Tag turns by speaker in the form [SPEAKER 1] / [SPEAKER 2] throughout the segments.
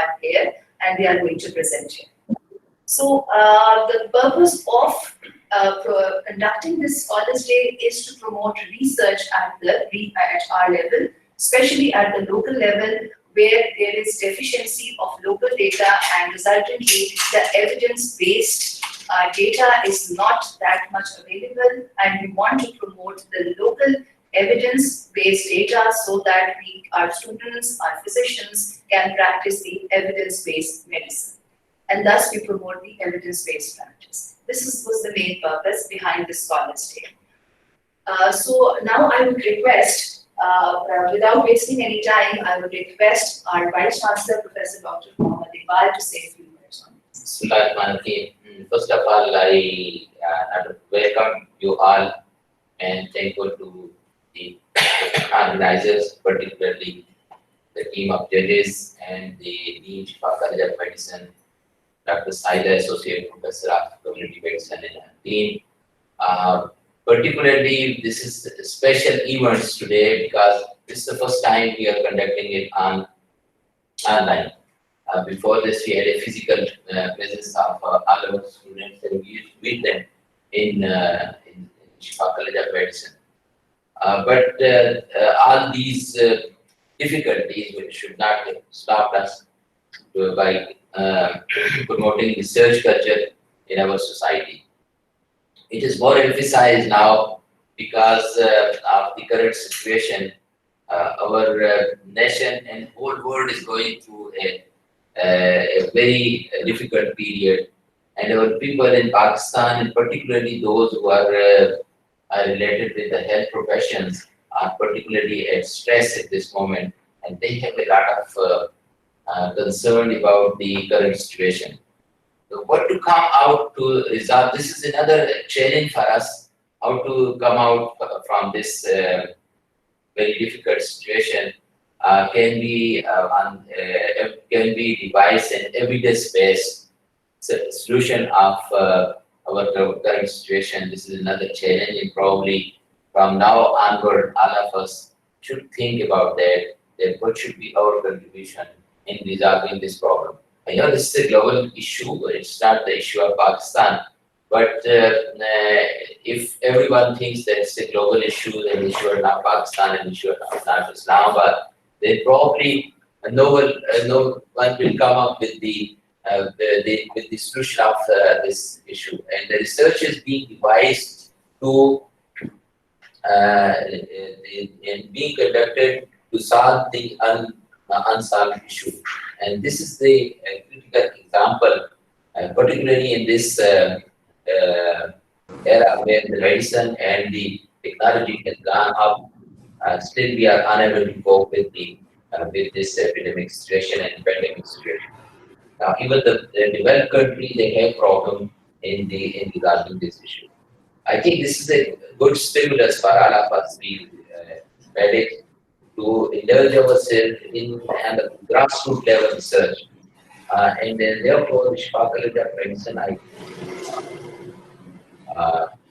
[SPEAKER 1] are here and they are going to present here. So the purpose of conducting this Scholars Day is to promote research at our level, especially at the local level, where there is deficiency of local data, and resultantly the evidence-based data is not that much available, and we want to promote the local evidence-based data so that our students, our physicians can practice the evidence-based medicine. And thus we promote the evidence-based practice. This was the main purpose behind this Scholars Day. So now I would request, without wasting any time, I would request our Vice Chancellor, Professor Dr. Mohammad Iqbal, to say a few words on this.
[SPEAKER 2] First of all, I welcome you all and thankful to the organizers, particularly the team of judges and the Dean Shifa College of Medicine, Dr. Sajida, Associate Professor of Community Medicine and team. Particularly, this is a special events today because this is the first time we are conducting it online. Before this, we had a physical presence of all our students, and we used to meet them in Shifa College of Medicine. But all these difficulties should not stop us by promoting research culture in our society. It is more emphasized now because of the current situation. Our nation and whole world is going through a very difficult period, and our people in Pakistan, and particularly those who are related with the health professions, are particularly at stress at this moment, and they have a lot of concern about the current situation. So what to come out to resolve? This is another challenge for us, how to come out from this very difficult situation. Can be devised an evidence-based solution of our current situation. This is another challenge, and probably from now onward, all of us should think about that what should be our contribution in resolving this problem. I know this is a global issue, it's not the issue of Pakistan, but if everyone thinks that it's a global issue, then the issue of not Pakistan and the issue of not Islamabad, then probably no one will come up with the solution of this issue. And the research is being devised to being conducted to solve the unsolved issue. And this is the critical example, particularly in this era where the medicine and the technology has gone up. Still, we are unable to cope with this epidemic situation and pandemic situation. Now, even the developed countries, they have problem in resolving this issue. I think this is a good stimulus for all of us, we medics, to indulge ourselves in the grassroots level research. And then therefore, the Shifa College of Medicine,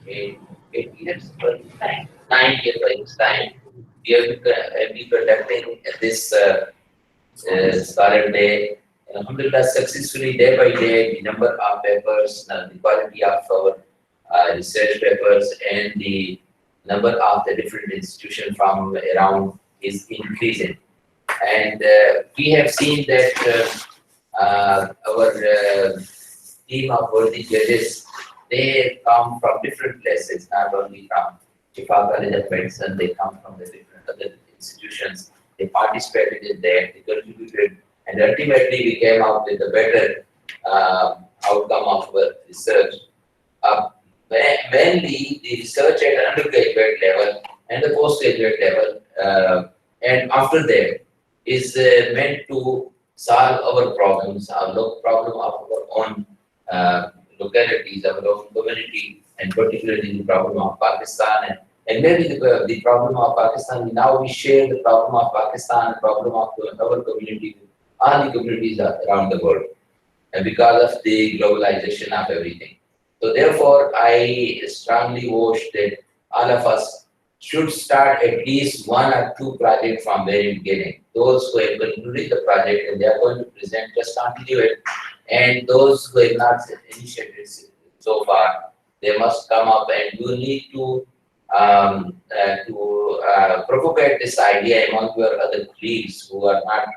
[SPEAKER 2] in 8 years, 9 years by this time, we have been conducting this Scholar Day. And alhamdulillah, successfully, day by day, the number of papers, the quality of our research papers, and the number of the different institutions from around is increasing. And we have seen that our team of worthy judges, they come from different places, not only from Shifa College of Medicine, they come from the different other institutions. They participated in there, they contributed, and ultimately we came out with a better outcome of our research. Mainly the research at undergraduate level and the postgraduate level, and after that is meant to solve our problems, our problem of our own localities, our own community, and particularly the problem of Pakistan. And maybe the problem of Pakistan, now we share the problem of Pakistan, the problem of our community, all the communities around the world, and because of the globalization of everything. So therefore, I strongly wish that all of us should start at least 1 or 2 projects from very beginning. Those who have concluded the project and they are going to present, just continue it. And those who have not initiated so far, they must come up, and you need to propagate this idea among your other colleagues who are not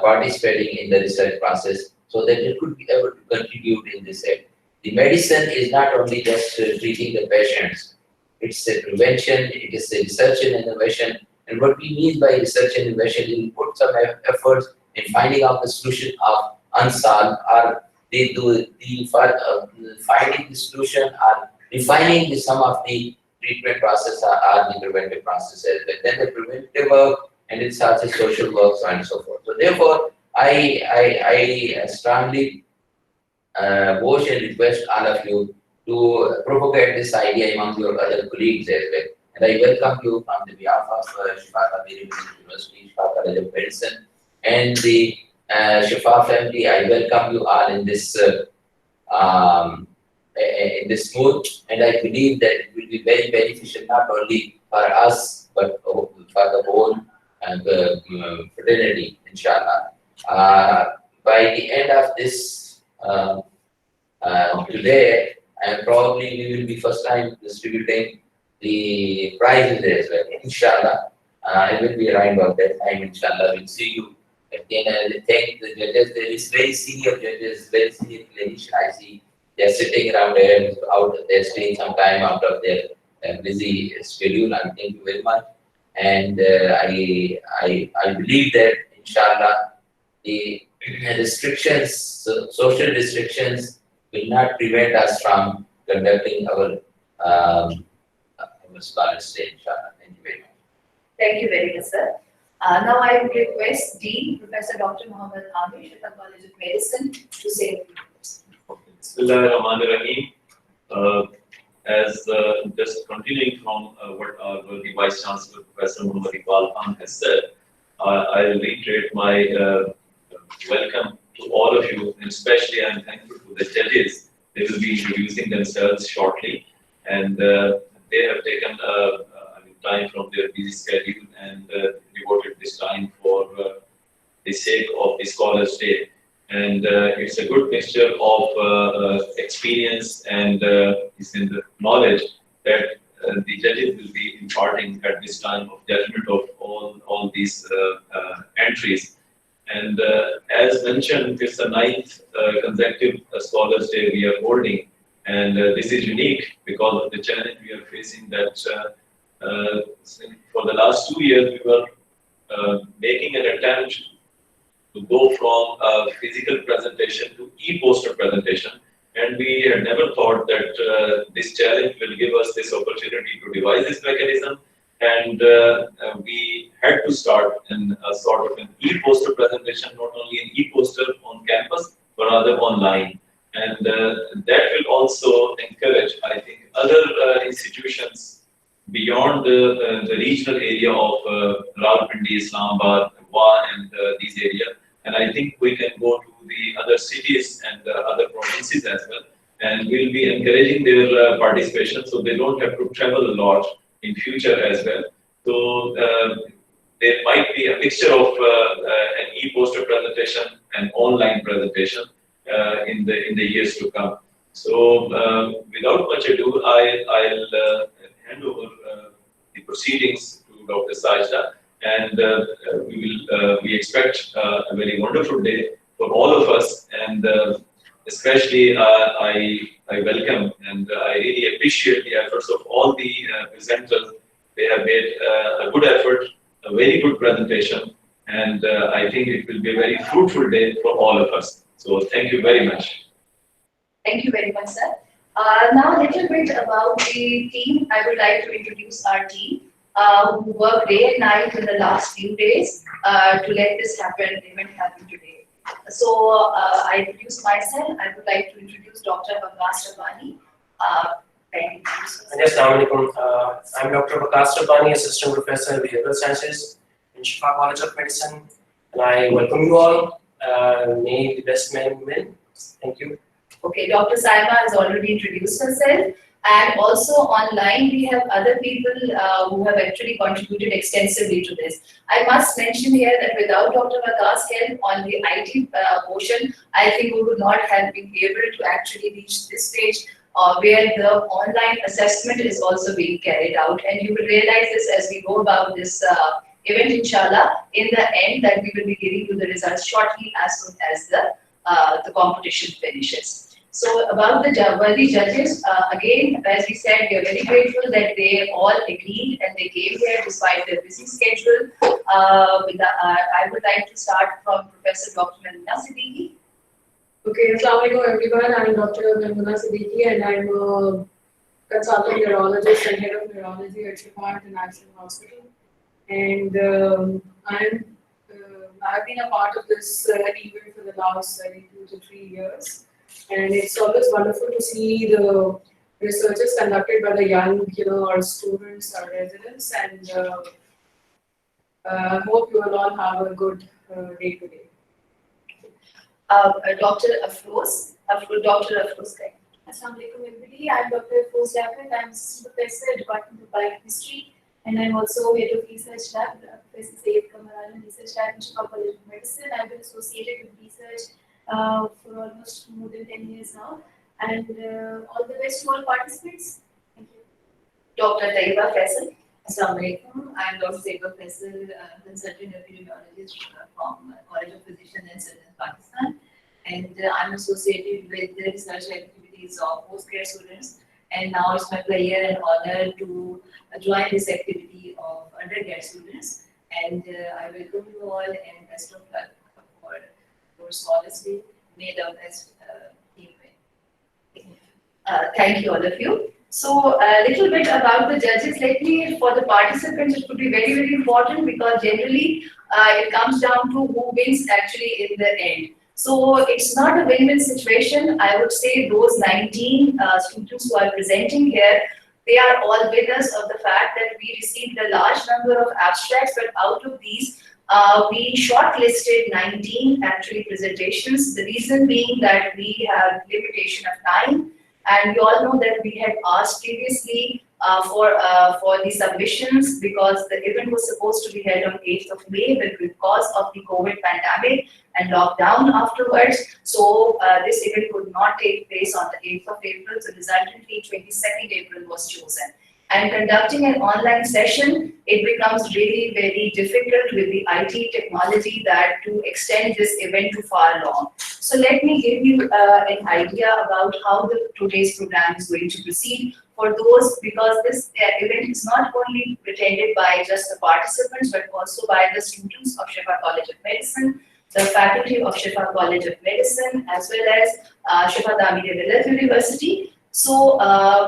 [SPEAKER 2] participating in the research process, so that they could be able to contribute in this area. The medicine is not only just treating the patients, it's a prevention, it is a research and innovation. And what we mean by research and innovation is we put some efforts in finding out the solution of unsolved, or they do finding the solution or refining some of the treatment process or the preventive process as well. Then the preventive work, and it's also social work, so on and so forth. So therefore, I strongly wish and request all of you to propagate this idea among your other colleagues as well. And I welcome you on the behalf of Shifa Tameer University, Shifa College of Medicine, and the Shifa family. I welcome you all in this mood, and I believe that it will be very beneficial not only for us but for the whole fraternity, inshallah. By the end of this today, and probably we will be first time distributing the prizes as well, inshallah. It will be around about that time, inshallah. We'll see you again. I thank the judges. There is very senior judges, very senior clinicians. I see they're sitting around there, they're staying some time out of their busy schedule. And thank you very much. And I believe that, inshallah, the restrictions, social restrictions, will not prevent us from conducting our scholars day, inshallah. Thank you very much.
[SPEAKER 1] Thank you very much, sir. Now I would request Dean Professor Dr. Mohammed Amir, Shifa College of Medicine, to say a few words.
[SPEAKER 3] Bismillahirrahmanirrahim. As just continuing from what our worthy Vice Chancellor Professor Mohammad Iqbal Khan has said, I'll reiterate my welcome to all of you, and especially I'm thankful to the judges. They will be introducing themselves shortly, and they have taken time from their busy schedule and devoted this time for the sake of the Scholars Day. And it's a good mixture of experience and is in the knowledge that the judges will be imparting at this time of judgment of all these entries. And as mentioned, it's the 9th consecutive Scholars Day we are holding, and this is unique because of the challenge we are facing. That for the last 2 years we were making an attempt to go from physical presentation to e-poster presentation, and we had never thought that this challenge will give us this opportunity to devise this mechanism, and we had to start in a sort of an e-poster presentation, not only an e-poster on campus but rather online, and that will also encourage, I think, other institutions beyond the regional area of Rawalpindi, Islamabad, and these areas. And I think we can go to the other cities and other provinces as well. And we'll be encouraging their participation so they don't have to travel a lot in future as well. So there might be a mixture of an e-poster presentation and online presentation in the years to come. So without much ado, I'll hand over the proceedings to Dr. Sajida, and we expect a very wonderful day for all of us, and especially I welcome and I really appreciate the efforts of all the presenters. They have made a good effort, a very good presentation, and I think it will be a very fruitful day for all of us. So thank you very much.
[SPEAKER 1] Thank you very much, sir. Now a little bit about the team. I would like to introduce our team who worked day and night in the last few days to let this event happen today. So I introduce myself. I would like to introduce Dr. Waqas Rabbani. Thank you.
[SPEAKER 4] Yes, I'm Dr. Waqas Rabbani, Assistant Professor in Behavioral Sciences in Shifa College of Medicine, and I welcome you all. May the best men win. Thank you.
[SPEAKER 1] Okay, Dr. Saima has already introduced herself. And also online, we have other people who have actually contributed extensively to this. I must mention here that without Dr. Waqas' help on the IT portion, I think we would not have been able to actually reach this stage where the online assessment is also being carried out. And you will realize this as we go about this event, inshallah, in the end, that we will be giving you the results shortly as soon as the competition finishes. So about the worthy judges, again, as we said, we are very grateful that they all agreed and they came here despite their busy schedule. I would like to start from Professor Dr. Maimoona Siddiqui.
[SPEAKER 5] Okay, Assalamualaikum everyone. I'm Dr. Maimoona Siddiqui and I'm a consultant neurologist and head of neurology at Shifa International Hospital. And I've been a part of this event for the last 2 to 3 years. And it's always wonderful to see the researches conducted by the young, our students, our residents, and I hope you will all have a good day today.
[SPEAKER 1] Dr. Afrose. Dr. Afrose.
[SPEAKER 6] Assalamualaikum everybody. I'm Dr. Afrose Liaqat. I'm Assistant Professor at Department of Biochemistry, and I'm also head of research lab, Professor Zahid Naeem research lab in Shifa College of Medicine. I've been associated with research for almost more than 10 years now, and all the best to all participants. Thank you.
[SPEAKER 1] Dr. Tayyaba Faisal.
[SPEAKER 7] Assalamualaikum. I'm Dr. Tayyaba Faisal, consultant epidemiologist from College of Physicians in Southern Pakistan, and I'm associated with the research activities of postgrad students. And now it's my pleasure and honor to join this activity of undergrad students. And I welcome you all and best of luck for Scholars Day. May the best team win.
[SPEAKER 1] Thank you, all of you. So a little bit about the judges. Let me, for the participants, it could be very, very important because generally it comes down to who wins actually in the end. So it's not a win-win situation. I would say those 19 students who are presenting here, they are all winners of the fact that we received a large number of abstracts, but out of these, we shortlisted 19 actually presentations. The reason being that we have limitation of time, and we all know that we had asked previously for the submissions because the event was supposed to be held on 8th of May, but because of the COVID pandemic and lockdown afterwards, so this event could not take place on the 8th of April, so resultantly 22nd April was chosen. And conducting an online session, it becomes really very difficult with the IT technology that to extend this event to far long. So let me give you an idea about how today's program is going to proceed for those, because this event is not only attended by just the participants, but also by the students of Shifa College of Medicine, the faculty of Shifa College of Medicine, as well as Shifa Tameer-e-Millat University. So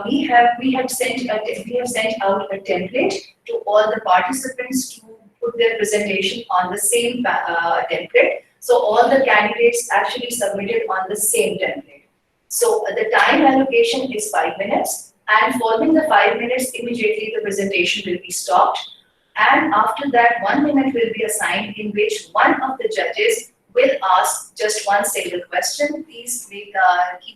[SPEAKER 1] we have sent out a template to all the participants to put their presentation on the same template. So all the candidates actually submitted on the same template. So the time allocation is 5 minutes, and following the 5 minutes, immediately the presentation will be stopped. And after that, 1 minute will be assigned in which one of the judges will ask just one single question. Please keep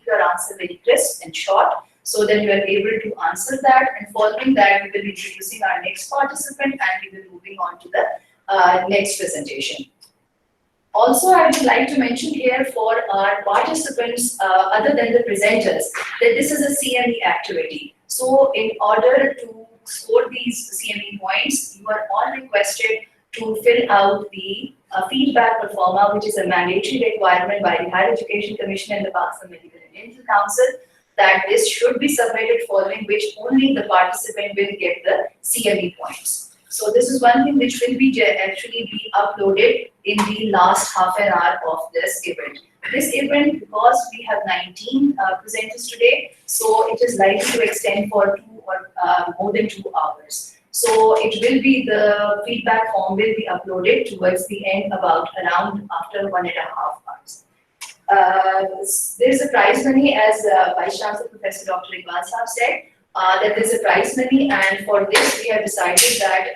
[SPEAKER 1] your answer very crisp and short so that you are able to answer that. And following that, we will be introducing our next participant and we will be moving on to the next presentation. Also, I would like to mention here for our participants, other than the presenters, that this is a CME activity. So in order to score these CME points, you are all requested to fill out the feedback pro forma, which is a mandatory requirement by the Higher Education Commission and the Pakistan Medical and Dental Council, that this should be submitted, following which only the participant will get the CME points. So this is one thing which will be actually be uploaded in the last half an hour of this event. This event, because we have 19 presenters today, so it is likely to extend for 2 or more than 2 hours. So it will be, the feedback form will be uploaded towards the end, about around after 1.5 hours. There is a prize money, as Vice Chancellor Professor Dr. Iqbal Khan said, that there is a prize money, and for this we have decided that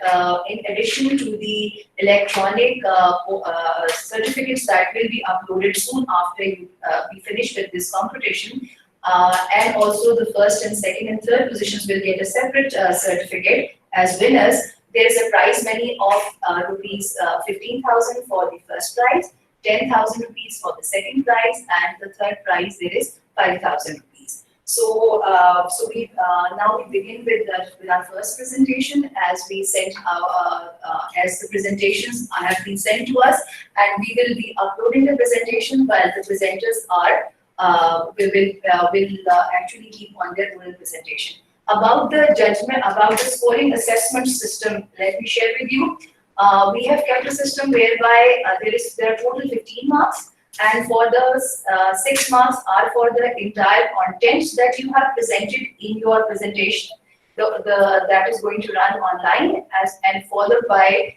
[SPEAKER 1] in addition to the electronic certificates that will be uploaded soon after we finish with this competition, And also the first and second and third positions will get a separate certificate as winners. There is a prize money of rupees 15,000 for the first prize, 10,000 rupees for the second prize, and the third prize there is 5,000 rupees. So, we now we begin with our first presentation, as we sent as the presentations have been sent to us, and we will be uploading the presentation while the presenters are will actually keep on their oral presentation. About the judgment, about the scoring assessment system, let me share with you. We have kept a system whereby there are total 15 marks, and for the 6 marks are for the entire contents that you have presented in your presentation. That is going to run online, and followed by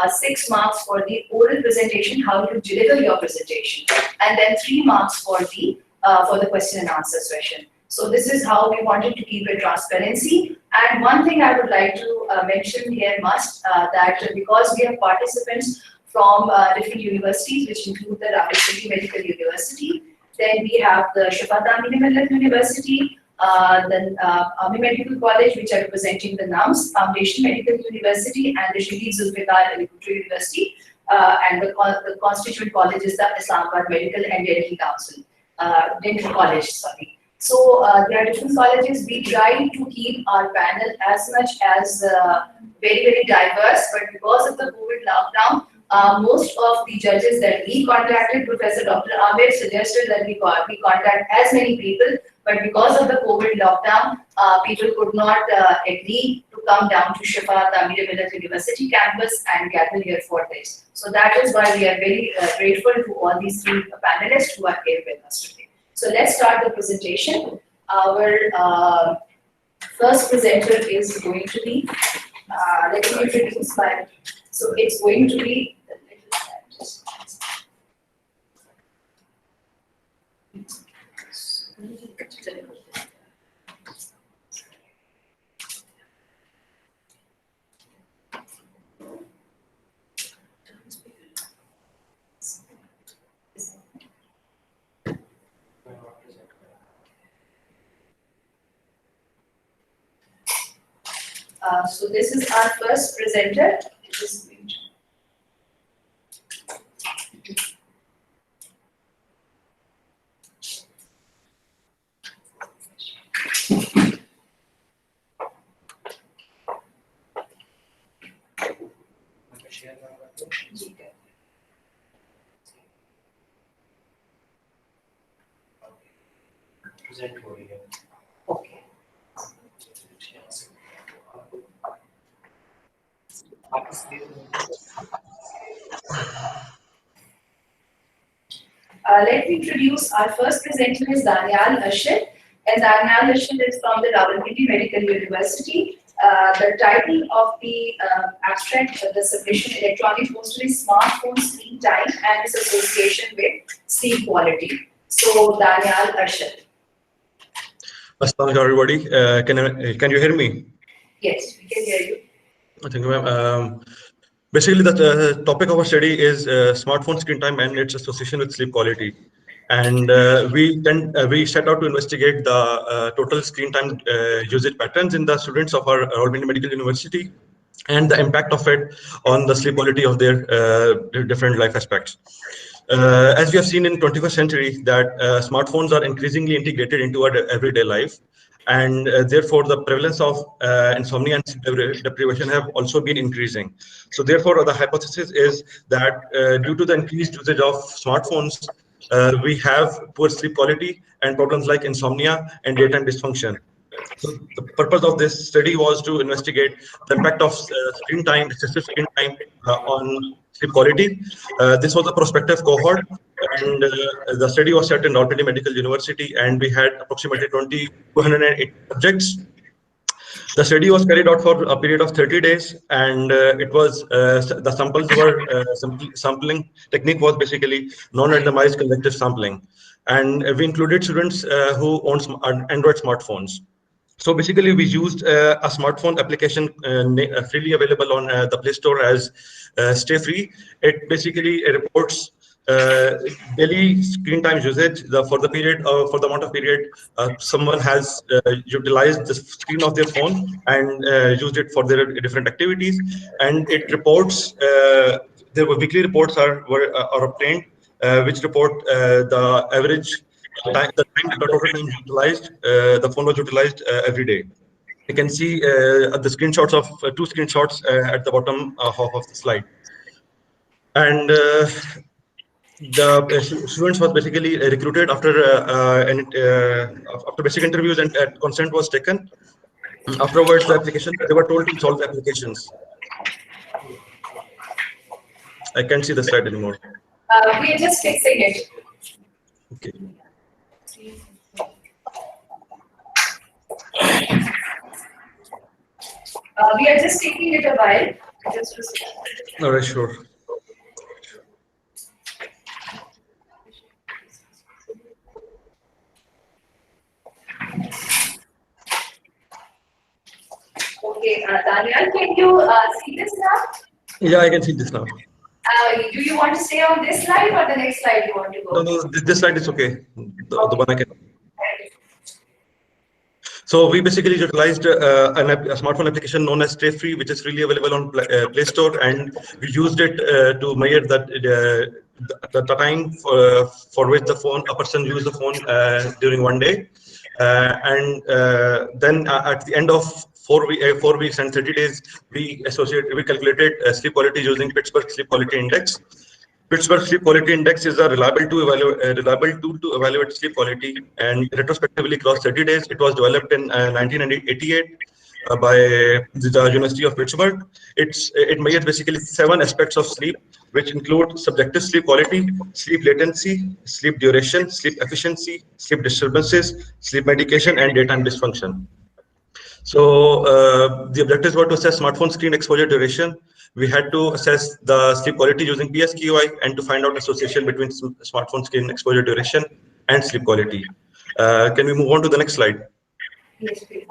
[SPEAKER 1] 6 marks for the oral presentation, how to deliver your presentation, and then 3 marks for the question and answer session. So this is how we wanted to keep a transparency. And one thing I would like to mention here that because we have participants from different universities, which include the Rawalpindi Medical University, then we have the Shifa Tameer-e-Millat University, then Army Medical College, which are representing the NUMS, Foundation Medical University, and the Shaheed Zulfiqar University, and the constituent college is the Islamabad Medical and Dental College, sorry. So there are different colleges. We try to keep our panel as much as very, very diverse, but because of the COVID lockdown, most of the judges that we contacted, Professor Dr. Amir suggested that we contact as many people, but because of the COVID lockdown, people could not agree to come down to Shifa Tameer-e-Millat University campus and gather here for this. So that is why we are very grateful to all these 3 panelists who are here with us today. So let's start the presentation. Our first presenter is going to be, let me introduce my, so it's going to be, so this is our first presenter. Okay. Let me introduce our first presenter is Danial Ashid, and Danial Ashid is from the Rawalpindi Medical University. The title of the abstract of the submission, electronic poster, is smartphone screen time and its association with sleep quality. So Danial Ashid.
[SPEAKER 8] Assalamu alaikum, everybody. Can you hear me?
[SPEAKER 1] Yes, we can hear you.
[SPEAKER 8] Thank you, ma'am. Basically, the topic of our study is smartphone screen time and its association with sleep quality. And we set out to investigate the total screen time usage patterns in the students of our Rawalpindi Medical University and the impact of it on the sleep quality of their different life aspects. As we have seen in 21st century, that smartphones are increasingly integrated into our everyday life, and therefore the prevalence of insomnia and sleep deprivation have also been increasing. So therefore, the hypothesis is that due to the increased usage of smartphones, we have poor sleep quality and problems like insomnia and daytime dysfunction. So the purpose of this study was to investigate the impact of screen time, excessive screen time on sleep quality. This was a prospective cohort, and the study was set in Rawalpindi Medical University, and we had approximately 208 subjects. The study was carried out for a period of 30 days, and it was the samples were sampling technique was basically non-randomized convective sampling, and we included students who own Android smartphones. So basically, we used a smartphone application freely available on the Play Store as Stay Free. It basically reports daily screen time usage, for the period, for the amount of period someone has utilized the screen of their phone and used it for their different activities, and it reports. There were weekly reports are obtained, which report the average time, the total time utilized, the phone was utilized every day. You can see the screenshots of two screenshots at the bottom half of the slide. And the students was basically recruited after after basic interviews, and consent was taken. Afterwards, the application, they were told to solve the applications. I can't see the slide anymore.
[SPEAKER 1] We are just fixing it.
[SPEAKER 8] Okay.
[SPEAKER 1] We are just taking it a while. Just
[SPEAKER 8] All right, sure.
[SPEAKER 1] Okay, Daniel, can you see this now?
[SPEAKER 8] Yeah, I can see this now.
[SPEAKER 1] Do you want to stay on this slide or the next slide you want to go?
[SPEAKER 8] No, this slide is okay. The one I can. So we basically utilized a smartphone application known as Stay Free, which is freely available on Play Store, and we used it to measure that the time for which a person used the phone during one day, and then at the end of 4 weeks and 30 days, we calculated sleep quality using Pittsburgh Sleep Quality Index. Pittsburgh Sleep Quality Index is a reliable tool to evaluate sleep quality, and retrospectively across 30 days. It was developed in 1988 by the University of Pittsburgh. It measures basically 7 aspects of sleep, which include subjective sleep quality, sleep latency, sleep duration, sleep efficiency, sleep disturbances, sleep medication, and daytime dysfunction. So the objectives were to assess smartphone screen exposure duration. We had to assess the sleep quality using PSQI and to find out association between smartphone screen exposure duration and sleep quality. Can we move on to the next slide?
[SPEAKER 1] Yes, please.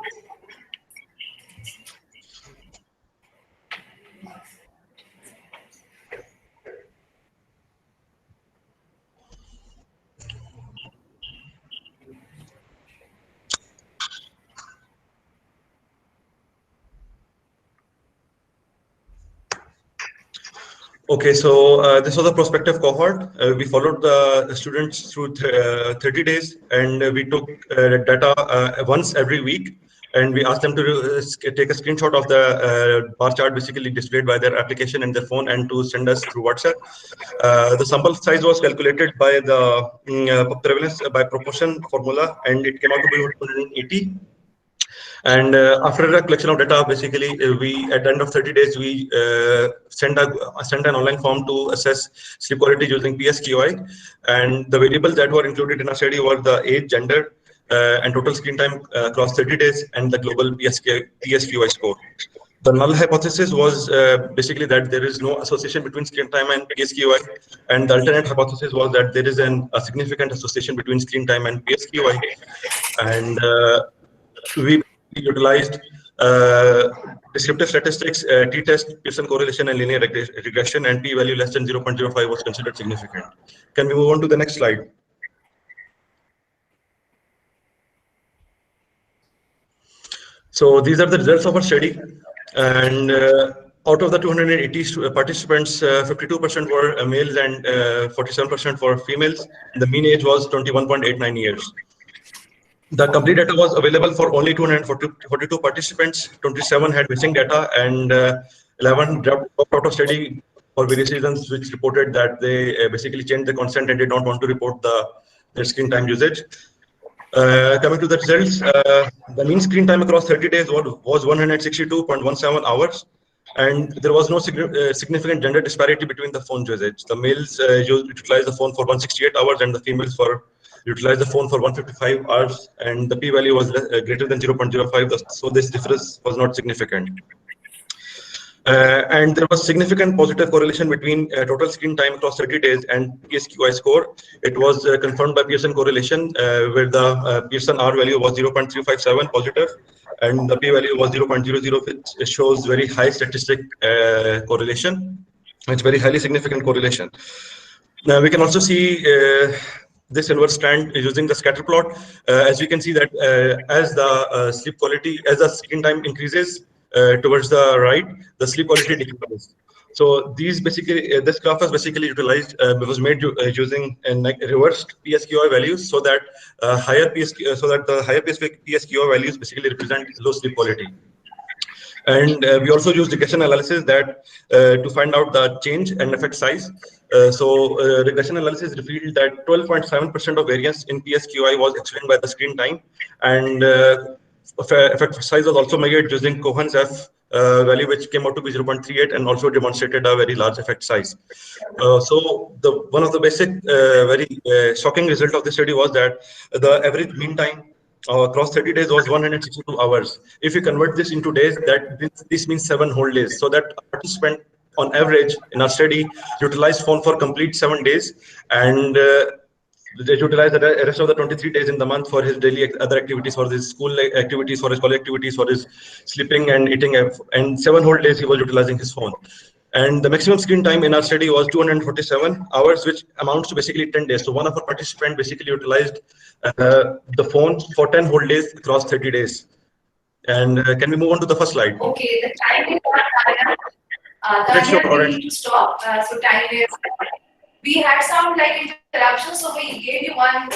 [SPEAKER 8] Okay, so this was a prospective cohort. We followed the students through 30 days, and we took data once every week, and we asked them to take a screenshot of the bar chart basically displayed by their application and their phone, and to send us through WhatsApp. The sample size was calculated by the prevalence by proportion formula, and it came out to be 180. And after the collection of data, basically, we at the end of 30 days, we sent an online form to assess sleep quality using PSQI. And the variables that were included in our study were the age, gender, and total screen time across 30 days, and the global PSQI score. The null hypothesis was basically that there is no association between screen time and PSQI, and the alternate hypothesis was that there is a significant association between screen time and PSQI. And we utilized descriptive statistics, t-test, Pearson correlation, and linear regression, and p-value less than 0.05 was considered significant. Can we move on to the next slide? So these are the results of our study, and out of the 280 participants, 52% were males and 47% were females. The mean age was 21.89 years. The complete data was available for only 242 participants. 27 had missing data, and 11 dropped out of study for various reasons, which reported that they basically changed the consent and did not want to report their screen time usage. Coming to the results, the mean screen time across 30 days was 162.17 hours, and there was no significant gender disparity between the phone usage. The males utilized the phone for 168 hours, and the females utilized the phone for 155 hours, and the p-value was greater than 0.05, so this difference was not significant. And there was significant positive correlation between total screen time across 30 days and PSQI score. It was confirmed by Pearson correlation, where the Pearson R value was 0.357 positive, and the p-value was 0.00, which shows very high statistic correlation. It's very highly significant correlation. Now we can also see this inverse trend using the scatter plot. As we can see that as the sleep quality, as the screen time increases towards the right, the sleep quality decreases. So these basically, this graph was basically utilized, was made using reversed PSQI values, so that higher PSQ, so that the higher PSQI values basically represent low sleep quality. And we also use regression analysis that to find out the change and effect size. Regression analysis revealed that 12.7% of variance in PSQI was explained by the screen time, and effect size was also measured using Cohen's F value, which came out to be 0.38 and also demonstrated a very large effect size. One of the basic, very shocking result of this study was that the average mean time across 30 days was 162 hours. If you convert this into days, this means 7 whole days. So that a participant on average in our study utilized phone for complete 7 days, and they utilized the rest of the 23 days in the month for his daily other activities, for his school activities, for his college activities, for his sleeping and eating, and 7 whole days he was utilizing his phone. And the maximum screen time in our study was 247 hours, which amounts to basically 10 days. So one of our participants basically utilized the phone for 10 whole days across 30 days. And can we move on to the first slide?
[SPEAKER 1] Okay, the time is up. Tanya, we need to stop. So time is. We had some interruptions, so we gave you one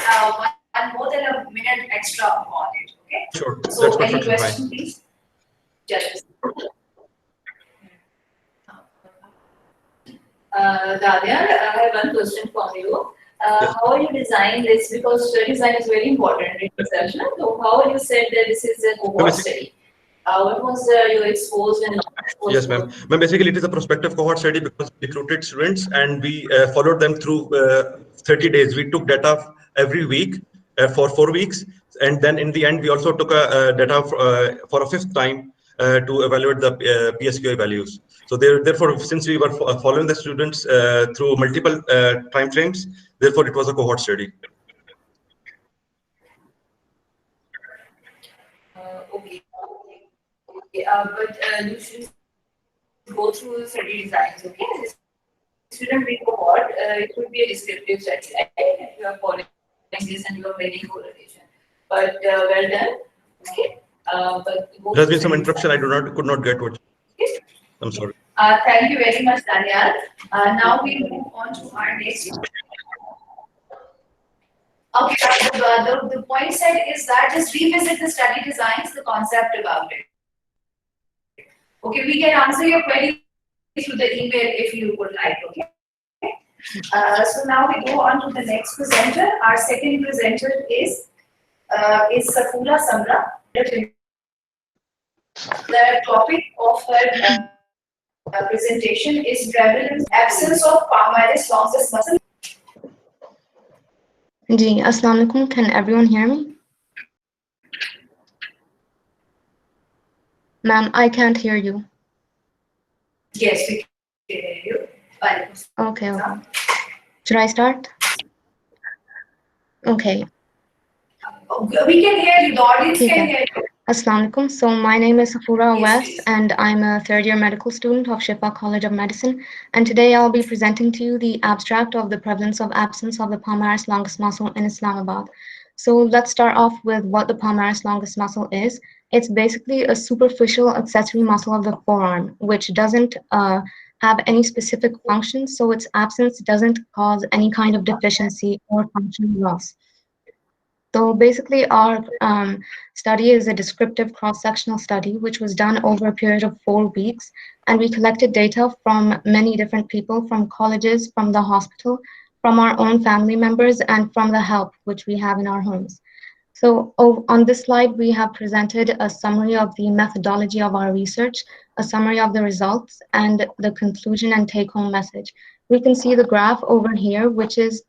[SPEAKER 1] more than a minute extra on it. Okay.
[SPEAKER 8] Sure.
[SPEAKER 1] So any question, please? Judges.
[SPEAKER 7] Dalia, I have one question for you.
[SPEAKER 8] Yes.
[SPEAKER 7] How you design this? Because study design is very important in research. So how you said that this is a cohort study? What was you exposed and not exposed?
[SPEAKER 8] Yes, ma'am. Basically, it is a prospective cohort study because we recruited students and we followed them through 30 days. We took data every week for 4 weeks, and then in the end, we also took data for a 5th time to evaluate the PSQI values. So therefore, since we were following the students through multiple time frames, therefore it was a cohort study.
[SPEAKER 7] Okay. But you should go through study designs, okay? Student report, it could be a descriptive study, right? If you are following this and you are making correlation. But well done, okay?
[SPEAKER 8] There's been some interruption. I could not get what.
[SPEAKER 1] Okay.
[SPEAKER 8] I'm sorry.
[SPEAKER 1] Thank you very much, Daniel. Now we move on to our next. Okay, the point said is that just revisit the study designs, the concept about it. Okay, we can answer your query through the email if you would like, okay? So now we go on to the next presenter. Our second presenter is Safura Samra. The topic of her presentation is prevalence absence of palmaris longus muscle.
[SPEAKER 9] Ji, Assalamu alaikum. Can everyone hear me? Ma'am, I can't hear you.
[SPEAKER 1] Yes, we can hear you. Fine.
[SPEAKER 9] Okay. Should I start? Okay.
[SPEAKER 1] We can hear you. The audience can hear you.
[SPEAKER 9] Assalamu alaikum. So my name is Safura West, and I'm a third-year medical student of Shifa College of Medicine. And today I'll be presenting to you the abstract of the prevalence of absence of the palmaris longus muscle in Islamabad. So let's start off with what the palmaris longus muscle is. It's basically a superficial accessory muscle of the forearm, which doesn't have any specific function, so its absence doesn't cause any kind of deficiency or functional loss. So basically our study is a descriptive cross-sectional study which was done over a period of 4 weeks, and we collected data from many different people, from colleges, from the hospital, from our own family members, and from the help which we have in our homes. So on this slide, we have presented a summary of the methodology of our research, a summary of the results, and the conclusion and take-home message. We can see the graph over here, which is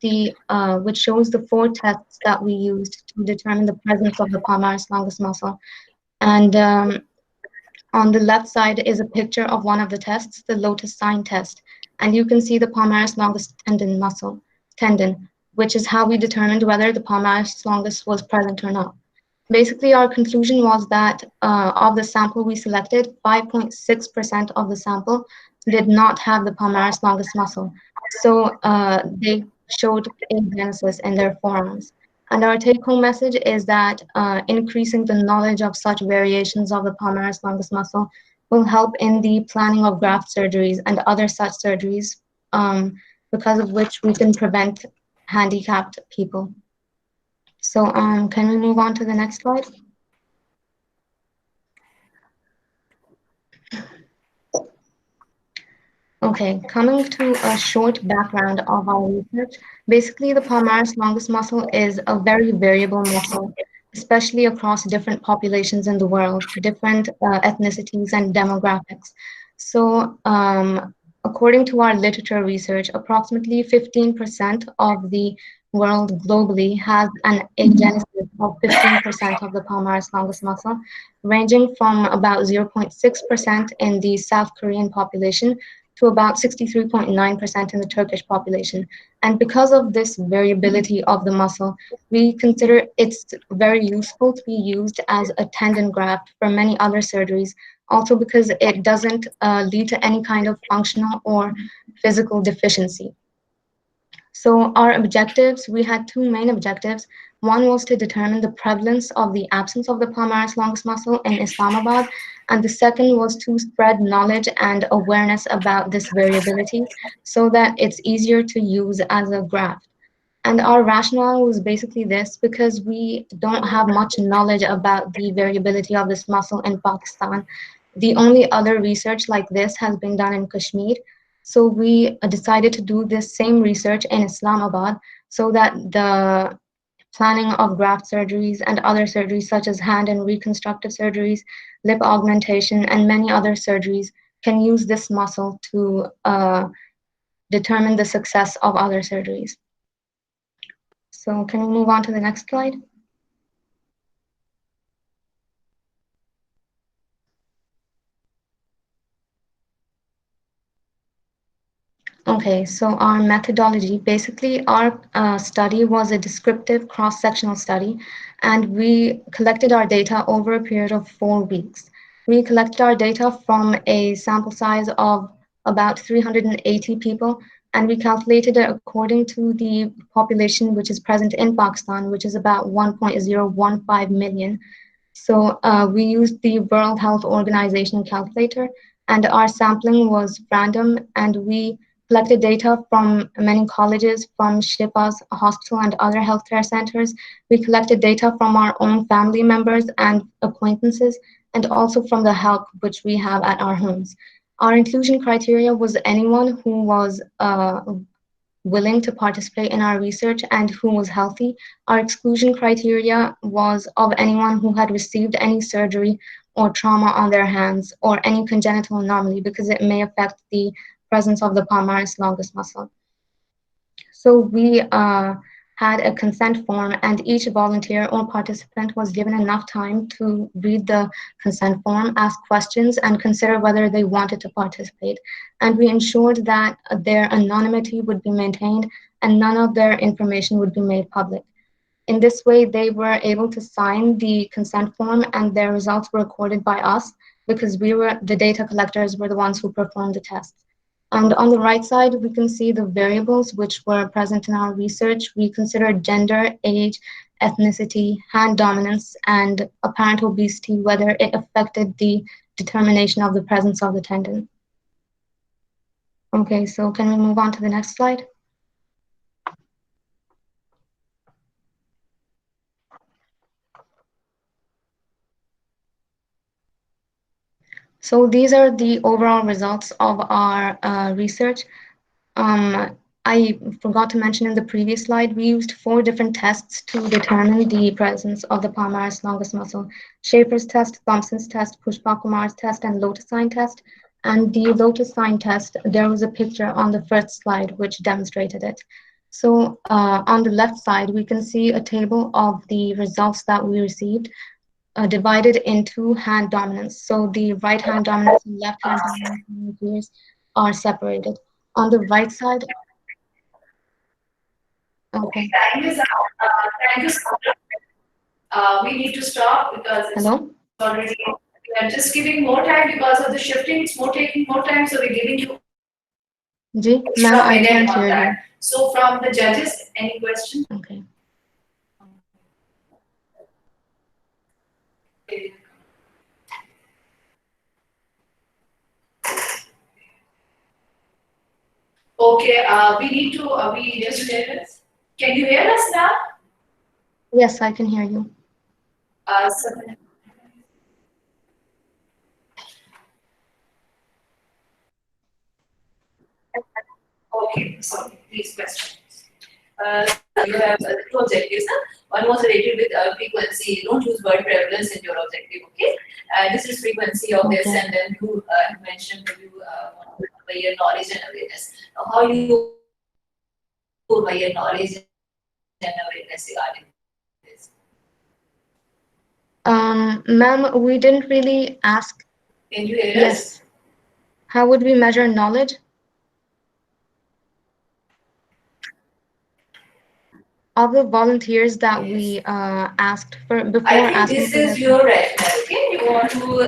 [SPEAKER 9] which shows the 4 tests that we used to determine the presence of the palmaris longus muscle. And on the left side is a picture of one of the tests, the lotus sign test. And you can see the palmaris longus tendon, which is how we determined whether the palmaris longus was present or not. Basically, our conclusion was that of the sample we selected, 5.6% of the sample did not have the palmaris longus muscle. So they showed agenesis in their forearms. And our take-home message is that increasing the knowledge of such variations of the palmaris longus muscle will help in the planning of graft surgeries and other such surgeries, because of which we can prevent handicapped people. So can we move on to the next slide? Okay, coming to a short background of our research, basically the palmaris longus muscle is a very variable muscle, especially across different populations in the world, different ethnicities and demographics. So according to our literature research, approximately 15% of the world globally has an agenesis of 15% of the palmaris longus muscle, ranging from about 0.6% in the South Korean population to about 63.9% in the Turkish population. And because of this variability of the muscle, we consider it's very useful to be used as a tendon graft for many other surgeries, also because it doesn't lead to any kind of functional or physical deficiency. So our objectives, we had two main objectives. One was to determine the prevalence of the absence of the palmaris longus muscle in Islamabad, and the second was to spread knowledge and awareness about this variability so that it's easier to use as a graft. And our rationale was basically this: because we don't have much knowledge about the variability of this muscle in Pakistan. The only other research like this has been done in Kashmir. So we decided to do this same research in Islamabad so that the planning of graft surgeries and other surgeries such as hand and reconstructive surgeries, lip augmentation, and many other surgeries can use this muscle to determine the success of other surgeries. So can we move on to the next slide? Okay, so our methodology, basically our study was a descriptive cross-sectional study, and we collected our data over a period of 4 weeks. We collected our data from a sample size of about 380 people, and we calculated it according to the population which is present in Pakistan, which is about 1.015 million. So we used the World Health Organization calculator, and our sampling was random, and we collected data from many colleges, from Shifa's hospital and other healthcare centers. We collected data from our own family members and acquaintances, and also from the help which we have at our homes. Our inclusion criteria was anyone who was willing to participate in our research and who was healthy. Our exclusion criteria was of anyone who had received any surgery or trauma on their hands or any congenital anomaly, because it may affect the presence of the palmaris longus muscle. So we had a consent form, and each volunteer or participant was given enough time to read the consent form, ask questions, and consider whether they wanted to participate. And we ensured that their anonymity would be maintained and none of their information would be made public. In this way, they were able to sign the consent form, and their results were recorded by us because we were the data collectors, were the ones who performed the tests. And on the right side, we can see the variables which were present in our research. We considered gender, age, ethnicity, hand dominance, and apparent obesity, whether it affected the determination of the presence of the tendon. Okay, so can we move on to the next slide? So these are the overall results of our research. I forgot to mention in the previous slide, we used 4 different tests to determine the presence of the palmaris longus muscle: Schaefer's test, Thompson's test, Pushpa-Kumar's test, and lotus sign test. And the lotus sign test, there was a picture on the first slide which demonstrated it. So on the left side, we can see a table of the results that we received, divided into hand dominance. So the right hand dominance and left hand dominance are separated. On the right side, okay.
[SPEAKER 1] Time is out. Thank you so much. We need to stop because it's already. We are just giving more time because of the shifting. It's more taking more time, so we're giving you
[SPEAKER 9] Ji, ma'am,
[SPEAKER 1] extra
[SPEAKER 9] I
[SPEAKER 1] minute
[SPEAKER 9] can't
[SPEAKER 1] on
[SPEAKER 9] hear you.
[SPEAKER 1] that. So from the judges, any questions?
[SPEAKER 9] Okay.
[SPEAKER 1] Okay, we just hear us. Can you hear us now?
[SPEAKER 9] Yes, I can hear you.
[SPEAKER 1] Okay, so these questions. You have two objectives. One was related with frequency. Don't use word prevalence in your objective. Okay, this is frequency of this, and then you mentioned that you by your knowledge and awareness. Now, how you by your knowledge and awareness regarding this?
[SPEAKER 9] Ma'am, we didn't really ask.
[SPEAKER 1] Can you hear us?
[SPEAKER 9] Yes. How would we measure knowledge? Of the volunteers that we asked for before
[SPEAKER 1] I think
[SPEAKER 9] asking
[SPEAKER 1] this
[SPEAKER 9] for
[SPEAKER 1] is your rationale. Okay, you want to.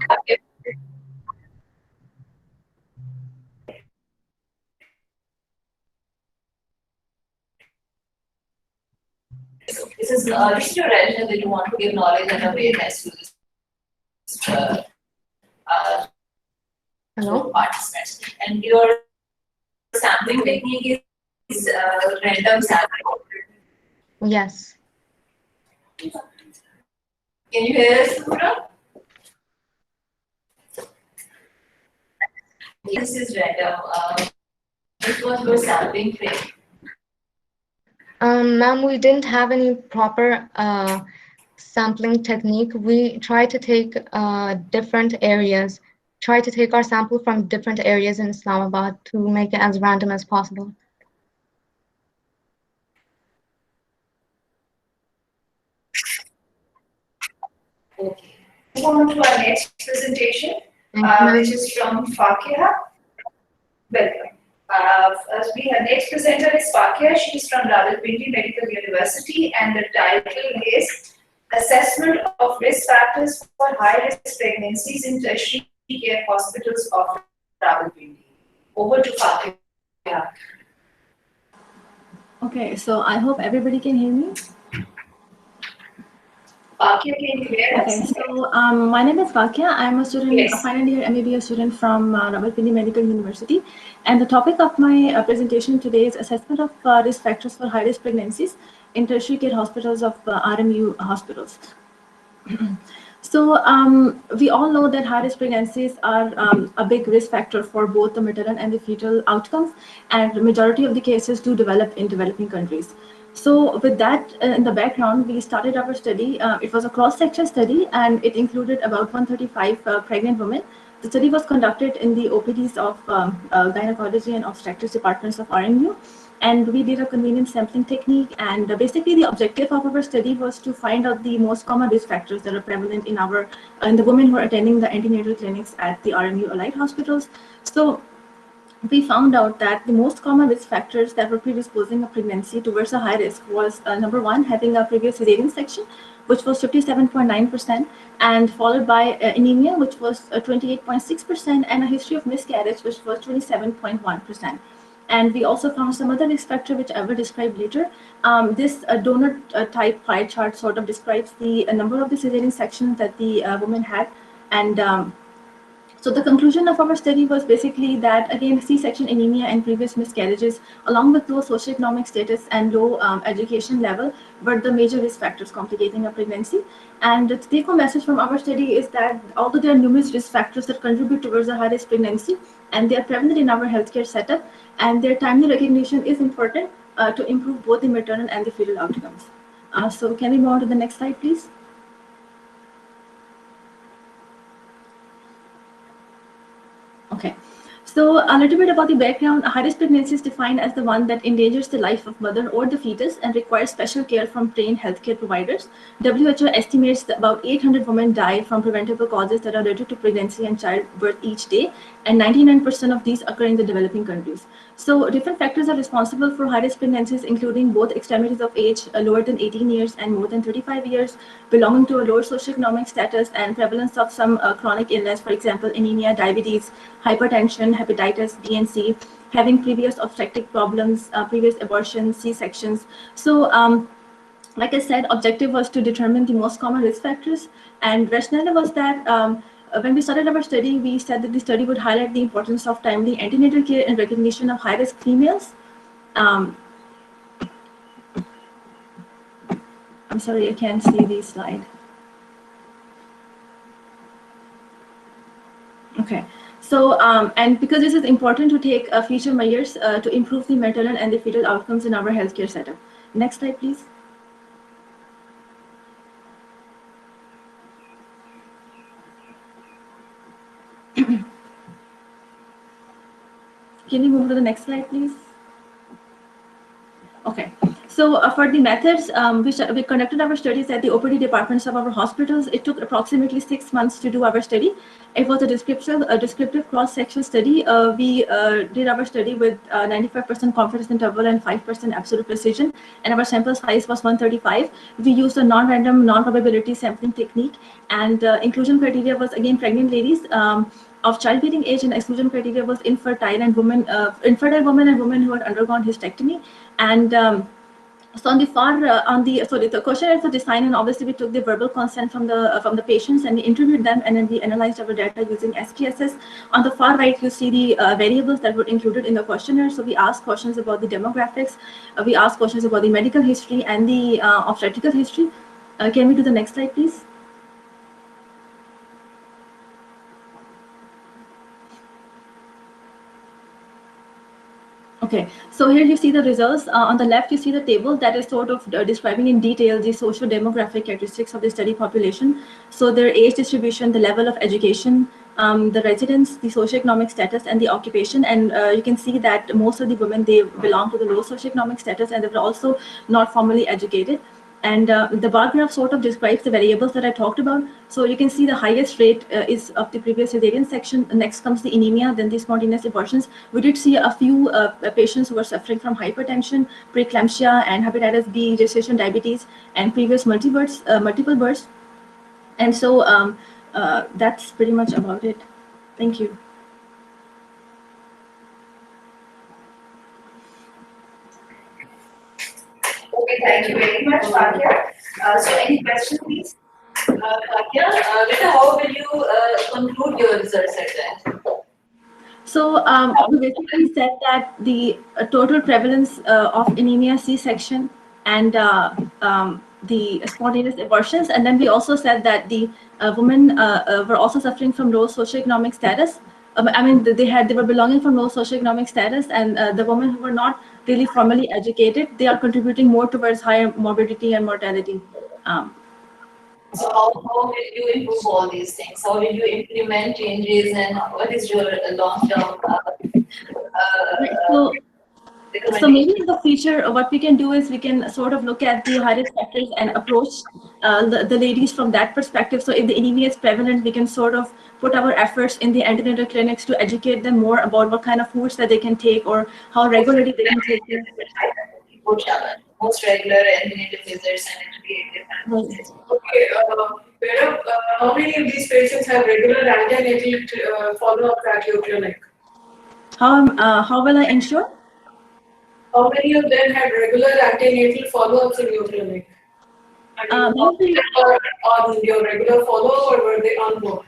[SPEAKER 1] This is your rationale that you want to give knowledge and awareness to this
[SPEAKER 9] Hello?
[SPEAKER 1] participants. And your sampling technique is random sampling.
[SPEAKER 9] Yes.
[SPEAKER 1] Can you hear us, Pura? This is random. This was your sampling thing.
[SPEAKER 9] Ma'am, we didn't have any proper sampling technique. We tried to take different areas, try to take our sample from different areas in Islamabad to make it as random as possible.
[SPEAKER 1] Okay. Move on to our next presentation, which is from Fakia. Welcome. As we have next presenter is Fakia. She is from Rawalpindi Medical University, and the title is Assessment of Risk Factors for High-Risk Pregnancies in Tertiary Care Hospitals of Rawalpindi. Over to Fakia.
[SPEAKER 10] Okay, so I hope everybody can hear me.
[SPEAKER 1] Fakia, can you hear us?
[SPEAKER 10] Okay, so my name is Fakia. I'm a student,
[SPEAKER 1] Yes.
[SPEAKER 10] a final year MBBS student from Rawalpindi Medical University. And the topic of my presentation today is assessment of risk factors for high-risk pregnancies in tertiary care hospitals of RMU hospitals. So we all know that high-risk pregnancies are a big risk factor for both the maternal and the fetal outcomes, and the majority of the cases do develop in developing countries. So with that in the background, we started our study. It was a cross-section study, and it included about 135 pregnant women. The study was conducted in the OPDs of gynecology and obstetrics departments of RMU. And we did a convenient sampling technique, and basically the objective of our study was to find out the most common risk factors that are prevalent in the women who are attending the antenatal clinics at the RMU allied hospitals. So we found out that the most common risk factors that were predisposing a pregnancy towards a high risk was number one, having a previous cesarean section, which was 57.9%, and followed by anemia, which was 28.6%, and a history of miscarriage, which was 27.1%. And we also found some other risk factor, which I will describe later. This donor type pie chart sort of describes the number of the cesarean sections that the woman had. And so the conclusion of our study was basically that, again, C-section anemia and previous miscarriages, along with low socioeconomic status and low education level, were the major risk factors complicating a pregnancy. And the take-home message from our study is that although there are numerous risk factors that contribute towards a high-risk pregnancy, and they are prevalent in our healthcare setup, and their timely recognition is important to improve both the maternal and the fetal outcomes. So can we move on to the next slide, please? Okay, so a little bit about the background. High-risk pregnancy is defined as the one that endangers the life of mother or the fetus and requires special care from trained healthcare providers. WHO estimates that about 800 women die from preventable causes that are related to pregnancy and childbirth each day, and 99% of these occur in the developing countries. So different factors are responsible for high-risk pregnancies, including both extremities of age lower than 18 years and more than 35 years, belonging to a lower socioeconomic status, and prevalence of some chronic illness, for example, anemia, diabetes, hypertension, hepatitis B and C, having previous obstetric problems, previous abortions, C-sections. So like I said, objective was to determine the most common risk factors, and rationale was that when we started our study, we said that the study would highlight the importance of timely antenatal care and recognition of high-risk females. I'm sorry, I can't see the slide. Okay, so and because this is important to take future measures to improve the maternal and the fetal outcomes in our healthcare setup. Next slide, please. Can you move to the next slide, please? Okay. So for the methods, we conducted our studies at the OPD departments of our hospitals. It took approximately 6 months to do our study. It was a descriptive cross-section study. We did our study with 95% confidence interval and 5% absolute precision, and our sample size was 135. We used a non-random, non-probability sampling technique, and inclusion criteria was again pregnant ladies of childbearing age, and exclusion criteria was infertile women and women who had undergone hysterectomy. And so on the far the questionnaire was designed, and obviously we took the verbal consent from the patients, and we interviewed them, and then we analyzed our data using SPSS. On the far right, you see the variables that were included in the questionnaire. So we asked questions about the demographics, we asked questions about the medical history and the obstetrical history. Can we do the next slide, please? Okay, so here you see the results. On the left, you see the table that is sort of describing in detail the socio-demographic characteristics of the study population. So their age distribution, the level of education, the residence, the socioeconomic status, and the occupation. And you can see that most of the women, they belong to the low socioeconomic status, and they were also not formally educated. And the bar graph sort of describes the variables that I talked about. So you can see the highest rate is of the previous cesarean section. Next comes the anemia, then the spontaneous abortions. We did see a few patients who were suffering from hypertension, preeclampsia, and hepatitis B, gestation diabetes, and previous multiple births. And so that's pretty much about it. Thank you.
[SPEAKER 1] Okay, thank you very much, Fakia. So any questions, please?
[SPEAKER 7] Fakia, how will you conclude your research at that?
[SPEAKER 10] So we basically said that the total prevalence of anemia, C-section, and the spontaneous abortions, and then we also said that the women were also suffering from low socioeconomic status. I mean, they were belonging from low socioeconomic status, and the women who were not really formally educated, they are contributing more towards higher morbidity and mortality.
[SPEAKER 7] So how will you improve all these things? How will you implement changes, and what is your long-term
[SPEAKER 10] So maybe in the future, what we can do is we can sort of look at the high-risk factors and approach the ladies from that perspective. So if the anemia is prevalent, we can sort of put our efforts in the antenatal clinics to educate them more about what kind of foods that they can take or how regularly they can take them.
[SPEAKER 7] Most regular antenatal visits and educated.
[SPEAKER 5] Okay, Madam, how many of these patients have regular antenatal follow-up at your clinic?
[SPEAKER 10] How will I ensure?
[SPEAKER 5] How many of them had regular antenatal follow-ups in your clinic? On your regular follow-up, or were they on board?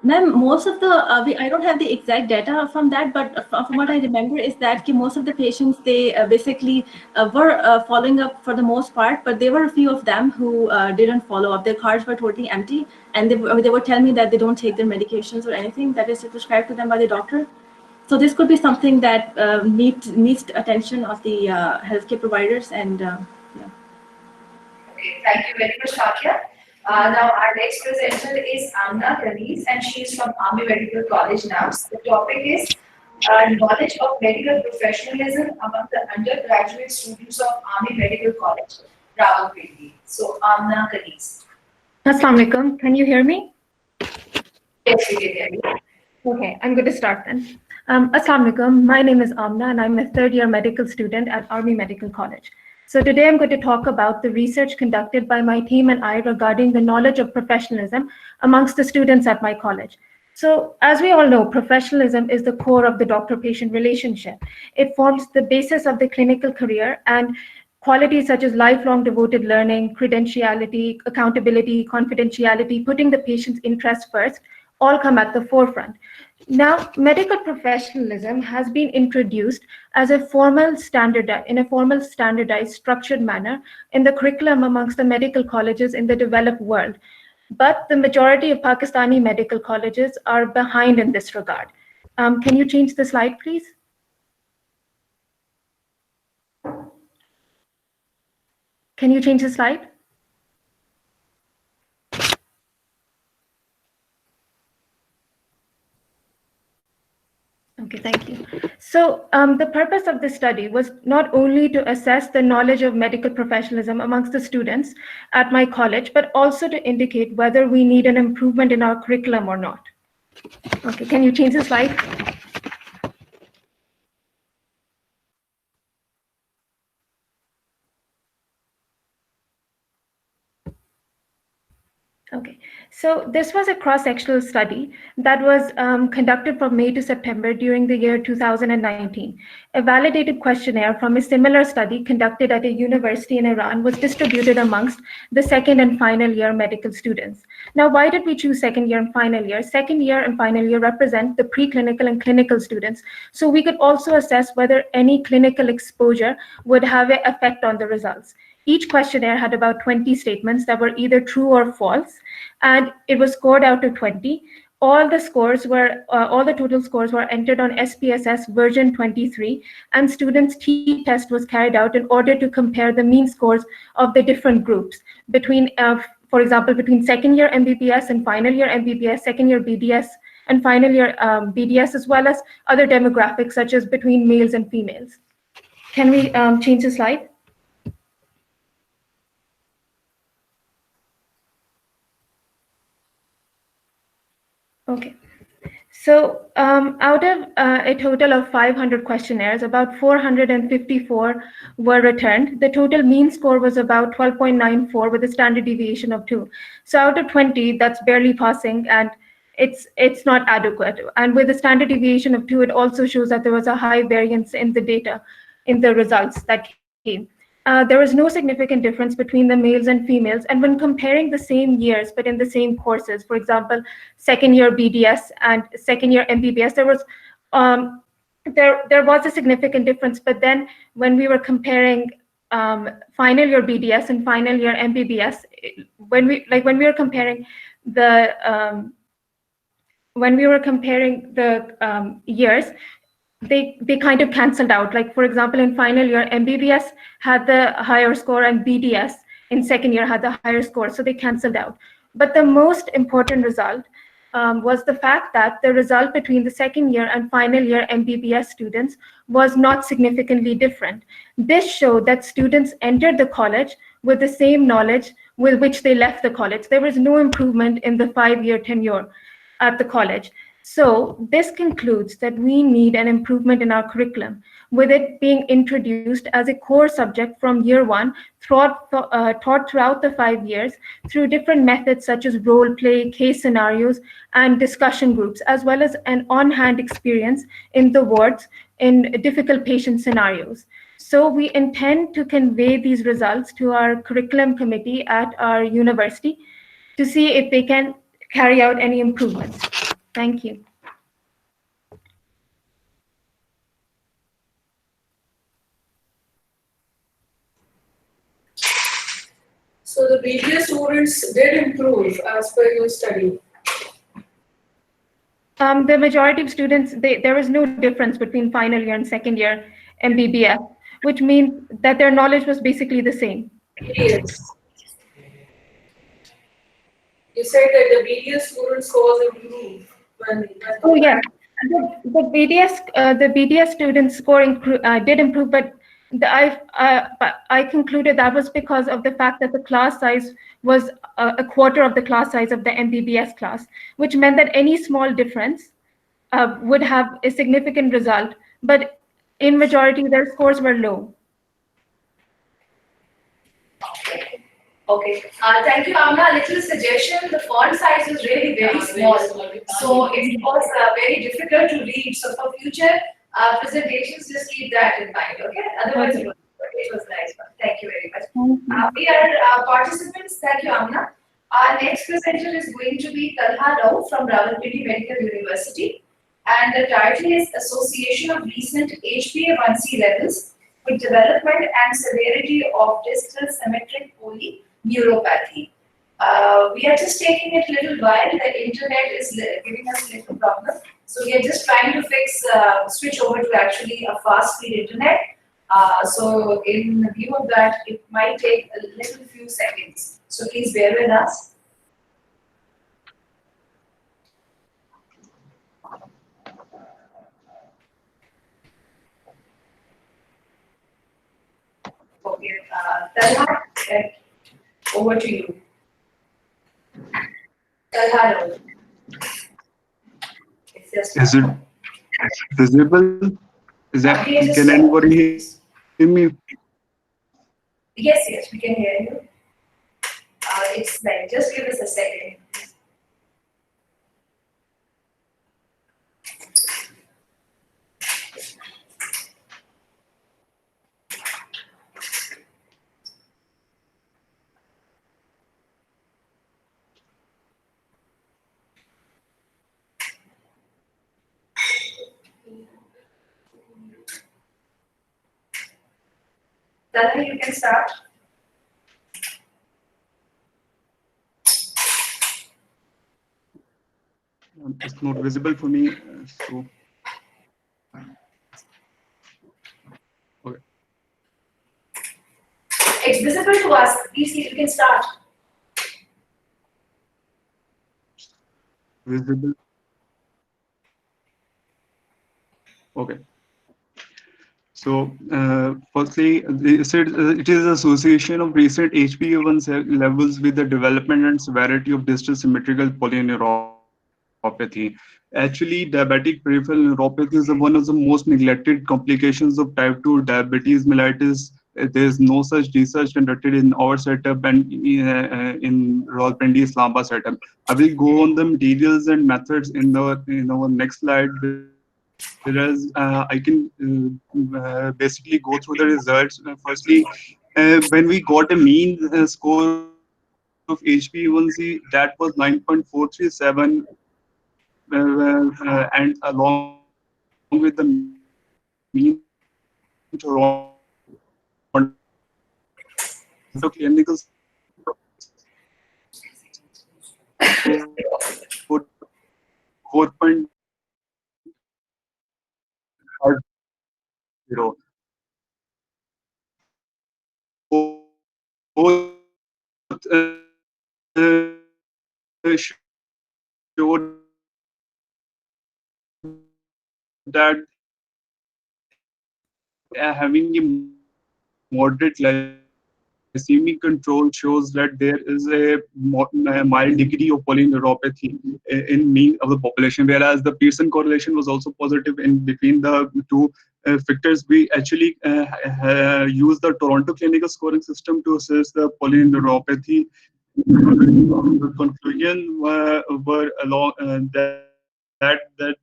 [SPEAKER 10] Ma'am, most of the, I don't have the exact data from that, but from what I remember is that most of the patients, they basically were following up for the most part, but there were a few of them who didn't follow up. Their cards were totally empty, and they would tell me that they don't take their medications or anything that is prescribed to them by the doctor. So this could be something that needs attention of the healthcare providers, and yeah.
[SPEAKER 1] Okay, thank you very much, Fakia. Now our next presenter is Amna Kanis, and she is from Army Medical College, NAMS. The topic is knowledge of medical professionalism among the undergraduate students of Army Medical College, Rawalpindi. So Amna Kanis.
[SPEAKER 9] Assalamu alaikum. Can you hear me?
[SPEAKER 1] Yes, we can hear you.
[SPEAKER 9] Okay, I'm going to start then. Assalamu alaikum. My name is Amna, and I'm a third-year medical student at Army Medical College. So today I'm going to talk about the research conducted by my team and I regarding the knowledge of professionalism amongst the students at my college.
[SPEAKER 11] So, as we all know, professionalism is the core of the doctor-patient relationship. It forms the basis of the clinical career, and qualities such as lifelong devoted learning, credentiality, accountability, confidentiality, putting the patient's interests first, all come at the forefront. Now, medical professionalism has been introduced as a in a formal standardized structured manner in the curriculum amongst the medical colleges in the developed world. But the majority of Pakistani medical colleges are behind in this regard. Can you change the slide, please? Can you change the slide? Okay, thank you. So the purpose of this study was not only to assess the knowledge of medical professionalism amongst the students at my college, but also to indicate whether we need an improvement in our curriculum or not. Okay, can you change the slide? Okay, so this was a cross-sectional study that was conducted from May to September during the year 2019. A validated questionnaire from a similar study conducted at a university in Iran was distributed amongst the second and final year medical students. Now, why did we choose second year and final year? Second year and final year represent the preclinical and clinical students, so we could also assess whether any clinical exposure would have an effect on the results. Each questionnaire had about 20 statements that were either true or false, and it was scored out of 20. All the total scores were entered on SPSS version 23, and students' t-test was carried out in order to compare the mean scores of the different groups between, for example, between second year MBBS and final year MBBS, second year BDS and final year BDS, as well as other demographics such as between males and females. Can we change the slide? Okay, so out of a total of 500 questionnaires, about 454 were returned. The total mean score was about 12.94 with a standard deviation of 2. So out of 20, that's barely passing, and it's not adequate. And with a standard deviation of 2, it also shows that there was a high variance in the data, in the results that came. There was no significant difference between the males and females, and when comparing the same years but in the same courses, for example, second year BDS and second year MBBS, there was a significant difference. But then when we were comparing final year BDS and final year MBBS, when we were comparing the years, they kind of canceled out. Like, for example, in final year, MBBS had the higher score and BDS in second year had the higher score, so they canceled out. But the most important result was the fact that the result between the second year and final year MBBS students was not significantly different. This showed that students entered the college with the same knowledge with which they left the college. There was no improvement in the 5-year tenure at the college. So this concludes that we need an improvement in our curriculum, with it being introduced as a core subject from year 1, taught throughout the 5 years through different methods such as role play, case scenarios, and discussion groups, as well as an on-hand experience in the wards in difficult patient scenarios. So we intend to convey these results to our curriculum committee at our university to see if they can carry out any improvements. Thank you.
[SPEAKER 5] So the BBS students did improve as per your study.
[SPEAKER 11] The majority of students, there was no difference between final year and second year MBBS, which means that their knowledge was basically the same.
[SPEAKER 5] BDS. You said that the BDS student scores improved.
[SPEAKER 11] Oh yes, the BDS student score did improve, but I concluded that was because of the fact that the class size was a quarter of the class size of the MBBS class, which meant that any small difference would have a significant result, but in majority their scores were low.
[SPEAKER 1] Okay, thank you, Amna. A little suggestion, the font size is really very small, so it was very difficult to read. So for future presentations, just keep that in mind, okay? Otherwise,
[SPEAKER 10] Okay.
[SPEAKER 1] it was nice one. Thank you very much. We are participants. Thank you, Amna. Our next presenter is going to be Talha Rao from Rawalpindi Medical University, and the title is Association of Recent HbA1c Levels with Development and Severity of Distal Symmetric Polyneuropathy. We are just taking it a little while. The internet is giving us a little problem, so we are just trying to switch over to actually a fast-speed internet. So in view of that, it might take a little few seconds. So please bear with us. Okay, Talha, over to you. Talha,
[SPEAKER 12] is it visible? Is that, can anybody hear me?
[SPEAKER 1] Yes, we can hear you. It's like, just give us a second. Talha, you can start.
[SPEAKER 12] It's not visible for me, so okay.
[SPEAKER 1] It's visible to us. Please, you can start.
[SPEAKER 12] Visible. Okay. So, firstly, they said it is association of recent HbA1c levels with the development and severity of distal symmetrical polyneuropathy. Actually, diabetic peripheral neuropathy is one of the most neglected complications of type 2 diabetes mellitus. There is no such research conducted in our setup and in Rawalpindi Islamabad setup. I will go on the materials and methods in our next slide. Whereas I can basically go through the results. Firstly, when we got a mean score of HbA1c, that was 9.437, and along with the mean clinical 4.0. Both showed that having a moderate glycemic control shows that there is a mild degree of polyneuropathy in mean of the population, whereas the Pearson correlation was also positive in between the two factors. We actually use the Toronto clinical scoring system to assess the polyneuropathy. The conclusion were along that the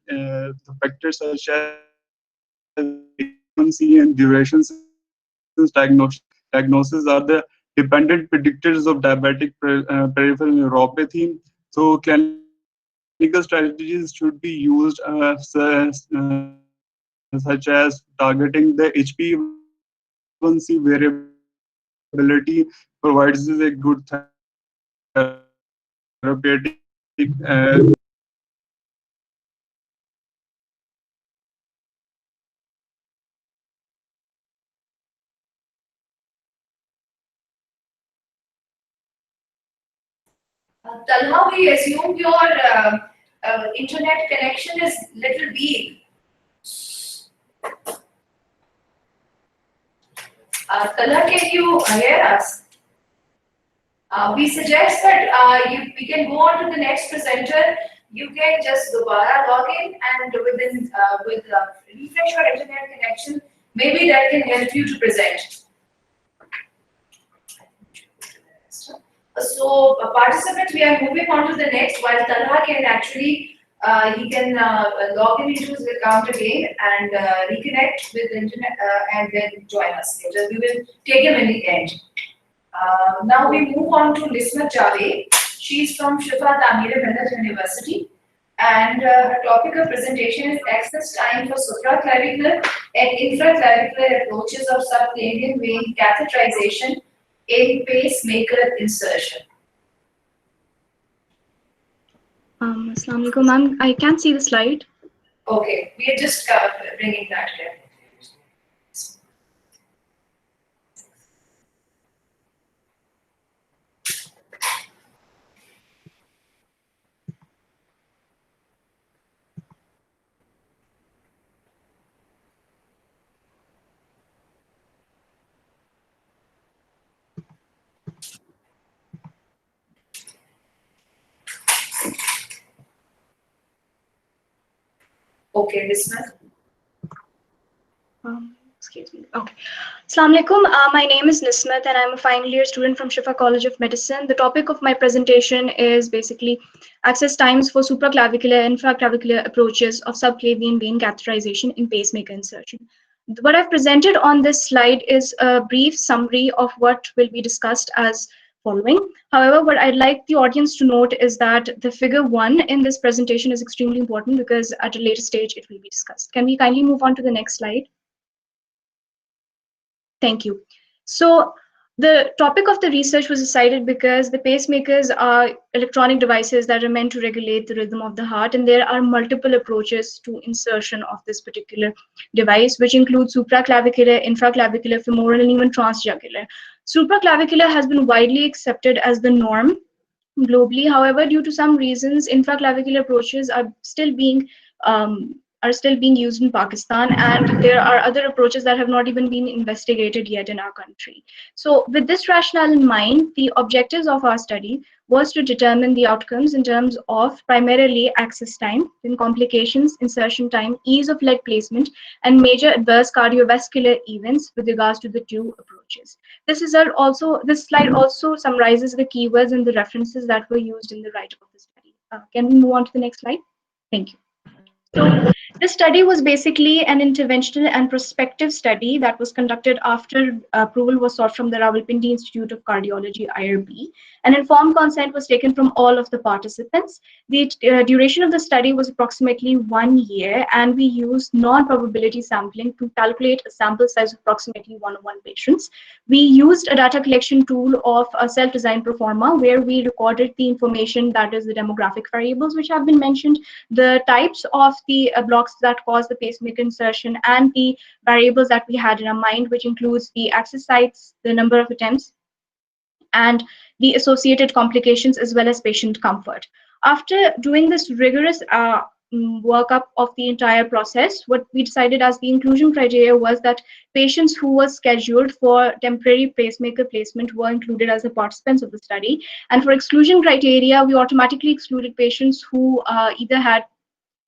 [SPEAKER 12] factors such as frequency and duration diagnosis are the dependent predictors of diabetic peripheral neuropathy. So clinical strategies should be used such as targeting the HbA1c variability provides a good therapeutic
[SPEAKER 1] Talha, we assume your internet connection is little weak. Talha, can you hear us? We suggest that we can go on to the next presenter. You can just dobara log in and refresh your internet connection. Maybe that can help you to present. Participants, we are moving on to the next, while Talha can actually he can log in into his account again and reconnect with the internet and then join us later. We will take him in the end. Now we move on to Nismat Javed. She's from Shifa Tameer-e-Millat University, and her topic of presentation is access time for supraclavicular and infraclavicular approaches of subclavian vein catheterization in pacemaker insertion.
[SPEAKER 9] Assalamu alaikum, ma'am. I can't see the slide.
[SPEAKER 1] Okay, we are just bringing that here. Okay, Nismat.
[SPEAKER 9] Excuse me. Okay. Assalamu alaikum. My name is Nismat and I'm a final year student from Shifa College of Medicine. The topic of my presentation is basically access times for supraclavicular and infraclavicular approaches of subclavian vein catheterization in pacemaker insertion. What I've presented on this slide is a brief summary of what will be discussed as following. However, what I'd like the audience to note is that the figure 1 in this presentation is extremely important because at a later stage it will be discussed. Can we kindly move on to the next slide? Thank you. So the topic of the research was decided because the pacemakers are electronic devices that are meant to regulate the rhythm of the heart, and there are multiple approaches to insertion of this particular device, which include supraclavicular, infraclavicular, femoral, and even transjugular. Supraclavicular has been widely accepted as the norm globally. However, due to some reasons, infraclavicular approaches are still being used in Pakistan, and there are other approaches that have not even been investigated yet in our country. So with this rationale in mind, the objectives of our study was to determine the outcomes in terms of primarily access time, then complications, insertion time, ease of leg placement, and major adverse cardiovascular events with regards to the two approaches. This slide also summarizes the keywords and the references that were used in the write-up of the study. Can we move on to the next slide? Thank you. So this study was basically an interventional and prospective study that was conducted after approval was sought from the Rawalpindi Institute of Cardiology, IRB. An informed consent was taken from all of the participants. The duration of the study was approximately 1 year, and we used non-probability sampling to calculate a sample size of approximately 101 patients. We used a data collection tool of a self-designed proforma where we recorded the information, that is the demographic variables which have been mentioned, the types of the blocks that cause the pacemaker insertion, and the variables that we had in our mind, which includes the access sites, the number of attempts, and the associated complications, as well as patient comfort. After doing this rigorous workup of the entire process, what we decided as the inclusion criteria was that patients who were scheduled for temporary pacemaker placement were included as the participants of the study. And for exclusion criteria, we automatically excluded patients who either had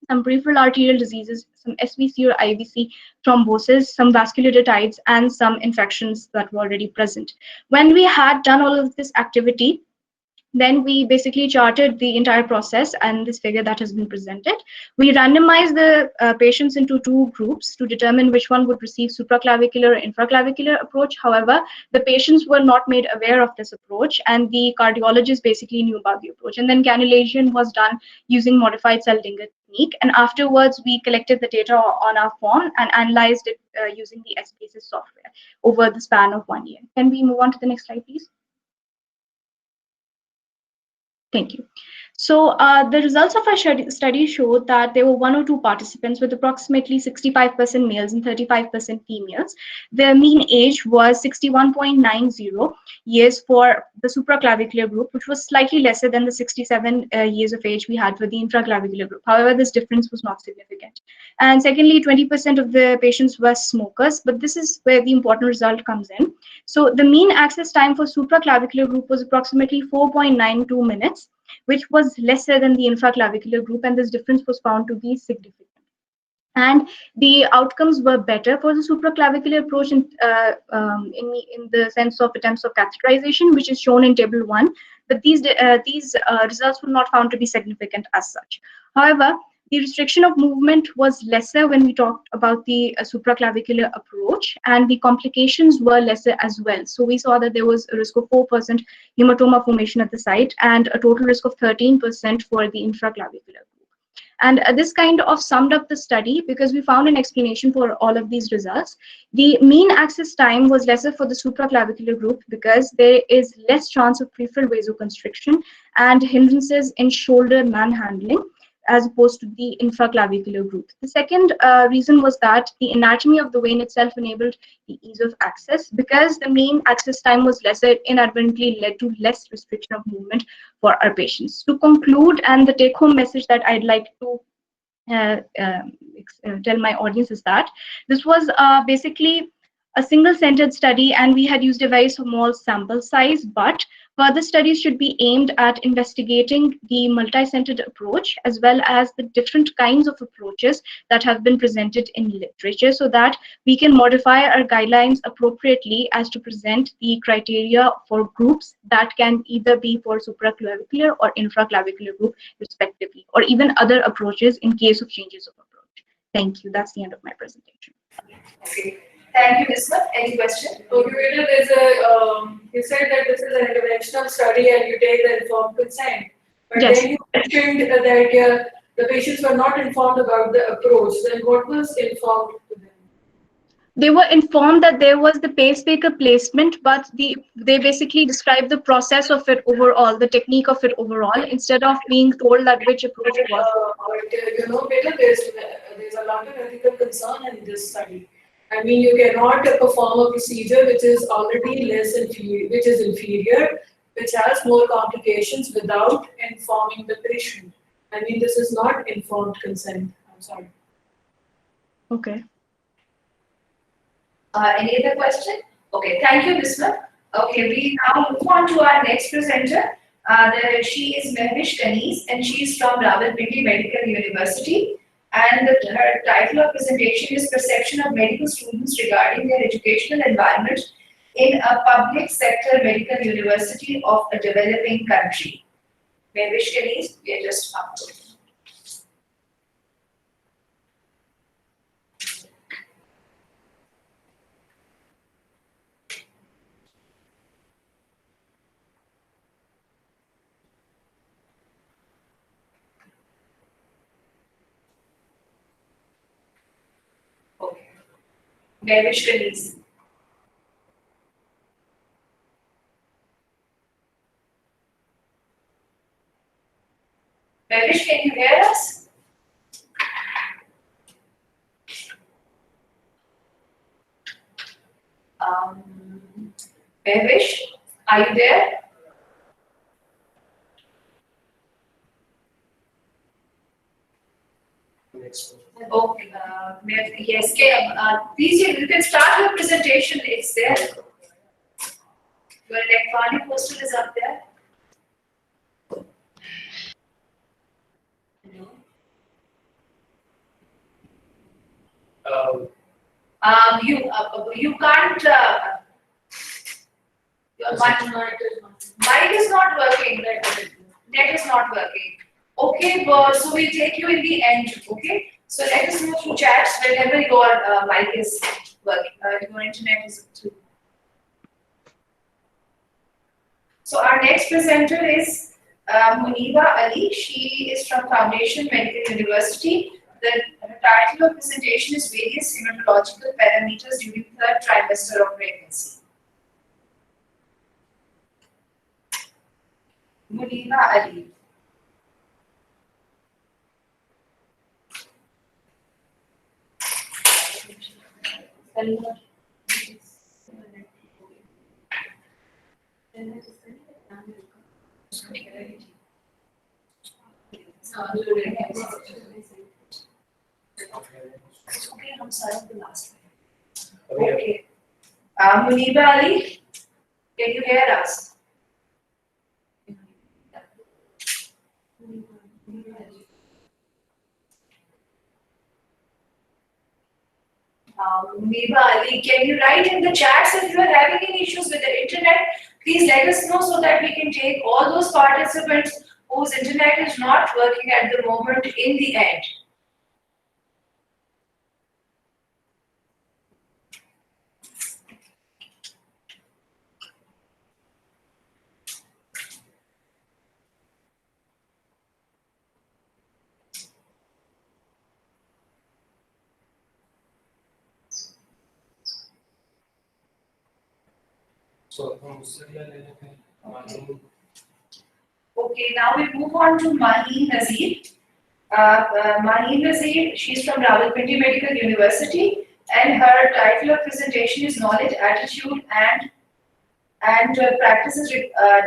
[SPEAKER 9] some peripheral arterial diseases, some SVC or IVC, thrombosis, some vasculitides, and some infections that were already present. When we had done all of this activity, then we basically charted the entire process and this figure that has been presented. We randomized the patients into two groups to determine which one would receive supraclavicular or infraclavicular approach. However, the patients were not made aware of this approach, and the cardiologist basically knew about the approach. And then cannulation was done using modified Seldinger technique. And afterwards, we collected the data on our form and analyzed it using the SPSS software over the span of 1 year. Can we move on to the next slide, please? Thank you. So the results of our study showed that there were 1 or 2 participants with approximately 65% males and 35% females. Their mean age was 61.90 years for the supraclavicular group, which was slightly lesser than the 67 years of age we had for the infraclavicular group. However, this difference was not significant. And secondly, 20% of the patients were smokers, but this is where the important result comes in. So the mean access time for supraclavicular group was approximately 4.92 minutes, which was lesser than the infraclavicular group, and this difference was found to be significant. And the outcomes were better for the supraclavicular approach in the sense of attempts of catheterization, which is shown in table 1.
[SPEAKER 13] but these results were not found to be significant as such. However, the restriction of movement was lesser when we talked about the supraclavicular approach, and the complications were lesser as well. So we saw that there was a risk of 4% hematoma formation at the site and a total risk of 13% for the infraclavicular group. And this kind of summed up the study because we found an explanation for all of these results. The mean access time was lesser for the supraclavicular group because there is less chance of peripheral vasoconstriction and hindrances in shoulder manhandling, as opposed to the infraclavicular group. The second reason was that the anatomy of the vein itself enabled the ease of access. Because the mean access time was lesser, it inadvertently led to less restriction of movement for our patients. To conclude, and the take-home message that I'd like to tell my audience is that this was basically a single-centered study, and we had used a very small sample size, but further studies should be aimed at investigating the multi-centered approach as well as the different kinds of approaches that have been presented in literature, so that we can modify our guidelines appropriately as to present the criteria for groups that can either be for supraclavicular or infraclavicular group respectively, or even other approaches in case of changes of approach. Thank you. That's the end of my presentation.
[SPEAKER 1] Okay. Thank you, Ms. Smith. Any question?
[SPEAKER 5] Okay, there's a, you said that this is an interventional study and you take the informed consent. But
[SPEAKER 13] Yes.
[SPEAKER 5] then you mentioned that the patients were not informed about the approach. Then what was informed to them?
[SPEAKER 13] They were informed that there was the pacemaker placement, but they basically described the process of it overall, the technique of it overall, instead of being told that which approach it was.
[SPEAKER 5] You know, Peter, there's a lot of ethical concern in this study. I mean, you cannot perform a procedure which is already inferior, which has more complications without informing the patient. I mean, this is not informed consent. I'm sorry.
[SPEAKER 13] Okay.
[SPEAKER 1] Any other question? Okay, thank you, Ms. Smith. Okay, we now move on to our next presenter. She is Mehwish Kanis, and she is from Rawalpindi Medical University. And her title of presentation is Perception of Medical Students Regarding Their Educational Environment in a Public Sector Medical University of a Developing Country. Mehwish Kanis, we are just up to. Mehwish Kanis. Mehwish, can you hear us? Mehwish, are you there? Okay, yes, please you can start your presentation. It's there. Your electronic postal is up there. You can't. Your mic is not working. Net is not working. Okay, so we'll take you in the end. Okay, so let us move through chats whenever your mic is working. Your internet is through. So our next presenter is Muniba Ali. She is from Foundation Medical University. The title of presentation is Various Hematological Parameters During Third Trimester of Pregnancy. Muniba Ali. I'm sorry, the last one. Okay. Muniba Ali, can you hear us? Muniba Ali, can you write in the chats if you are having any issues with the internet? Please let us know so that we can take all those participants whose internet is not working at the moment in the end. Okay, now we move on to Maheen Nazir. Maheen Nazir, she's from Rawalpindi Medical University, and her title of presentation is Knowledge, Attitude, and practices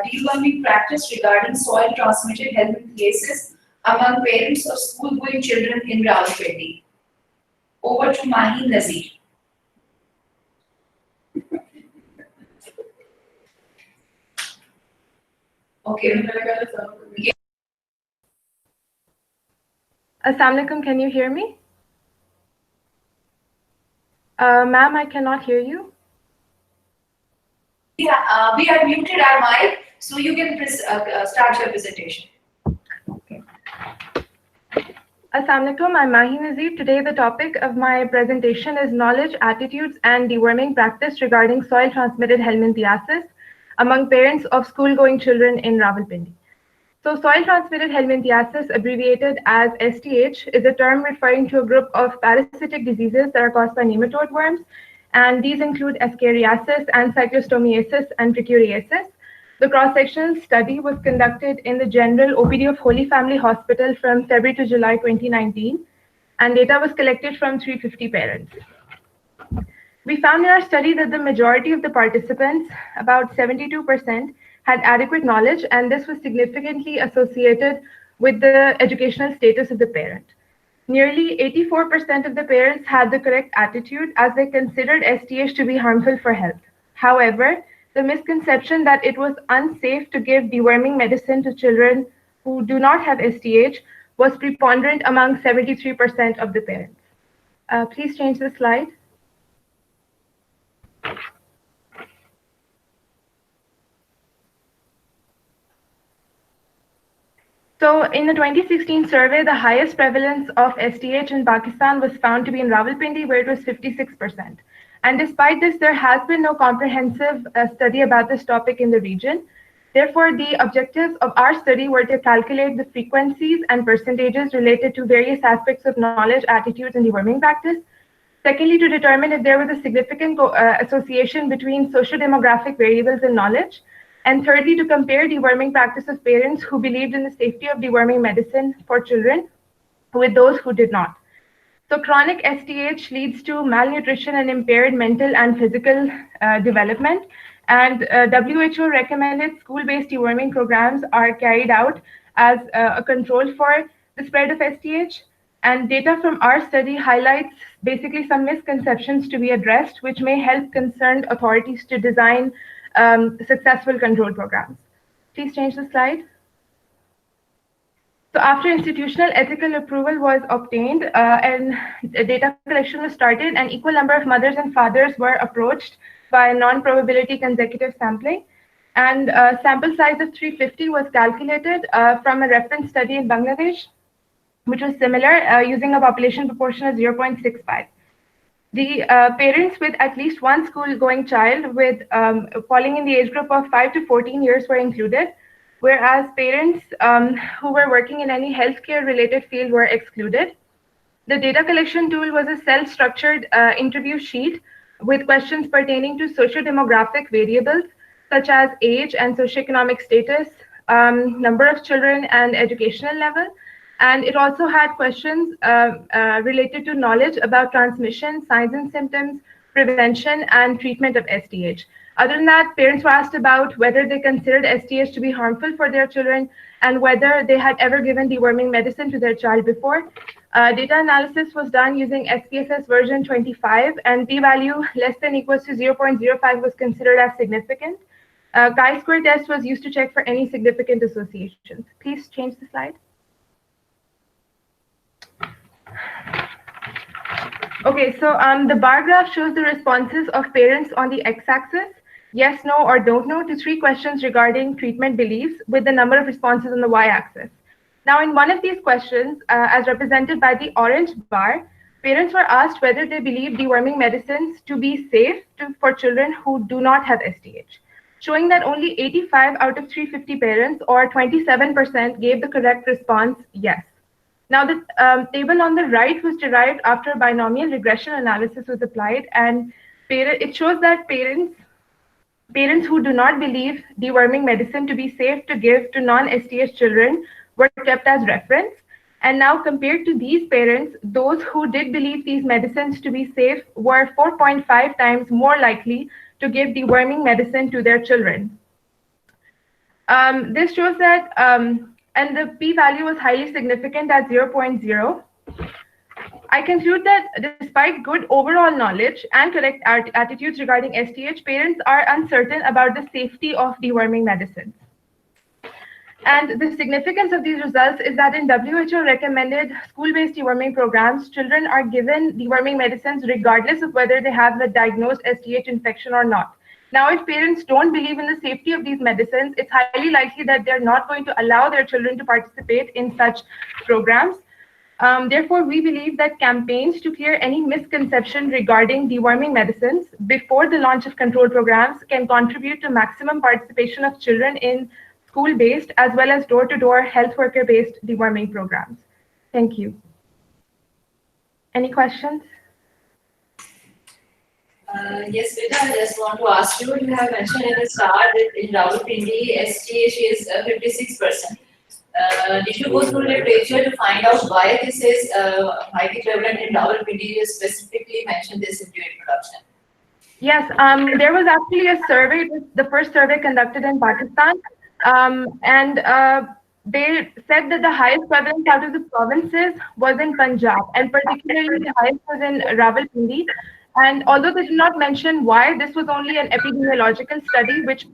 [SPEAKER 1] deworming practice regarding soil-transmitted helminthiasis among parents of school-going children in Rawalpindi. Over to Maheen Nazir. Okay.
[SPEAKER 11] Assalamualaikum, can you hear me? Ma'am, I cannot hear you.
[SPEAKER 1] Yeah, we have muted our mic, so you can start your presentation.
[SPEAKER 11] Okay. Assalamualaikum, I'm Maheen Nazir. Today the topic of my presentation is Knowledge, Attitudes and Deworming Practice regarding soil-transmitted helminthiasis among parents of school-going children in Rawalpindi. So soil-transmitted helminthiasis, abbreviated as STH, is a term referring to a group of parasitic diseases that are caused by nematode worms, and these include ascariasis and cyclostomiasis and trichuriasis. The cross-sectional study was conducted in the general OPD of Holy Family Hospital from February to July 2019, and data was collected from 350 parents. We found in our study that the majority of the participants, about 72%, had adequate knowledge, and this was significantly associated with the educational status of the parent. Nearly 84% of the parents had the correct attitude as they considered STH to be harmful for health. However, the misconception that it was unsafe to give deworming medicine to children who do not have STH was preponderant among 73% of the parents. Please change the slide. So in the 2016 survey, the highest prevalence of STH in Pakistan was found to be in Rawalpindi, where it was 56%. And despite this, there has been no comprehensive study about this topic in the region. Therefore, the objectives of our study were to calculate the frequencies and percentages related to various aspects of knowledge, attitudes, and deworming practice. Secondly, to determine if there was a significant association between socio-demographic variables and knowledge. And thirdly, to compare deworming practice of parents who believed in the safety of deworming medicine for children with those who did not. So chronic STH leads to malnutrition and impaired mental and physical development. And WHO recommended school-based deworming programs are carried out as a control for the spread of STH. And data from our study highlights basically some misconceptions to be addressed, which may help concerned authorities to design successful control programs. Please change the slide. So after institutional ethical approval was obtained and data collection was started, an equal number of mothers and fathers were approached by non-probability consecutive sampling. And sample size of 350 was calculated from a reference study in Bangladesh, which was similar using a population proportion of 0.65. The parents with at least one school-going child with falling in the age group of 5 to 14 years were included, whereas parents who were working in any healthcare-related field were excluded. The data collection tool was a self-structured interview sheet with questions pertaining to socio-demographic variables such as age and socioeconomic status, number of children, and educational level. And it also had questions related to knowledge about transmission, signs and symptoms, prevention, and treatment of STH. Other than that, parents were asked about whether they considered STH to be harmful for their children and whether they had ever given deworming medicine to their child before. Data analysis was done using SPSS version 25, and p-value less than equals to 0.05 was considered as significant. Chi-square test was used to check for any significant associations. Please change the slide. Okay, so the bar graph shows the responses of parents on the x-axis yes, no, or don't know to 3 questions regarding treatment beliefs with the number of responses on the y-axis. Now, in one of these questions, as represented by the orange bar, parents were asked whether they believe deworming medicines to be safe for children who do not have STH, showing that only 85 out of 350 parents, or 27%, gave the correct response, yes. Now, the table on the right was derived after binomial regression analysis was applied, and it shows that parents who do not believe deworming medicine to be safe to give to non-STH children were kept as reference. And now, compared to these parents, those who did believe these medicines to be safe were 4.5 times more likely to give deworming medicine to their children. This shows that, and the p-value was highly significant at 0.0. I conclude that despite good overall knowledge and correct attitudes regarding STH, parents are uncertain about the safety of deworming medicines. And the significance of these results is that in WHO recommended school-based deworming programs, children are given deworming medicines regardless of whether they have a diagnosed STH infection or not. Now, if parents don't believe in the safety of these medicines, it's highly likely that they're not going to allow their children to participate in such programs. Therefore, we believe that campaigns to clear any misconception regarding deworming medicines before the launch of control programs can contribute to maximum participation of children in school-based as well as door-to-door health worker-based deworming programs. Thank you. Any questions?
[SPEAKER 7] Yes, Vita, I just want to ask you, you have mentioned in the start that in Rawalpindi, STH is 56%. Did you go through literature to find out why this is highly prevalent in Rawalpindi? You specifically mentioned this in your introduction.
[SPEAKER 11] Yes, there was actually a survey, the first survey conducted in Pakistan, and they said that the highest prevalence out of the provinces was in Punjab, and particularly the highest was in Rawalpindi. And although they did not mention why, this was only an epidemiological study which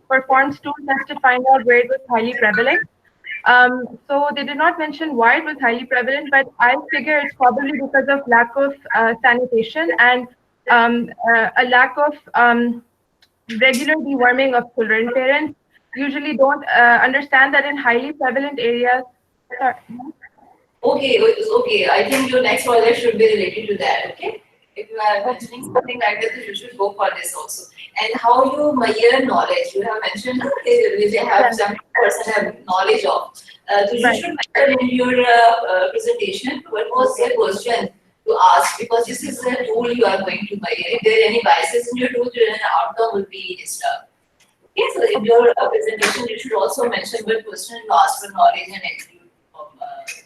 [SPEAKER 11] performed stool tests to find out where it was highly prevalent. So they did not mention why it was highly prevalent, but I figure it's probably because of lack of sanitation and a lack of regular deworming of children. Parents usually don't understand that in highly prevalent areas.
[SPEAKER 7] Okay. I think your next project should be related to that. Okay. If you are mentioning something like that, you should go for this also. And how you measure knowledge? You have mentioned they have some person have knowledge of. So you should mention in your presentation what was the question to ask, because this is a tool you are going to measure. If there are any biases in your tool, then an outcome will be disturbed. Okay, so in your presentation, you should also mention what question you ask for knowledge and attitude of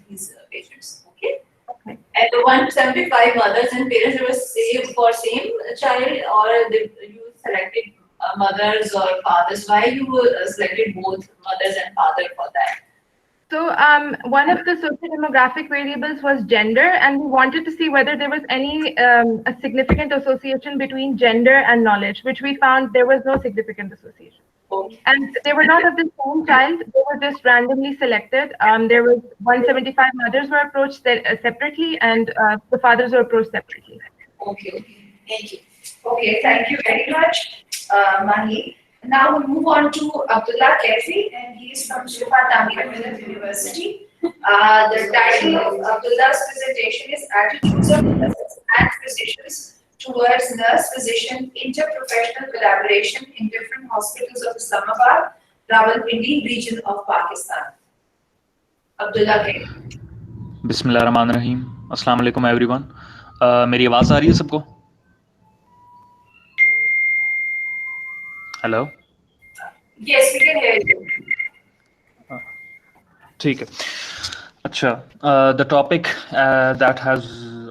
[SPEAKER 7] these patients. Okay. And the 175 mothers and parents were saved for same child, or you selected mothers or fathers? Why you selected both mothers and father for that?
[SPEAKER 11] So one of the socio-demographic variables was gender, and we wanted to see whether there was any a significant association between gender and knowledge, which we found there was no significant association.
[SPEAKER 7] Okay.
[SPEAKER 11] And they were not of the same child, they were just randomly selected. There was 175 mothers were approached separately, and the fathers were approached separately.
[SPEAKER 7] Okay, thank you.
[SPEAKER 1] Okay, thank you very much, Maheen. Now we move on to Abdullah Kaefi, and he is from Shifa Tameer-e-Millat University. The title of Abdullah's presentation is Attitudes of Nurses and Physicians Towards Nurse-Physician Interprofessional Collaboration in Different Hospitals of Islamabad, Rawalpindi region of Pakistan. Abdullah Kaefi.
[SPEAKER 14] बिस्मिल्लाहिर्रहमानिर्रहीम, अस्सलाम वालेकुम everyone. मेरी आवाज़ आ रही है सबको? Hello?
[SPEAKER 1] Yes, we can hear you.
[SPEAKER 14] ठीक है। अच्छा, the topic that has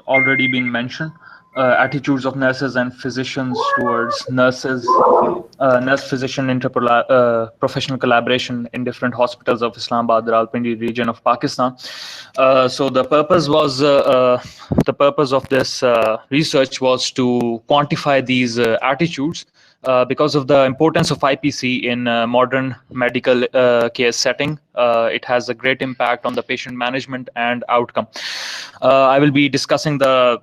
[SPEAKER 14] already been mentioned, attitudes of nurses and physicians towards nurse-physician interprofessional collaboration in different hospitals of Islamabad, Rawalpindi region of Pakistan. So the purpose of this research was to quantify these attitudes Because of the importance of IPC in modern medical care setting, it has a great impact on the patient management and outcome. I will be discussing the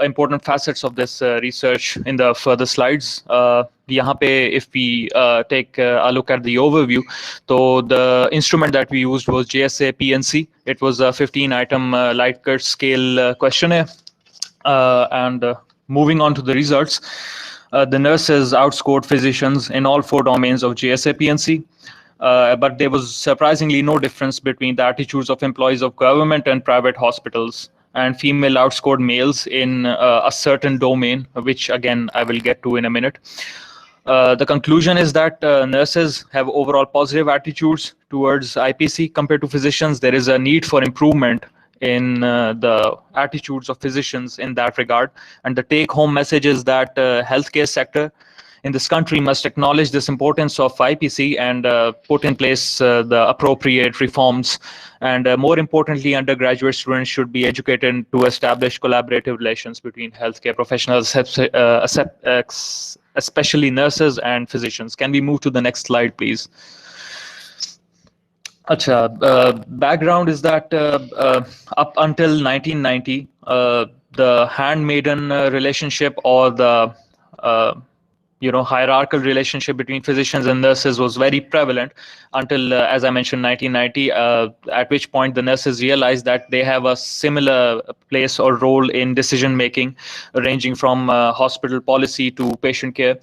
[SPEAKER 14] important facets of this research in the further slides. Yahan pe, if we take a look at the overview, so the instrument that we used was JSA PNC. It was a 15-item Likert scale questionnaire. Moving on to the results, the nurses outscored physicians in all 4 domains of JSA PNC. But there was surprisingly no difference between the attitudes of employees of government and private hospitals, and female outscored males in a certain domain, which again I will get to in a minute. The conclusion is that nurses have overall positive attitudes towards IPC compared to physicians. There is a need for improvement in the attitudes of physicians in that regard, and the take-home message is that healthcare sector in this country must acknowledge this importance of IPC and put in place the appropriate reforms. And more importantly, undergraduate students should be educated to establish collaborative relations between healthcare professionals, especially nurses and physicians. Can we move to the next slide, please? Background is that up until 1990, the handmaiden relationship, or the hierarchical relationship between physicians and nurses was very prevalent until, as I mentioned, 1990, at which point the nurses realized that they have a similar place or role in decision making, ranging from hospital policy to patient care.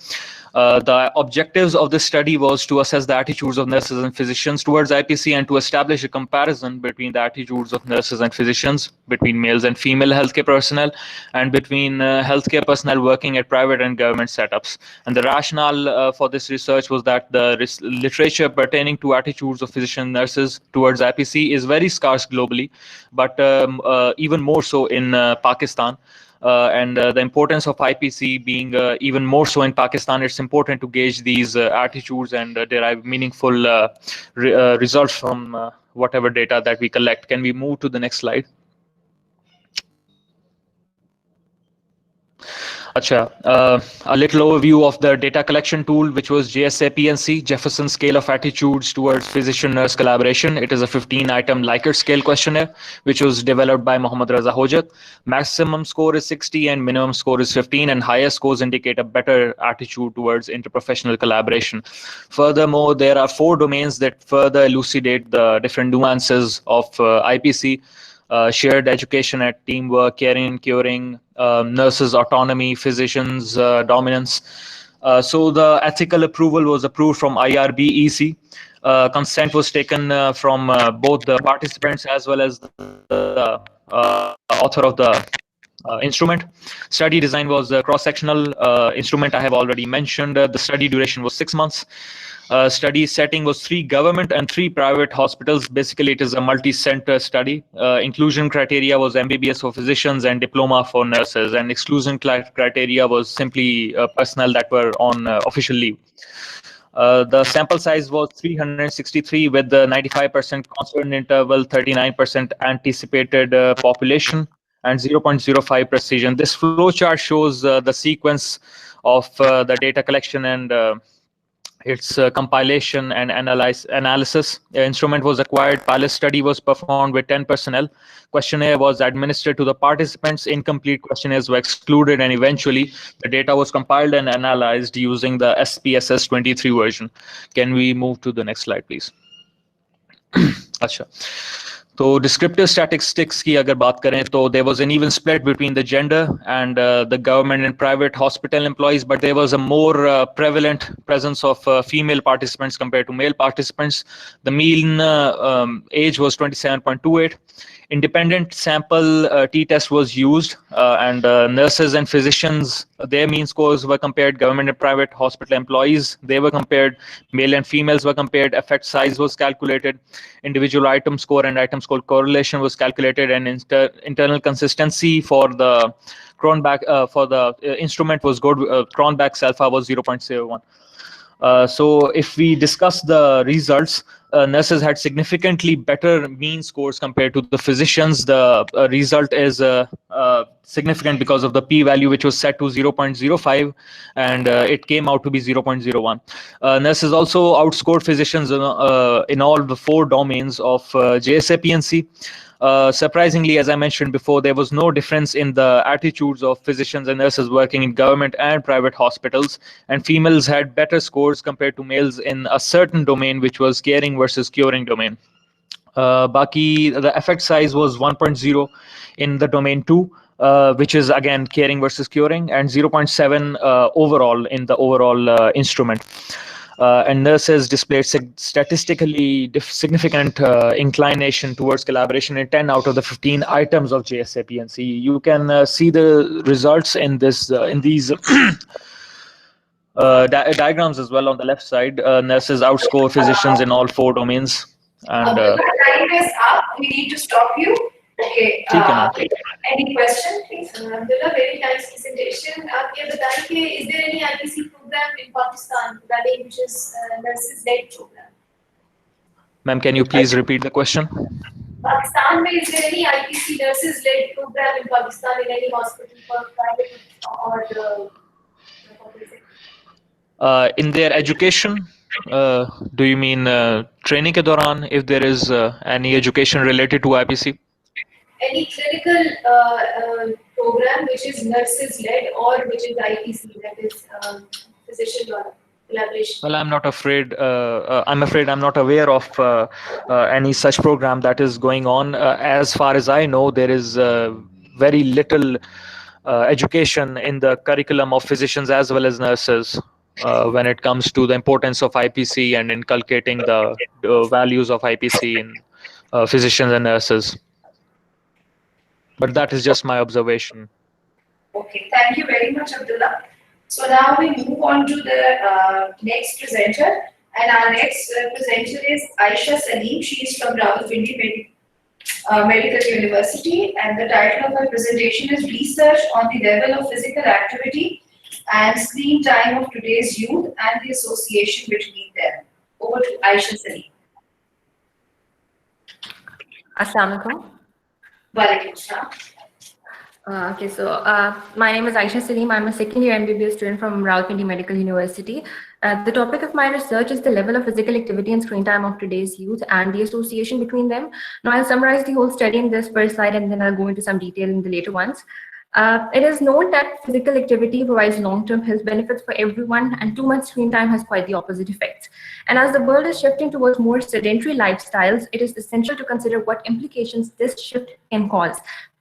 [SPEAKER 14] The objectives of this study was to assess the attitudes of nurses and physicians towards IPC and to establish a comparison between the attitudes of nurses and physicians, between males and female healthcare personnel, and between healthcare personnel working at private and government setups. And the rationale for this research was that the literature pertaining to attitudes of physicians and nurses towards IPC is very scarce globally, but even more so in Pakistan. And the importance of IPC being even more so in Pakistan, it's important to gauge these attitudes and derive meaningful results from whatever data that we collect. Can we move to the next slide? A little overview of the data collection tool, which was JSA PNC, Jefferson Scale of Attitudes Towards Physician-Nurse Collaboration. It is a 15-item Likert scale questionnaire, which was developed by Mohammad Raza Hojat. Maximum score is 60 and minimum score is 15, and higher scores indicate a better attitude towards interprofessional collaboration. Furthermore, there are 4 domains that further elucidate the different nuances of IPC. Shared education at teamwork, caring and curing, nurses' autonomy, physicians' dominance. So the ethical approval was approved from IRB EC. Consent was taken from both the participants as well as the author of the instrument. Study design was a cross-sectional instrument I have already mentioned. The study duration was 6 months. Study setting was 3 government and 3 private hospitals. Basically, it is a multi-center study. Inclusion criteria was MBBS for physicians and diploma for nurses, and exclusion criteria was simply personnel that were on official leave. The sample size was 363 with the 95% confidence interval, 39% anticipated population, and 0.05 precision. This flowchart shows the sequence of the data collection and its compilation and analysis. The instrument was acquired. Pilot study was performed with 10 personnel. Questionnaire was administered to the participants. Incomplete questionnaires were excluded, and eventually the data was compiled and analyzed using the SPSS 23 version. Can we move to the next slide, please? So descriptive statistics की अगर बात करें तो there was an even split between the gender and the government and private hospital employees, but there was a more prevalent presence of female participants compared to male participants. The mean age was 27.28. Independent sample t-test was used, and nurses and physicians, their mean scores were compared. Government and private hospital employees, they were compared. Male and females were compared. Effect size was calculated. Individual item score and item score correlation was calculated, and internal consistency for the Cronbach for the instrument was good. Cronbach's alpha was 0.01. So if we discuss the results, nurses had significantly better mean scores compared to the physicians. The result is significant because of the p-value, which was set to 0.05, and it came out to be 0.01. Nurses also outscored physicians in all the 4 domains of JSA-PNC. Surprisingly, as I mentioned before, there was no difference in the attitudes of physicians and nurses working in government and private hospitals, and females had better scores compared to males in a certain domain, which was caring versus curing domain. Baki, the effect size was 1.0 in the domain 2, which is again caring versus curing, and 0.7 overall in the overall instrument. And nurses displayed statistically significant inclination towards collaboration in 10 out of the 15 items of JSA-PNC. You can see the results in this in these diagrams as well on the left side. Nurses outscore physicians in all 4 domains. And
[SPEAKER 1] time is up. We need to stop you. Okay. Any question, please?
[SPEAKER 6] Abdullah, very nice presentation. Is there any IPC program in Pakistan which is nurses-led program?
[SPEAKER 14] Ma'am, can you please repeat the question?
[SPEAKER 6] Pakistan, is there any IPC nurses-led program in Pakistan in any hospital for private or the public sector?
[SPEAKER 14] In their education, do you mean training ke dauran, if there is any education related to IPC?
[SPEAKER 6] Any clinical program which is nurses-led or which is IPC, that is physician collaboration?
[SPEAKER 14] Well, I'm not afraid. I'm afraid I'm not aware of any such program that is going on. As far as I know, there is very little education in the curriculum of physicians as well as nurses when it comes to the importance of IPC and inculcating the values of IPC in physicians and nurses. But that is just my observation.
[SPEAKER 1] Okay, thank you very much, Abdullah. So now we move on to the next presenter, and our next presenter is Aisha Salim. She is from Rawalpindi Medical University, and the title of her presentation is Research on the Level of Physical Activity and Screen Time of Today's Youth and the Association Between Them. Over to Aisha Salim.
[SPEAKER 15] Assalamu alaikum. Okay, so my name is Aisha Salim. I'm a second-year MBBS student from Rawalpindi Medical University. The topic of my research is the level of physical activity and screen time of today's youth and the association between them. Now, I'll summarize the whole study in this first slide, and then I'll go into some detail in the later ones. It is known that physical activity provides long-term health benefits for everyone, and too much screen time has quite the opposite effects. And as the world is shifting towards more sedentary lifestyles, it is essential to consider what implications this shift can cause.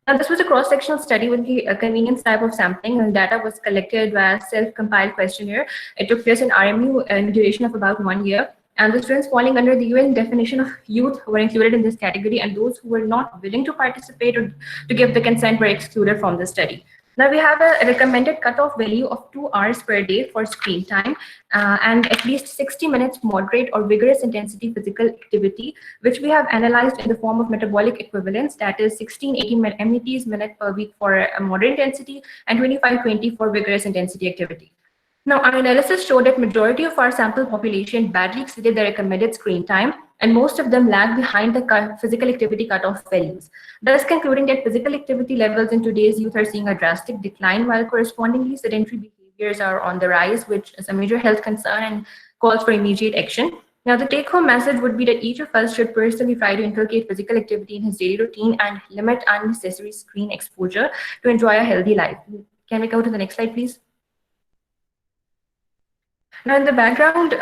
[SPEAKER 15] Now, this was a cross-sectional study with the convenience type of sampling, and data was collected via self-compiled questionnaire. It took place in RMU in duration of about 1 year. And the students falling under the UN definition of youth were included in this category, and those who were not willing to participate or to give the consent were excluded from the study. Now we have a recommended cutoff value of 2 hours per day for screen time and at least 60 minutes moderate or vigorous intensity physical activity, which we have analyzed in the form of metabolic equivalence, that is 1680 METs minute per week for a moderate intensity and 2520 for vigorous intensity activity. Now, our analysis showed that majority of our sample population badly exceeded the recommended screen time, and most of them lagged behind the physical activity cutoff values, thus concluding that physical activity levels in today's youth are seeing a drastic decline, while correspondingly sedentary behaviors are on the rise, which is a major health concern and calls for immediate action. Now, the take-home message would be that each of us should personally try to inculcate physical activity in his daily routine and limit unnecessary screen exposure to enjoy a healthy life. Can we go to the next slide, please? Now, in the background,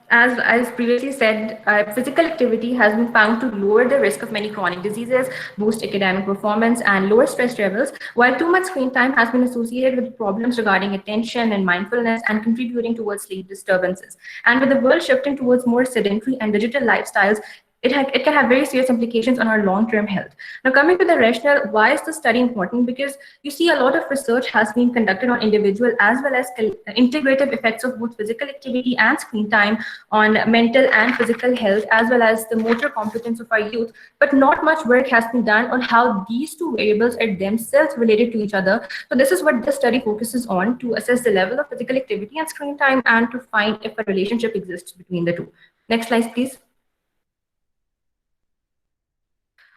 [SPEAKER 15] as previously said, physical activity has been found to lower the risk of many chronic diseases, boost academic performance, and lower stress levels, while too much screen time has been associated with problems regarding attention and mindfulness and contributing towards sleep disturbances. And with the world shifting towards more sedentary and digital lifestyles, it can have very serious implications on our long-term health. Now, coming to the rationale, why is this study important? Because you see a lot of research has been conducted on individual as well as integrative effects of both physical activity and screen time on mental and physical health, as well as the motor competence of our youth. But not much work has been done on how these two variables are themselves related to each other. So this is what this study focuses on, to assess the level of physical activity and screen time and to find if a relationship exists between the two. Next slide, please.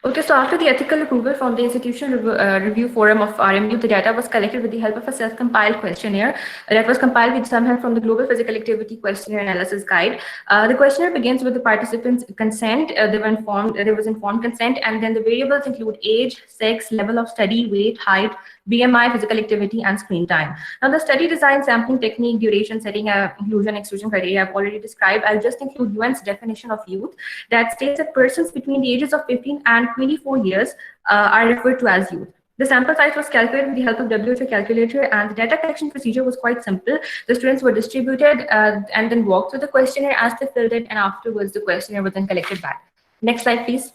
[SPEAKER 15] Okay, so after the ethical approval from the Institutional Review Forum of RMU, the data was collected with the help of a self-compiled questionnaire that was compiled with some help from the Global Physical Activity Questionnaire Analysis Guide. The questionnaire begins with the participants' consent. There was informed consent, and then the variables include age, sex, level of study, weight, height, BMI, physical activity, and screen time. Now, the study design, sampling technique, duration, setting, inclusion, exclusion criteria I've already described. I'll just include UN's definition of youth that states that persons between the ages of 15 and 24 years are referred to as youth. The sample size was calculated with the help of WHO calculator, and the data collection procedure was quite simple. The students were distributed and then walked through the questionnaire as they filled it, and afterwards the questionnaire was then collected back. Next slide, please.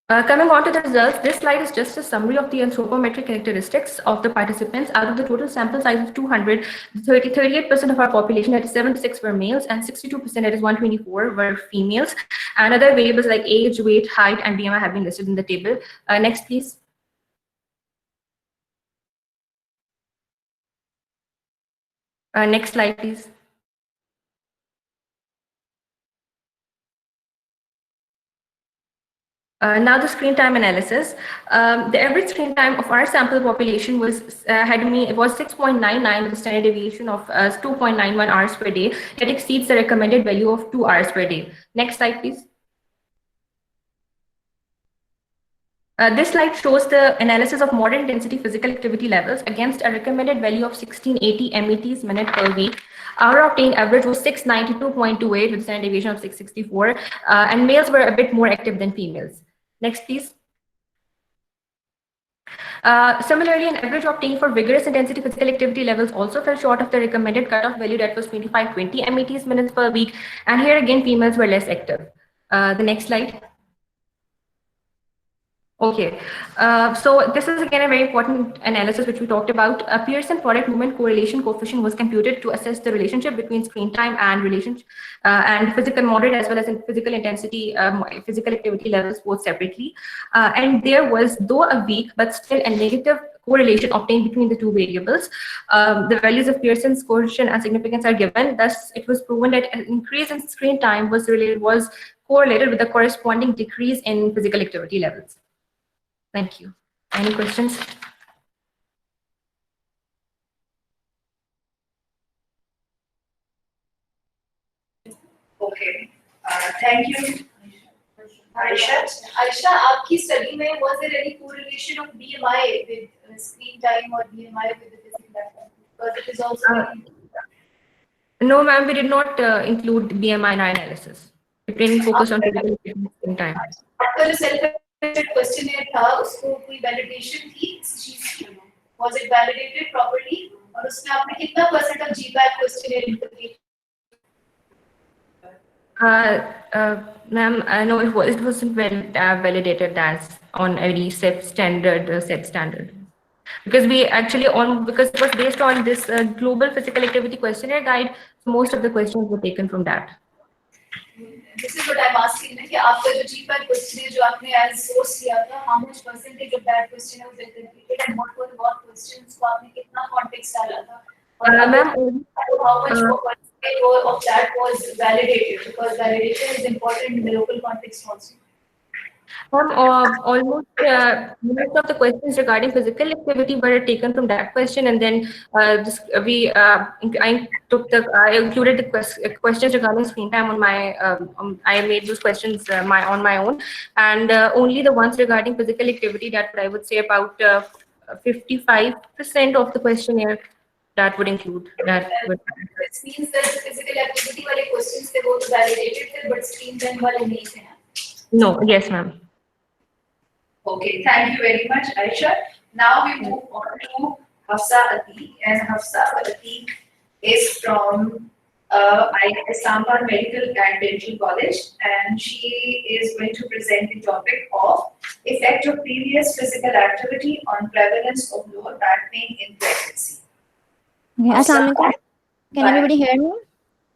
[SPEAKER 15] Coming on to the results, this slide is just a summary of the anthropometric characteristics of the participants. Out of the total sample size of 200, 38% of our population, that is 76, were males, and 62%, that is 124, were females. And other variables like age, weight, height, and BMI have been listed in the table. Next, please. Next slide, please. Now the screen time analysis. The average screen time of our sample population was 6.99 with a standard deviation of 2.91 hours per day. That exceeds the recommended value of 2 hours per day. Next slide, please. This slide shows the analysis of moderate intensity physical activity levels against a recommended value of 1680 METs minute per week. Our obtained average was 692.28 with a standard deviation of 664, and males were a bit more active than females. Next, please. Similarly, an average obtained for vigorous intensity physical activity levels also fell short of the recommended cutoff value, that was 2520 METs minutes per week. And here again, females were less active. The next slide. Okay, so this is again a very important analysis which we talked about. A Pearson product movement correlation coefficient was computed to assess the relationship between screen time and physical moderate as well as in physical intensity, physical activity levels both separately. And there was, though a weak, but still a negative correlation obtained between the two variables. The values of Pearson's coefficient and significance are given. Thus, it was proven that an increase in screen time was correlated with the corresponding decrease in physical activity levels. Thank you. Any questions?
[SPEAKER 1] Okay. Thank you. Aisha, आपकी study में was there any correlation of BMI with screen time or BMI with the physical activity? Because it is also
[SPEAKER 15] no, ma'am, we did not include BMI in our analysis. We didn't focus on physical screen time.
[SPEAKER 1] questionnaire था उसको कोई validation थी इस चीज की was it validated properly और उसमें आपने कितना % of GPAT questionnaire complete
[SPEAKER 15] ma'am, no, it wasn't validated as on a set standard because we actually because it was based on this global physical activity questionnaire guide, so most of the questions were taken from that.
[SPEAKER 1] This is what I'm asking ना कि आपका जो GPAT questionnaire जो आपने as source लिया था, how much % of that questionnaire was completed and what questions को आपने कितना context डाला था?
[SPEAKER 15] Ma'am,
[SPEAKER 1] how much of that was validated? Because validation is important in the local context also.
[SPEAKER 15] Almost most of the questions regarding physical activity were taken from that question, and then I included the questions regarding screen time on my. I made those questions on my own, and only the ones regarding physical activity, that I would say about 55% of the questionnaire that would include that.
[SPEAKER 1] This means that the physical activity wale questions they both validated, but screen time wale nahi the.
[SPEAKER 15] No, yes, ma'am.
[SPEAKER 1] Okay, thank you very much, Aisha. Now we move on to Hafsa Atiq, and Hafsa Atiq is from Islamabad Medical and Dental College, and she is going to present the topic of effect of previous physical activity on prevalence of lower back pain in pregnancy.
[SPEAKER 16] Okay, Assalamualaikum. Can everybody hear me?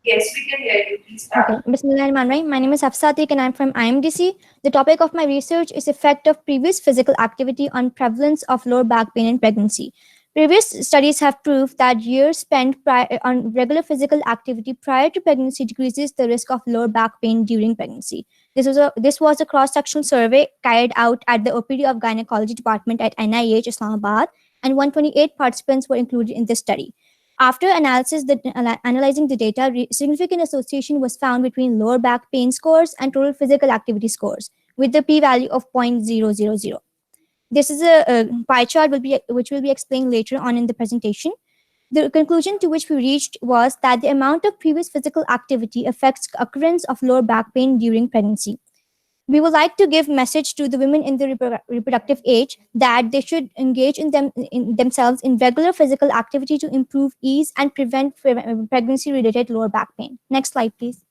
[SPEAKER 1] Yes, we can hear you. Please.
[SPEAKER 16] Okay. Bismillahirrahmanirrahim. My name is Hafsa Atiq and I'm from IMDC. The topic of my research is effect of previous physical activity on prevalence of lower back pain in pregnancy. Previous studies have proved that years spent on regular physical activity prior to pregnancy decreases the risk of lower back pain during pregnancy. This was a cross-sectional survey carried out at the OPD of Gynecology Department at NIH Islamabad, and 128 participants were included in this study. After analyzing the data, significant association was found between lower back pain scores and total physical activity scores, with the p-value of 0.000. This is a pie chart which will be explained later on in the presentation. The conclusion to which we reached was that the amount of previous physical activity affects occurrence of lower back pain during pregnancy. We would like to give message to the women in the reproductive age that they should engage in themselves in regular physical activity to improve ease and prevent pregnancy-related lower back pain. Next slide, please.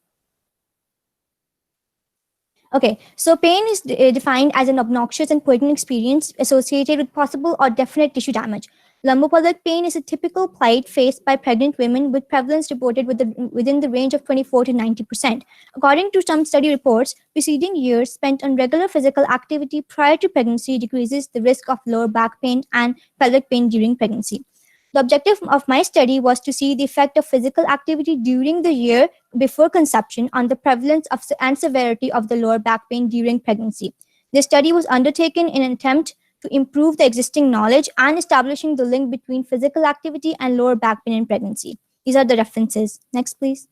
[SPEAKER 16] Okay, so pain is defined as an obnoxious and poignant experience associated with possible or definite tissue damage. Lumbopelvic pain is a typical plight faced by pregnant women, with prevalence reported within the range of 24 to 90%. According to some study reports, preceding years spent on regular physical activity prior to pregnancy decreases the risk of lower back pain and pelvic pain during pregnancy. The objective of my study was to see the effect of physical activity during the year before conception on the prevalence and severity of the lower back pain during pregnancy. This study was undertaken in an attempt to improve the existing knowledge and establishing the link between physical activity and lower back pain in pregnancy. These are the references. Next, please.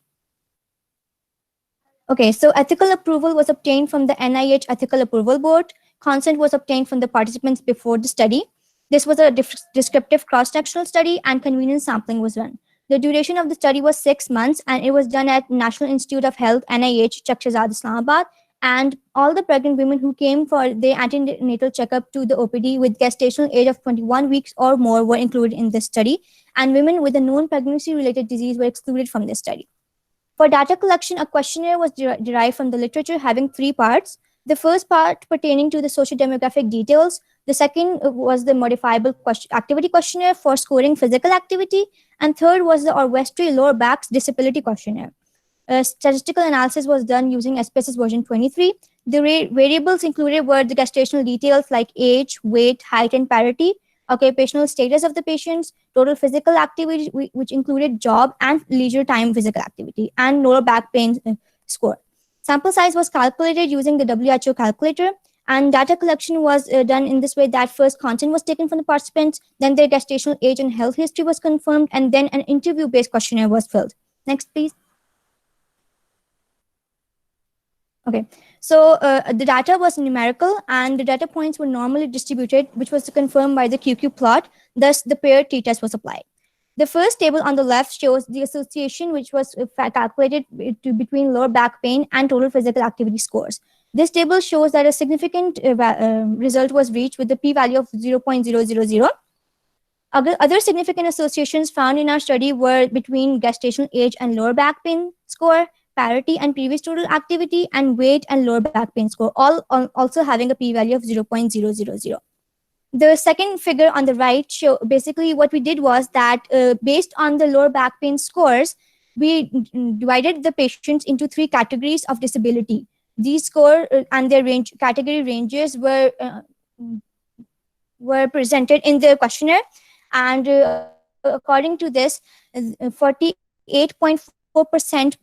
[SPEAKER 16] Okay, so ethical approval was obtained from the NIH Ethical Approval Board. Consent was obtained from the participants before the study. This was a descriptive cross-sectional study and convenience sampling was run. The duration of the study was 6 months and it was done at National Institute of Health, NIH, Chakshazad, Islamabad. And all the pregnant women who came for their antenatal checkup to the OPD with gestational age of 21 weeks or more were included in this study, and women with a known pregnancy-related disease were excluded from this study. For data collection, a questionnaire was derived from the literature having 3 parts. The first part pertaining to the socio-demographic details. The second was the modifiable activity questionnaire for scoring physical activity. And third was the Orwestry Lower Back's Disability Questionnaire. Statistical analysis was done using SPSS version 23. The variables included were the gestational details like age, weight, height, and parity, occupational status of the patients, total physical activity, which included job and leisure time physical activity, and lower back pain score. Sample size was calculated using the WHO calculator, and data collection was done in this way that first content was taken from the participants, then their gestational age and health history was confirmed, and then an interview-based questionnaire was filled. Next, please. Okay, so the data was numerical and the data points were normally distributed, which was confirmed by the QQ plot. Thus, the paired t-test was applied. The first table on the left shows the association, which was calculated between lower back pain and total physical activity scores. This table shows that a significant result was reached with the p-value of 0.000. Other significant associations found in our study were between gestational age and lower back pain score, parity and previous total activity, and weight and lower back pain score, all also having a p-value of 0.000. The second figure on the right show basically what we did was that based on the lower back pain scores, we divided the patients into 3 categories of disability. These score and their category ranges were presented in the questionnaire, and according to this, 48.4%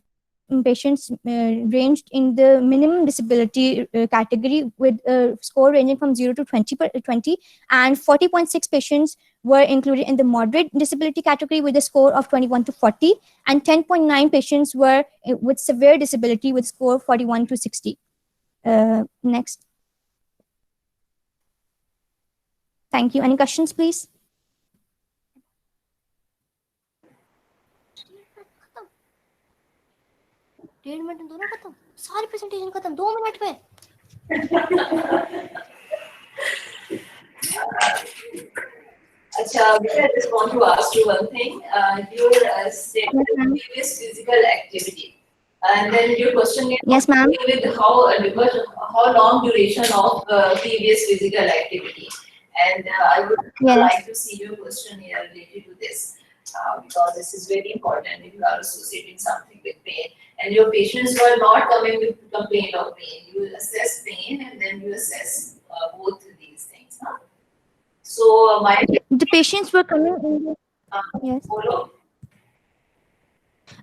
[SPEAKER 16] patients ranged in the minimum disability category with a score ranging from 0 to 20, and 40.6 patients were included in the moderate disability category with a score of 21 to 40, and 10.9 patients were with severe disability with score 41 to 60. Next. Thank you. Any questions, please? सारी presentation खत्म 2 minute में.
[SPEAKER 7] Acha, I just want to ask you one thing. Your statement previous physical activity, and then your question is
[SPEAKER 16] Yes, ma'am.
[SPEAKER 7] with how long duration of previous physical activity, and I would like to see your question here related to this because this is very important if you are associating something with pain, and your patients were not coming with complaint of pain. You assess pain and then you assess both these things. Huh? So
[SPEAKER 16] the patients were coming in yes.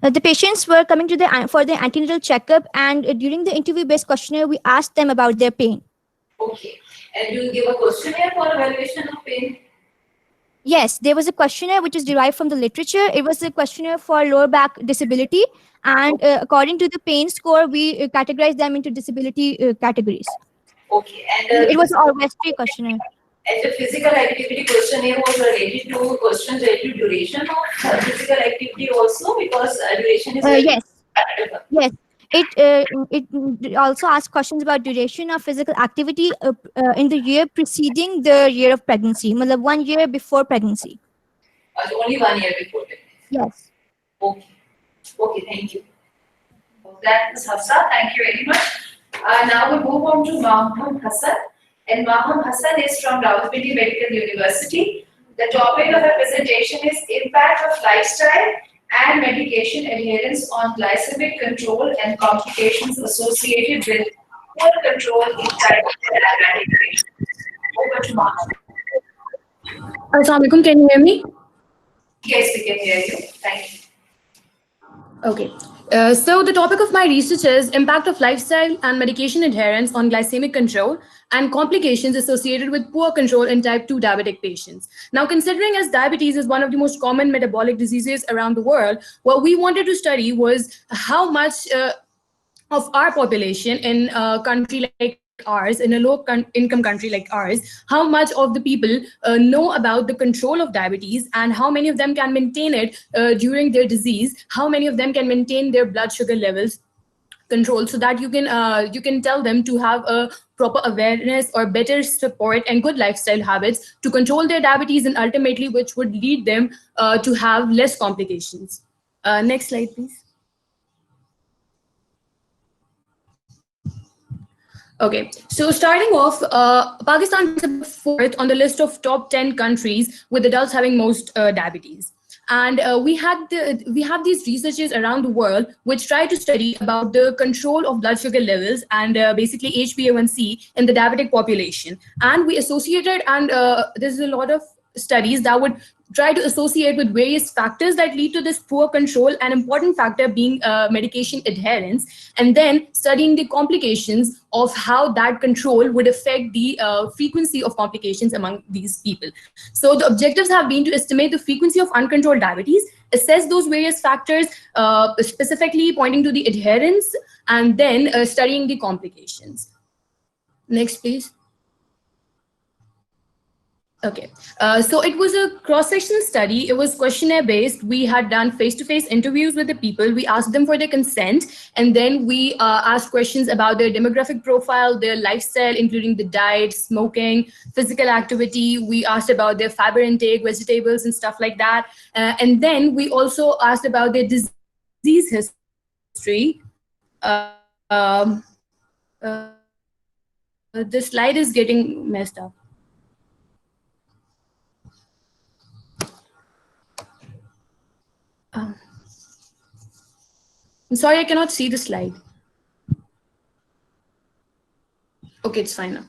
[SPEAKER 16] The patients were coming to for the antenatal checkup, and during the interview-based questionnaire, we asked them about their pain.
[SPEAKER 7] Okay, and you give a questionnaire for evaluation of pain?
[SPEAKER 16] Yes, there was a questionnaire which is derived from the literature. It was a questionnaire for lower back disability, and according to the pain score, we categorized them into disability categories.
[SPEAKER 7] Okay, and
[SPEAKER 16] it was an all-Westry questionnaire.
[SPEAKER 7] And the physical activity questionnaire was related to questions related to duration of physical activity also, because duration is
[SPEAKER 16] yes. Yes. It also asks questions about duration of physical activity in the year preceding the year of pregnancy, 1 year before pregnancy.
[SPEAKER 7] Only 1 year before pregnancy.
[SPEAKER 16] Yes.
[SPEAKER 7] Okay. Okay, thank you. That is Hafsa. Thank you very much. Now we move on to Mahmoud Hassan. And Mahmoud Hassan is from Rawalpindi Medical University. The topic of her presentation is Impact of Lifestyle and Medication Adherence on Glycemic Control and Complications Associated with Poor Control in Type 2 diabetic patients. Over to Mahmoud.
[SPEAKER 17] Assalamualaikum, can you hear me?
[SPEAKER 7] Yes, we can hear you. Thank you.
[SPEAKER 17] Okay. So the topic of my research is impact of lifestyle and medication adherence on glycemic control and complications associated with poor control in type 2 diabetic patients. Now, considering as diabetes is one of the most common metabolic diseases around the world, what we wanted to study was how much of our population in a country like ours, in a low-income country like ours, how much of the people know about the control of diabetes and how many of them can maintain it during their disease, how many of them can maintain their blood sugar levels control, so that you can tell them to have a proper awareness or better support and good lifestyle habits to control their diabetes, and ultimately which would lead them to have less complications. Next slide, please. Okay, so starting off, Pakistan is fourth on the list of top 10 countries with adults having most diabetes. And we have these researchers around the world which try to study about the control of blood sugar levels and basically HbA1c in the diabetic population. And we associated, and there's a lot of studies that would try to associate with various factors that lead to this poor control, an important factor being medication adherence, and then studying the complications of how that control would affect the frequency of complications among these people. So the objectives have been to estimate the frequency of uncontrolled diabetes, assess those various factors, specifically pointing to the adherence, and then studying the complications. Next, please. Okay, so it was a cross-sectional study. It was questionnaire based. We had done face-to-face interviews with the people. We asked them for their consent, and then we asked questions about their demographic profile, their lifestyle, including the diet, smoking, physical activity. We asked about their fiber intake, vegetables, and stuff like that. And then we also asked about their disease history. The slide is getting messed up. I'm sorry, I cannot see the slide. Okay, it's fine now.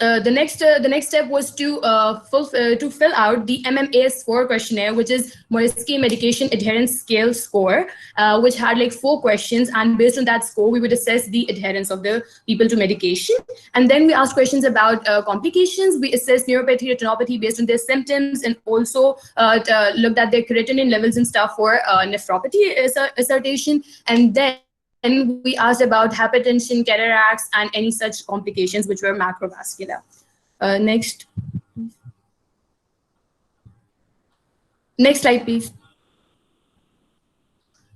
[SPEAKER 17] The next step was to fill out the MMAS4 questionnaire, which is Moresky Medication Adherence Scale score, which had like 4 questions, and based on that score, we would assess the adherence of the people to medication. And then we asked questions about complications. We assessed neuropathy, retinopathy based on their symptoms, and also looked at their creatinine levels and stuff for nephropathy assertion. And then we asked about hypertension, cataracts, and any such complications which were macrovascular. Next. Next slide, please.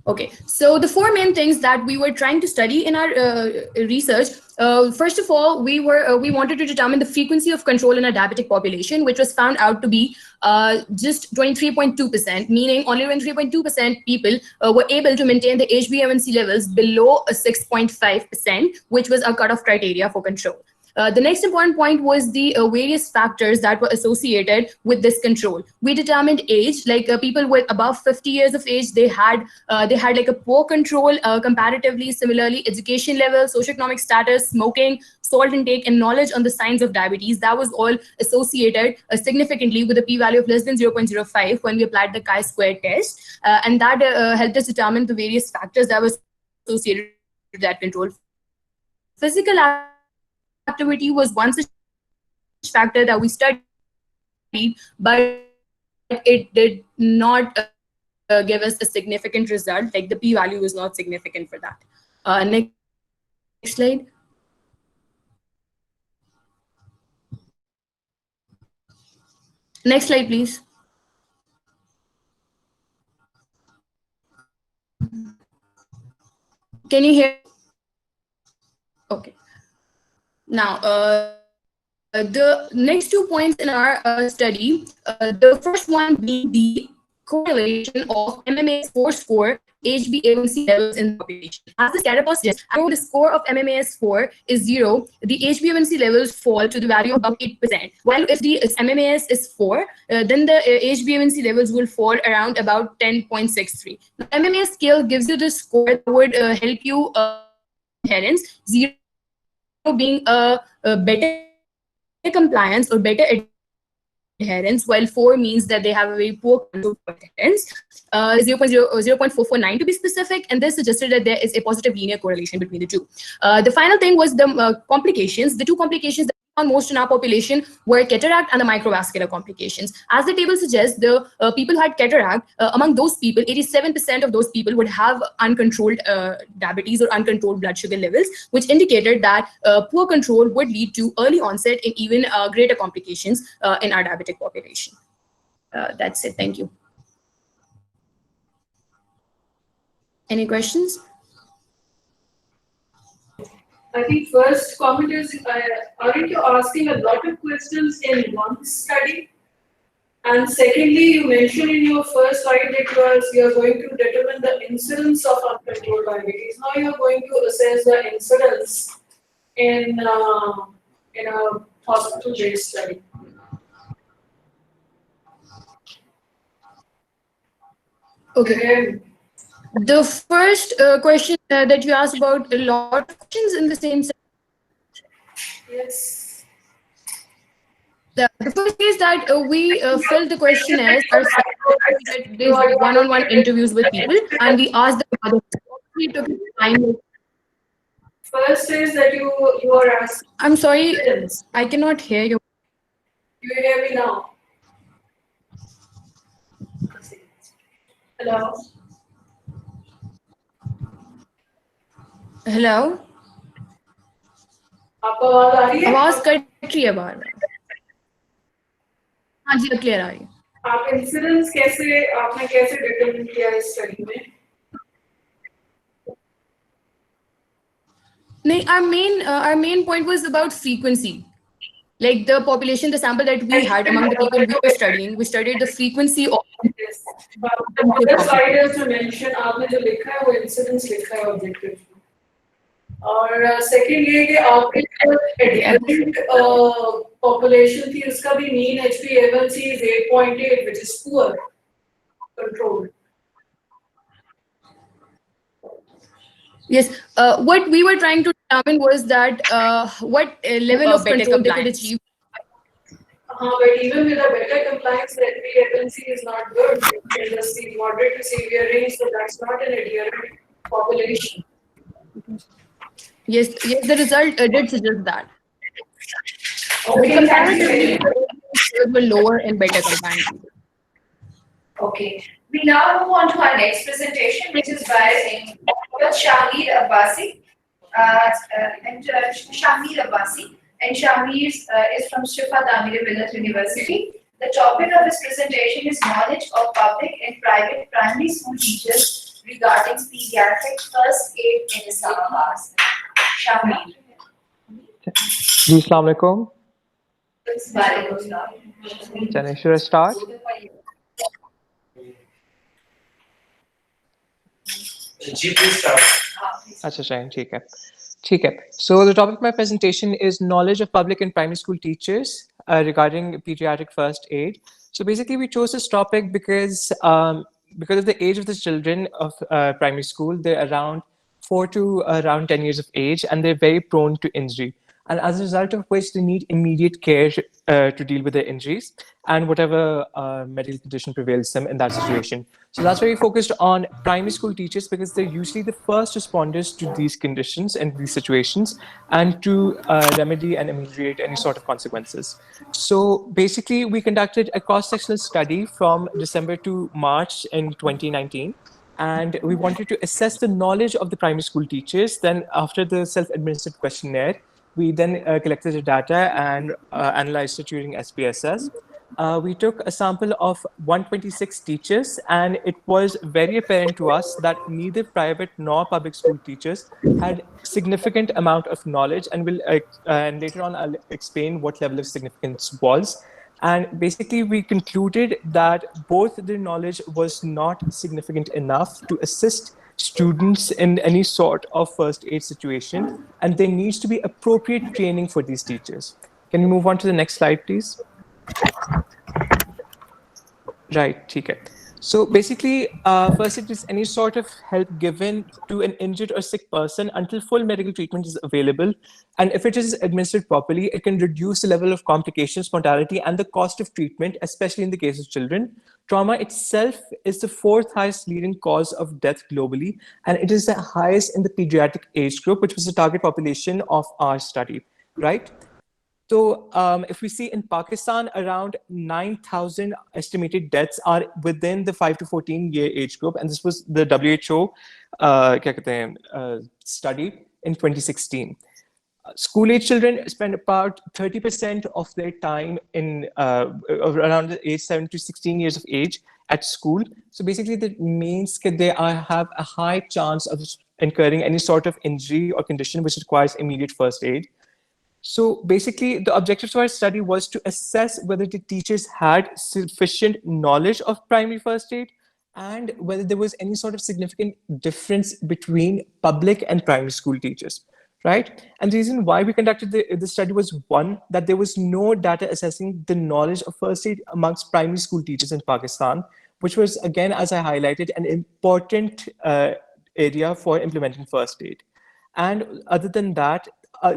[SPEAKER 17] Okay, so the 4 main things that we were trying to study in our research First of all, we wanted to determine the frequency of control in a diabetic population, which was found out to be just 23.2%, meaning only 23.2% people were able to maintain the HbA1c levels below 6.5%, which was a cutoff criteria for control. The next important point was the various factors that were associated with this control. We determined age, like people with above 50 years of age, they had like a poor control comparatively. Similarly, education level, socioeconomic status, smoking, salt intake, and knowledge on the signs of diabetes, that was all associated significantly with a p-value of less than 0.05 when we applied the chi-square test, and that helped us determine the various factors that were associated with that control. Physical activity was one such factor that we studied, but it did not give us a significant result. Like the p-value was not significant for that. Next slide. Next slide, please. Can you hear? Okay. Now, the next 2 points in our study, the first one being the correlation of MMAS4 score, HbA1c levels in the population. As the scatter plot suggests, after the score of MMAS4 is 0, the HbA1c levels fall to the value of about 8%. While if the MMAS is 4, then the HbA1c levels will fall around about 10.63. The MMAS scale gives you the score that would help you adherence, 0 being a better compliance or better adherence, while 4 means that they have a very poor control adherence. 0.449 to be specific, and this suggested that there is a positive linear correlation between the two. The final thing was the complications. The two complications that we found most in our population were cataract and the microvascular complications. As the table suggests, the people who had cataract, among those people, 87% of those people would have uncontrolled diabetes or uncontrolled blood sugar levels, which indicated that poor control would lead to early onset and even greater complications in our diabetic population. That's it. Thank you. Any questions?
[SPEAKER 5] I think first comment is, aren't you asking a lot of questions in one study? And secondly, you mentioned in your first slide that you are going to determine the incidence of uncontrolled diabetes. Now you are going to assess the incidence in a hospital-based study.
[SPEAKER 17] Okay. The first question that you asked about, a lot of questions in the same set.
[SPEAKER 5] Yes.
[SPEAKER 17] The first is that we filled the questionnaires, these one-on-one interviews with people, and we asked them about we took time.
[SPEAKER 5] First is that you are asking.
[SPEAKER 17] I'm sorry, I cannot hear you.
[SPEAKER 5] You hear me now? Hello?
[SPEAKER 17] Hello
[SPEAKER 5] आपको आवाज आ रही है?
[SPEAKER 17] आवाज cut रही है बार बार। हाँ जी, clear आ रही है।
[SPEAKER 5] आप इंसिडेंस आपने कैसे डिटरमाइन किया इस स्टडी में?
[SPEAKER 17] नहीं, our main point was about frequency. Like the population, the sample that we had among the people we were studying, we studied the frequency of.
[SPEAKER 5] Yes. The other slide is to mention आपने जो लिखा है वो incidence लिखा है objective. और second ये कि आपके एडल्ट पॉपुलेशन थी, उसका भी mean HbA1c is 8.8, which is poor control.
[SPEAKER 17] Yes, what we were trying to determine was that what level of control they could achieve.
[SPEAKER 5] But even with a better compliance, the HbA1c is not good. In the moderate to severe range, so that's not an adherent population.
[SPEAKER 17] Yes, the result did suggest that.
[SPEAKER 5] Okay,
[SPEAKER 17] but comparatively, it were lower and better compliance.
[SPEAKER 1] Okay. We now move on to our next presentation, which is by Shahmir Abbassi. Shahmir Abbassi. And Shahmir is from Shifa Tameer-e-Millat University. The topic of his presentation is knowledge of public and private primary school teachers regarding pediatric first aid in Islamabad. Shahmir.
[SPEAKER 18] Ji, Assalamu alaikum. Should I start? So the topic of my presentation is knowledge of public and primary school teachers regarding pediatric first aid. So basically we chose this topic because of the age of the children of primary school. They're around 4 to around 10 years of age, and they're very prone to injury. And as a result of which they need immediate care to deal with their injuries and whatever medical condition prevails them in that situation. So that's why we focused on primary school teachers, because they're usually the first responders to these conditions and these situations, and to remedy and ameliorate any sort of consequences. So basically we conducted a cross-sectional study from December to March in 2019. And we wanted to assess the knowledge of the primary school teachers. Then after the self-administered questionnaire, we then collected the data and analyzed it using SPSS. We took a sample of 126 teachers, and it was very apparent to us that neither private nor public school teachers had significant amount of knowledge, and and later on I'll explain what level of significance was. And basically we concluded that both their knowledge was not significant enough to assist students in any sort of first aid situation, and there needs to be appropriate training for these teachers. Can we move on to the next slide, please? Right, okay. So basically, first it is any sort of help given to an injured or sick person until full medical treatment is available. And if it is administered properly, it can reduce the level of complications, mortality, and the cost of treatment, especially in the case of children. Trauma itself is the 4th highest leading cause of death globally, and it is the highest in the pediatric age group, which was the target population of our study, right? So if we see in Pakistan, around 9,000 estimated deaths are within the 5 to 14 year age group. And this was the WHO study in 2016. School-age children spend about 30% of their time in around the age 7 to 16 years of age at school. So basically that means that they have a high chance of incurring any sort of injury or condition which requires immediate first aid. So basically, the objectives of our study was to assess whether the teachers had sufficient knowledge of primary first aid and whether there was any sort of significant difference between public and primary school teachers, right? And the reason why we conducted the study was, one, that there was no data assessing the knowledge of first aid amongst primary school teachers in Pakistan, which was, again, as I highlighted, an important area for implementing first aid. And other than that,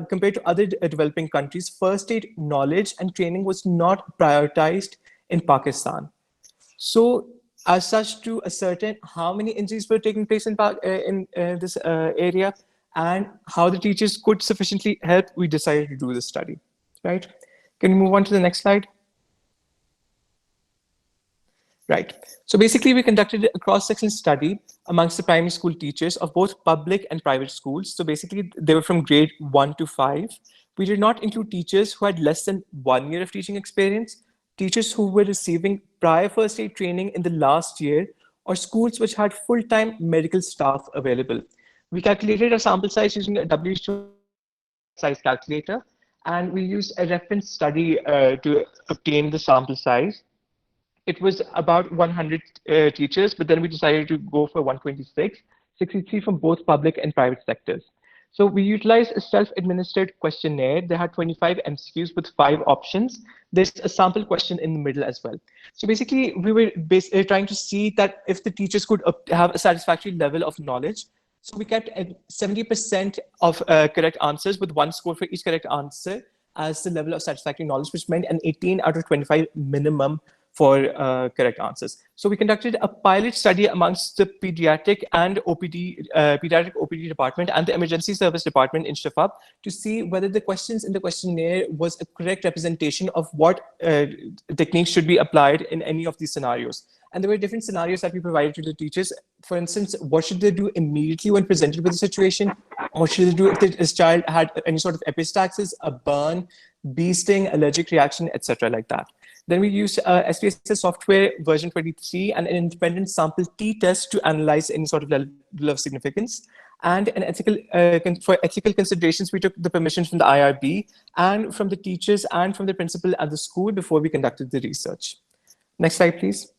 [SPEAKER 18] compared to other developing countries, first aid knowledge and training was not prioritized in Pakistan. So as such, to ascertain how many injuries were taking place in this area and how the teachers could sufficiently help, we decided to do this study, right? Can we move on to the next slide? Right. So basically, we conducted a cross-section study amongst the primary school teachers of both public and private schools. So basically, they were from grade 1 to 5. We did not include teachers who had less than 1 year of teaching experience, teachers who were receiving prior first aid training in the last year, or schools which had full-time medical staff available. We calculated a sample size using a WHO size calculator, and we used a reference study to obtain the sample size. It was about 100 teachers, but then we decided to go for 126, 63 from both public and private sectors. So we utilized a self-administered questionnaire. They had 25 MCQs with 5 options. There's a sample question in the middle as well. So basically, we were trying to see that if the teachers could have a satisfactory level of knowledge. So we kept 70% of correct answers with 1 score for each correct answer as the level of satisfactory knowledge, which meant an 18 out of 25 minimum for correct answers. So we conducted a pilot study amongst the pediatric and pediatric OPD department and the emergency service department in Shifa to see whether the questions in the questionnaire was a correct representation of what techniques should be applied in any of these scenarios. And there were different scenarios that we provided to the teachers. For instance, what should they do immediately when presented with a situation? What should they do if this child had any sort of epistaxis, a burn, bee sting, allergic reaction, etc. like that. Then we used SPSS software version 23 and an independent sample t-test to analyze any sort of level of significance. And for ethical considerations, we took the permission from the IRB and from the teachers and from the principal at the school before we conducted the research. Next slide, please.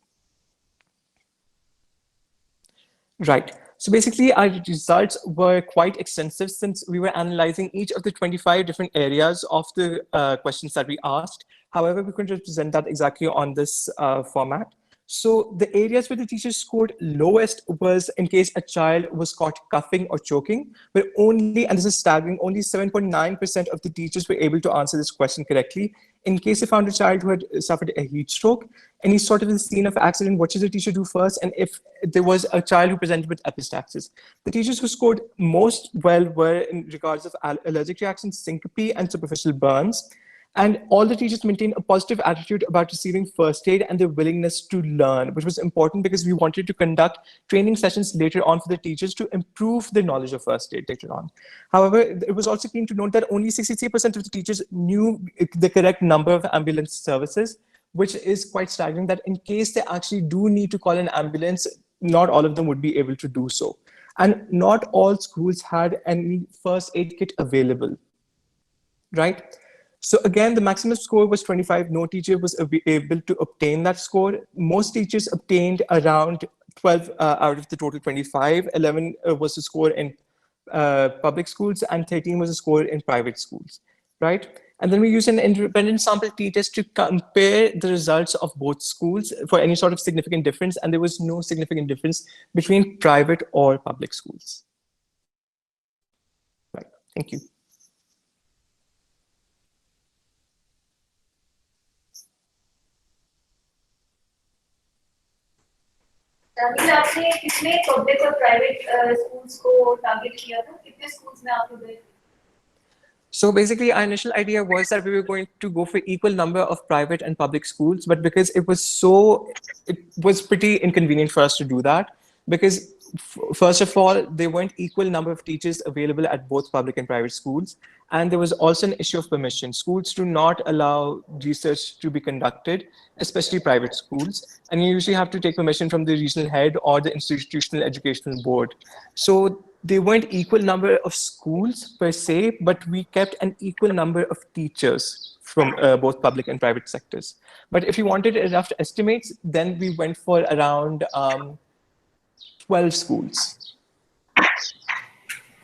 [SPEAKER 18] Right. So basically, our results were quite extensive since we were analyzing each of the 25 different areas of the questions that we asked. However, we couldn't represent that exactly on this format. So the areas where the teachers scored lowest was in case a child was caught coughing or choking, but only, and this is staggering, only 7.9% of the teachers were able to answer this question correctly. In case they found a child who had suffered a heat stroke, any sort of a scene of accident, what should the teacher do first? And if there was a child who presented with epistaxis. The teachers who scored most well were in regards of allergic reactions, syncope, and superficial burns. And all the teachers maintained a positive attitude about receiving first aid and their willingness to learn, which was important because we wanted to conduct training sessions later on for the teachers to improve their knowledge of first aid later on. However, it was also keen to note that only 63% of the teachers knew the correct number of ambulance services, which is quite staggering that in case they actually do need to call an ambulance, not all of them would be able to do so. And not all schools had any first aid kit available, right? So again, the maximum score was 25. No teacher was able to obtain that score. Most teachers obtained around 12 out of the total 25. 11 was the score in public schools and 13 was the score in private schools, right? And then we used an independent sample t-test to compare the results of both schools for any sort of significant difference. And there was no significant difference between private or public schools. Right, thank you.
[SPEAKER 6] तामीर आपने कितने public और private schools को target किया था कितने schools में आप लोग गए?
[SPEAKER 18] So basically, our initial idea was that we were going to go for equal number of private and public schools, but because it was pretty inconvenient for us to do that, because first of all, there weren't equal number of teachers available at both public and private schools. And there was also an issue of permission. Schools do not allow research to be conducted, especially private schools. And you usually have to take permission from the regional head or the institutional educational board. So there weren't equal number of schools per se, but we kept an equal number of teachers from both public and private sectors. But if you wanted rough estimates, then we went for around 12 schools.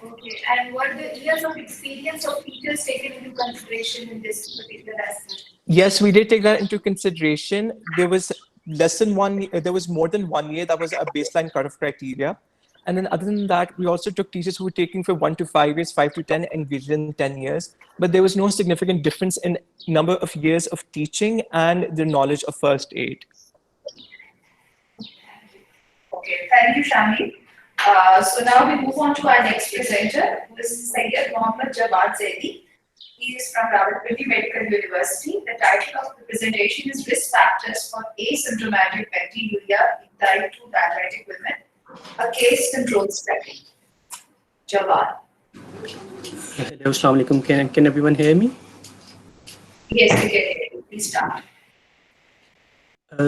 [SPEAKER 6] Okay, and were the years of experience of teachers taken into consideration in this particular aspect?
[SPEAKER 18] Yes, we did take that into consideration. There was there was more than 1 year. That was a baseline cutoff criteria. And then other than that, we also took teachers who were taking for 1 to 5 years, 5 to 10, and greater than 10 years. But there was no significant difference in number of years of teaching and the knowledge of first aid.
[SPEAKER 1] Okay, thank you, Shahmir. So now we move on to our next presenter. This is Sayyid Mohammed Jawad Zaidi. He is from Rawalpindi Medical University. The title of the presentation is Risk Factors for Asymptomatic Bacteriuria in Type 2 Diabetic Women, a case control study. Jawad.
[SPEAKER 19] Hello, Assalamu alaikum. Can everyone hear me?
[SPEAKER 1] Yes, we can hear you. Please start.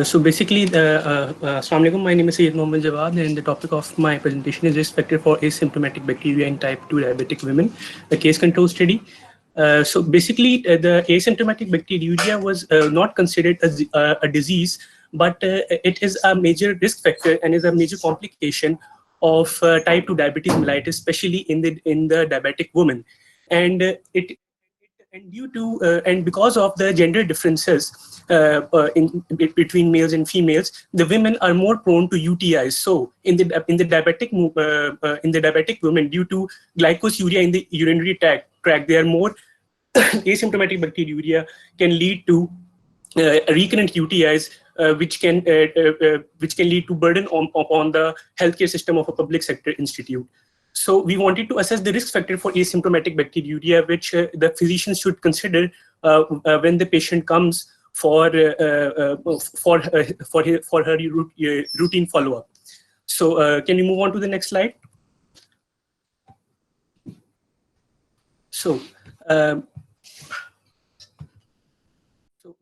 [SPEAKER 19] So basically, Assalamu alaikum. My name is Sayyid Mohammed Jawad, and the topic of my presentation is risk factor for asymptomatic bacteria in type 2 diabetic women, a case control study. So basically, the asymptomatic bacteriuria was not considered as a disease, but it is a major risk factor and is a major complication of type 2 diabetes mellitus, especially in the diabetic woman. And and because of the gender differences between males and females, the women are more prone to UTIs. So in the diabetic women, due to glycosuria in the urinary tract, they are more asymptomatic bacteriuria can lead to recurrent UTIs, which can lead to burden on the healthcare system of a public sector institute. So we wanted to assess the risk factor for asymptomatic bacteriuria, which the physicians should consider when the patient comes for her routine follow-up. So can you move on to the next slide? So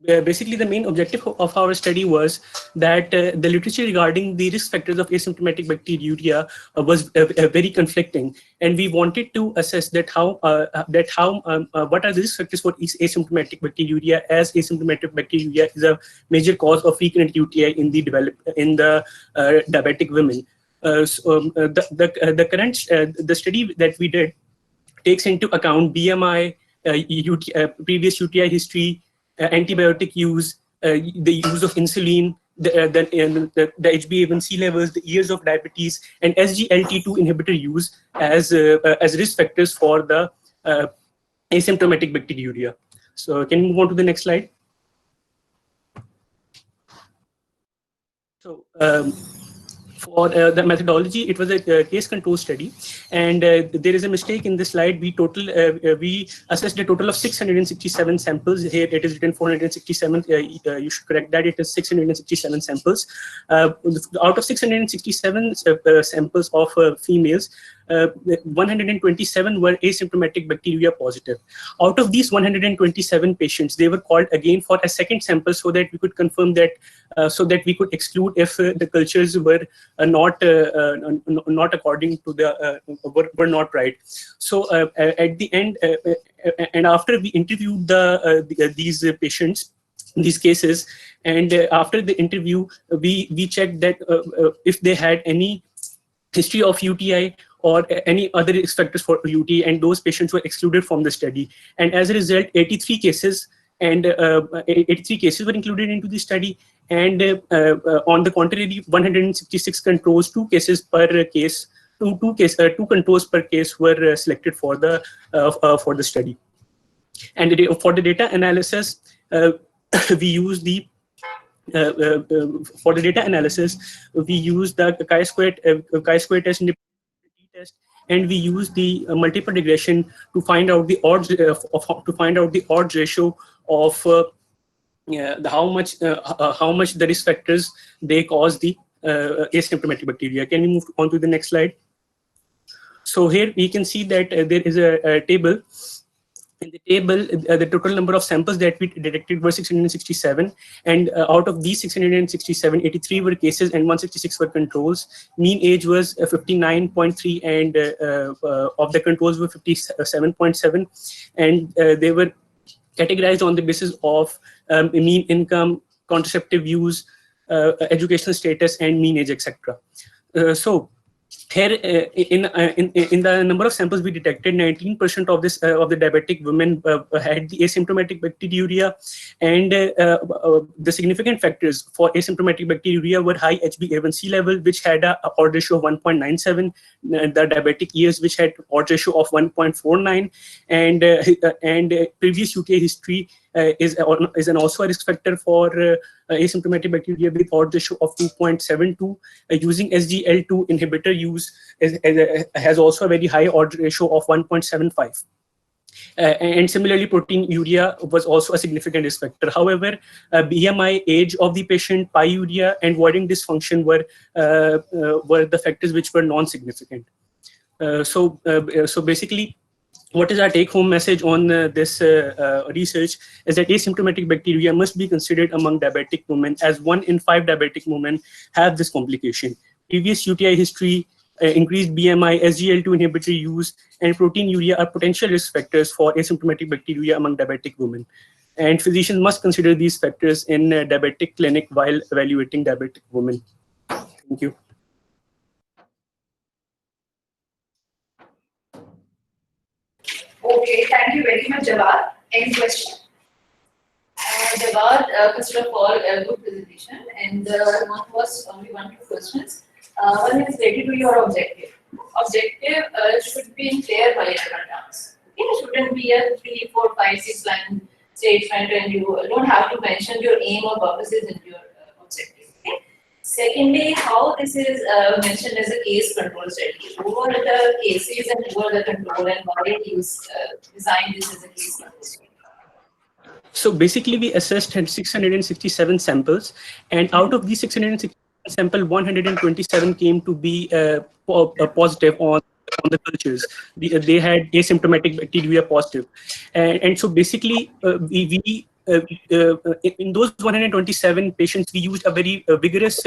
[SPEAKER 19] basically the main objective of our study was that the literature regarding the risk factors of asymptomatic bacteriuria was very conflicting, and we wanted to assess that what are the risk factors for asymptomatic bacteriuria, as asymptomatic bacteriuria is a major cause of frequent UTI in the diabetic women. The study that we did takes into account BMI, previous UTI history, antibiotic use, the use of insulin, the HbA1c levels, the years of diabetes, and SGLT2 inhibitor use as risk factors for the asymptomatic bacteriuria. So can you move on to the next slide? So for the methodology, it was a case control study, and there is a mistake in this slide. We assessed a total of 667 samples. Here it is written 467. You should correct that. It is 667 samples. Out of 667 samples of females, 127 were asymptomatic bacteria positive. Out of these 127 patients, they were called again for a second sample so that we could confirm that, so that we could exclude if the cultures were not according to the were not right. So at the end, and after we interviewed these patients, these cases, and after the interview, we checked that if they had any history of UTI or any other risk factors for UTI, and those patients were excluded from the study. And as a result, 83 cases were included into the study. And on the contrary, 166 controls, two controls per case were selected for the study. And for the data analysis, we use the chi-square test, test, and we use the multiple regression to find out the odds ratio of how much the risk factors they cause the asymptomatic bacteria. Can we move on to the next slide? So here we can see that there is a table. In the table, the total number of samples that we detected were 667, and out of these 667, 83 were cases and 166 were controls. Mean age was 59.3, and of the controls were 57.7, and they were categorized on the basis of mean income, contraceptive use, educational status, and mean age, etc. So here, in the number of samples we detected, 19% of the diabetic women had the asymptomatic bacteriuria, and the significant factors for asymptomatic bacteriuria were high HbA1c level, which had a odd ratio of 1.97, the diabetic years, which had odd ratio of 1.49, and previous UTI history is also a risk factor for asymptomatic bacteria with odd ratio of 2.72. Using SGL2 inhibitor use has also a very high odd ratio of 1.75. And similarly, proteinuria was also a significant risk factor. However, BMI, age of the patient, pyuria, and voiding dysfunction were the factors which were non-significant. So basically, what is our take-home message on this research is that asymptomatic bacteria must be considered among diabetic women, as 1 in 5 diabetic women have this complication. Previous UTI history, increased BMI, SGL2 inhibitor use, and proteinuria are potential risk factors for asymptomatic bacteria among diabetic women. And physicians must consider these factors in diabetic clinic while evaluating diabetic women. Thank you.
[SPEAKER 1] Okay, thank you very much, Jawad. Any question?
[SPEAKER 7] Jawad, first of all, good presentation, and only one two questions. One is related to your objective. Objective should be in clear biological terms. Okay, it shouldn't be a 3, 4, 5, 6 line statement, and you don't have to mention your aim or purposes in your objective. Okay. Secondly, how this is mentioned as a case control study. Who are the cases and who are the control, and why you designed this as a case control study?
[SPEAKER 19] So basically, we assessed 667 samples, and out of these 667 samples, 127 came to be positive on the cultures. They had asymptomatic bacteria positive, and so basically we in those 127 patients, we used a very vigorous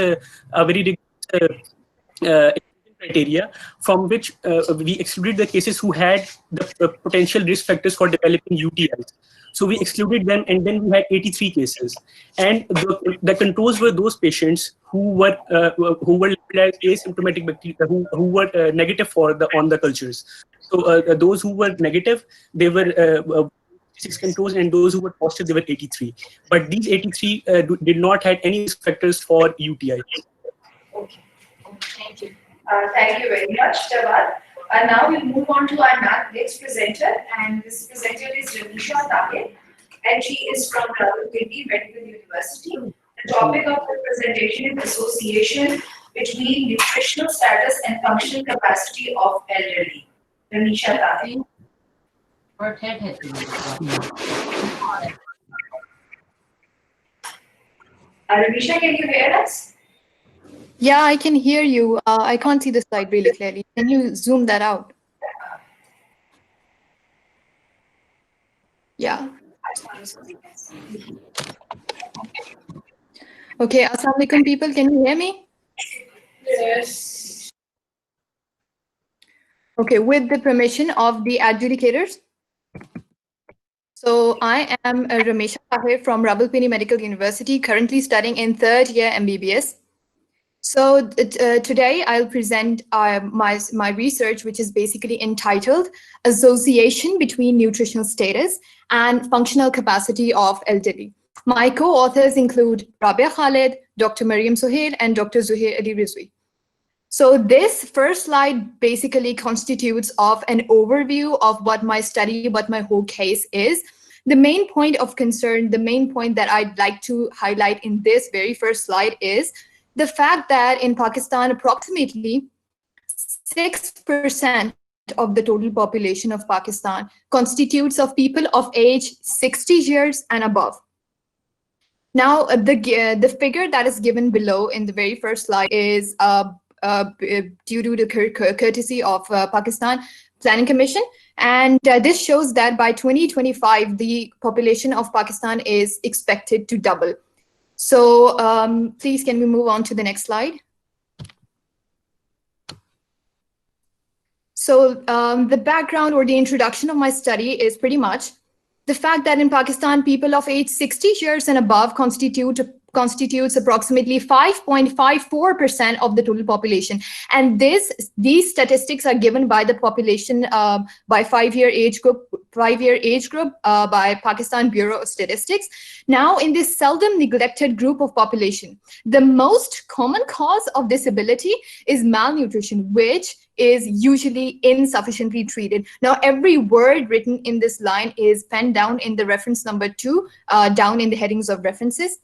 [SPEAKER 19] criteria from which we excluded the cases who had the potential risk factors for developing UTIs. So we excluded them, and then we had 83 cases. And the controls were those patients who were labeled as asymptomatic bacteria, who were negative on the cultures. So those who were negative, they were 6 controls, and those who were positive, they were 83. But these 83 did not have any risk factors for UTI.
[SPEAKER 1] Okay, thank you. Thank you very much, Jawad. Now we'll move on to our next presenter, and this presenter is Shifa Tameer, and she is from Rawalpindi Medical University. The topic of the presentation is association between nutritional status and functional capacity of elderly. Shifa Tameer. Ravisha, can you hear us?
[SPEAKER 20] Yeah, I can hear you. I can't see the slide really clearly. Can you zoom that out? Yeah. Okay, Assalamu alaikum people, can you hear me?
[SPEAKER 5] Yes.
[SPEAKER 20] Okay, with the permission of the adjudicators. So I am Ramesha Tahir from Rawalpindi Medical University, currently studying in 3rd year MBBS. So today I'll present my research, which is basically entitled Association Between Nutritional Status and Functional Capacity of Elderly. My co-authors include Rabia Khalid, Dr. Mariam Sohail, and Dr. Zuhair Ali Rizvi. So this first slide basically constitutes of an overview of what my study, what my whole case is. The main point of concern, the main point that I'd like to highlight in this very first slide is the fact that in Pakistan, approximately 6% of the total population of Pakistan constitutes of people of age 60 years and above. Now, the figure that is given below in the very first slide is due to the courtesy of Pakistan Planning Commission. And this shows that by 2025, the population of Pakistan is expected to double. So please, can we move on to the next slide? So the background or the introduction of my study is pretty much the fact that in Pakistan, people of age 60 years and above constitutes approximately 5.54% of the total population. And these statistics are given by the population by 5-year age group by Pakistan Bureau of Statistics. Now, in this seldom neglected group of population, the most common cause of disability is malnutrition, which is usually insufficiently treated. Now, every word written in this line is penned down in the reference number 2, down in the headings of references.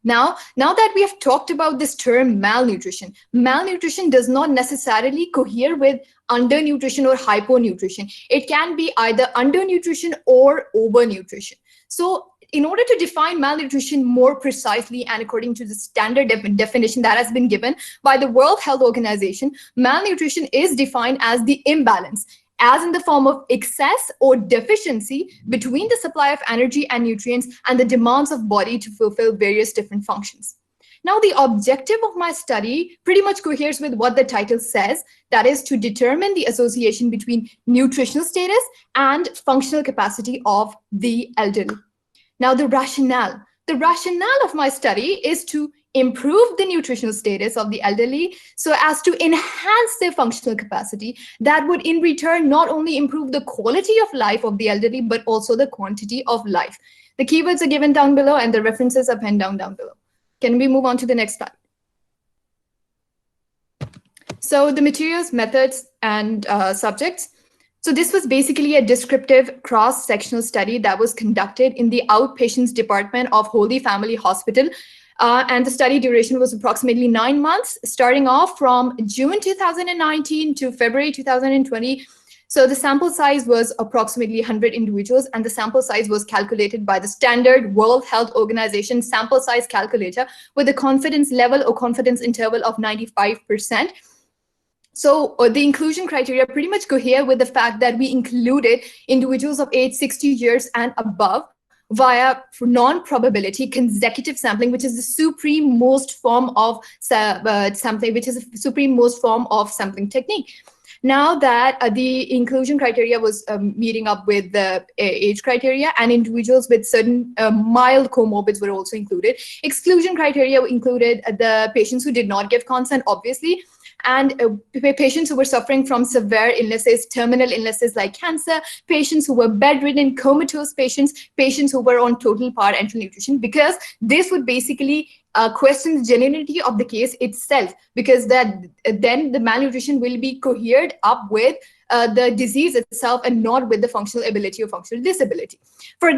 [SPEAKER 20] Now that we have talked about this term malnutrition, malnutrition does not necessarily cohere with undernutrition or hyponutrition. It can be either undernutrition or overnutrition. So in order to define malnutrition more precisely and according to the standard definition that has been given by the World Health Organization, malnutrition is defined as the imbalance, as in the form of excess or deficiency between the supply of energy and nutrients and the demands of body to fulfill various different functions. Now, the objective of my study pretty much coheres with what the title says, that is to determine the association between nutritional status and functional capacity of the elderly. Now, the rationale of my study is to improve the nutritional status of the elderly so as to enhance their functional capacity. That would in return not only improve the quality of life of the elderly, but also the quantity of life. The keywords are given down below and the references are penned down below. Can we move on to the next slide? So the materials, methods, and subjects. So this was basically a descriptive cross-sectional study that was conducted in the outpatients department of Holy Family Hospital. And the study duration was approximately 9 months, starting off from June 2019 to February 2020. So the sample size was approximately 100 individuals, and the sample size was calculated by the standard World Health Organization sample size calculator with a confidence level or confidence interval of 95%. So the inclusion criteria pretty much cohere with the fact that we included individuals of age 60 years and above via non-probability consecutive sampling, which is the supreme most form of sampling, which is the supreme most form of sampling technique. Now that the inclusion criteria was meeting up with the age criteria, and individuals with certain mild comorbids were also included. Exclusion criteria included the patients who did not give consent, obviously, and patients who were suffering from severe illnesses, terminal illnesses like cancer, patients who were bedridden, comatose patients, patients who were on total parenteral nutrition, because this would basically question the genuinity of the case itself, because then the malnutrition will be cohered up with the disease itself and not with the functional ability or functional disability. For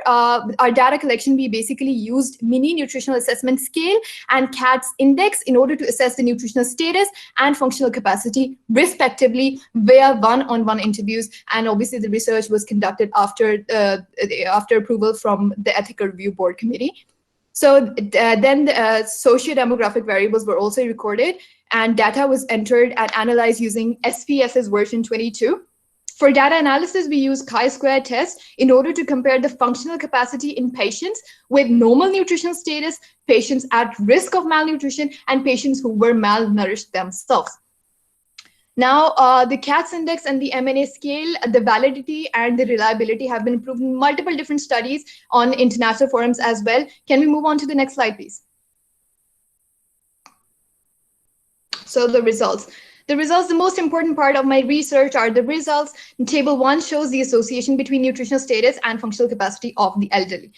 [SPEAKER 20] our data collection, we basically used mini nutritional assessment scale and CATS index in order to assess the nutritional status and functional capacity respectively via one-on-one interviews, and obviously the research was conducted after approval from the ethical review board committee. So then the socio-demographic variables were also recorded, and data was entered and analyzed using SPSS version 22. For data analysis, we use chi-square test in order to compare the functional capacity in patients with normal nutritional status, patients at risk of malnutrition, and patients who were malnourished themselves. Now, the CATS index and the MNA scale, the validity and the reliability have been improved in multiple different studies on international forums as well. Can we move on to the next slide, please? So the results. The results, the most important part of my research are the results. Table 1 shows the association between nutritional status and functional capacity of the elderly.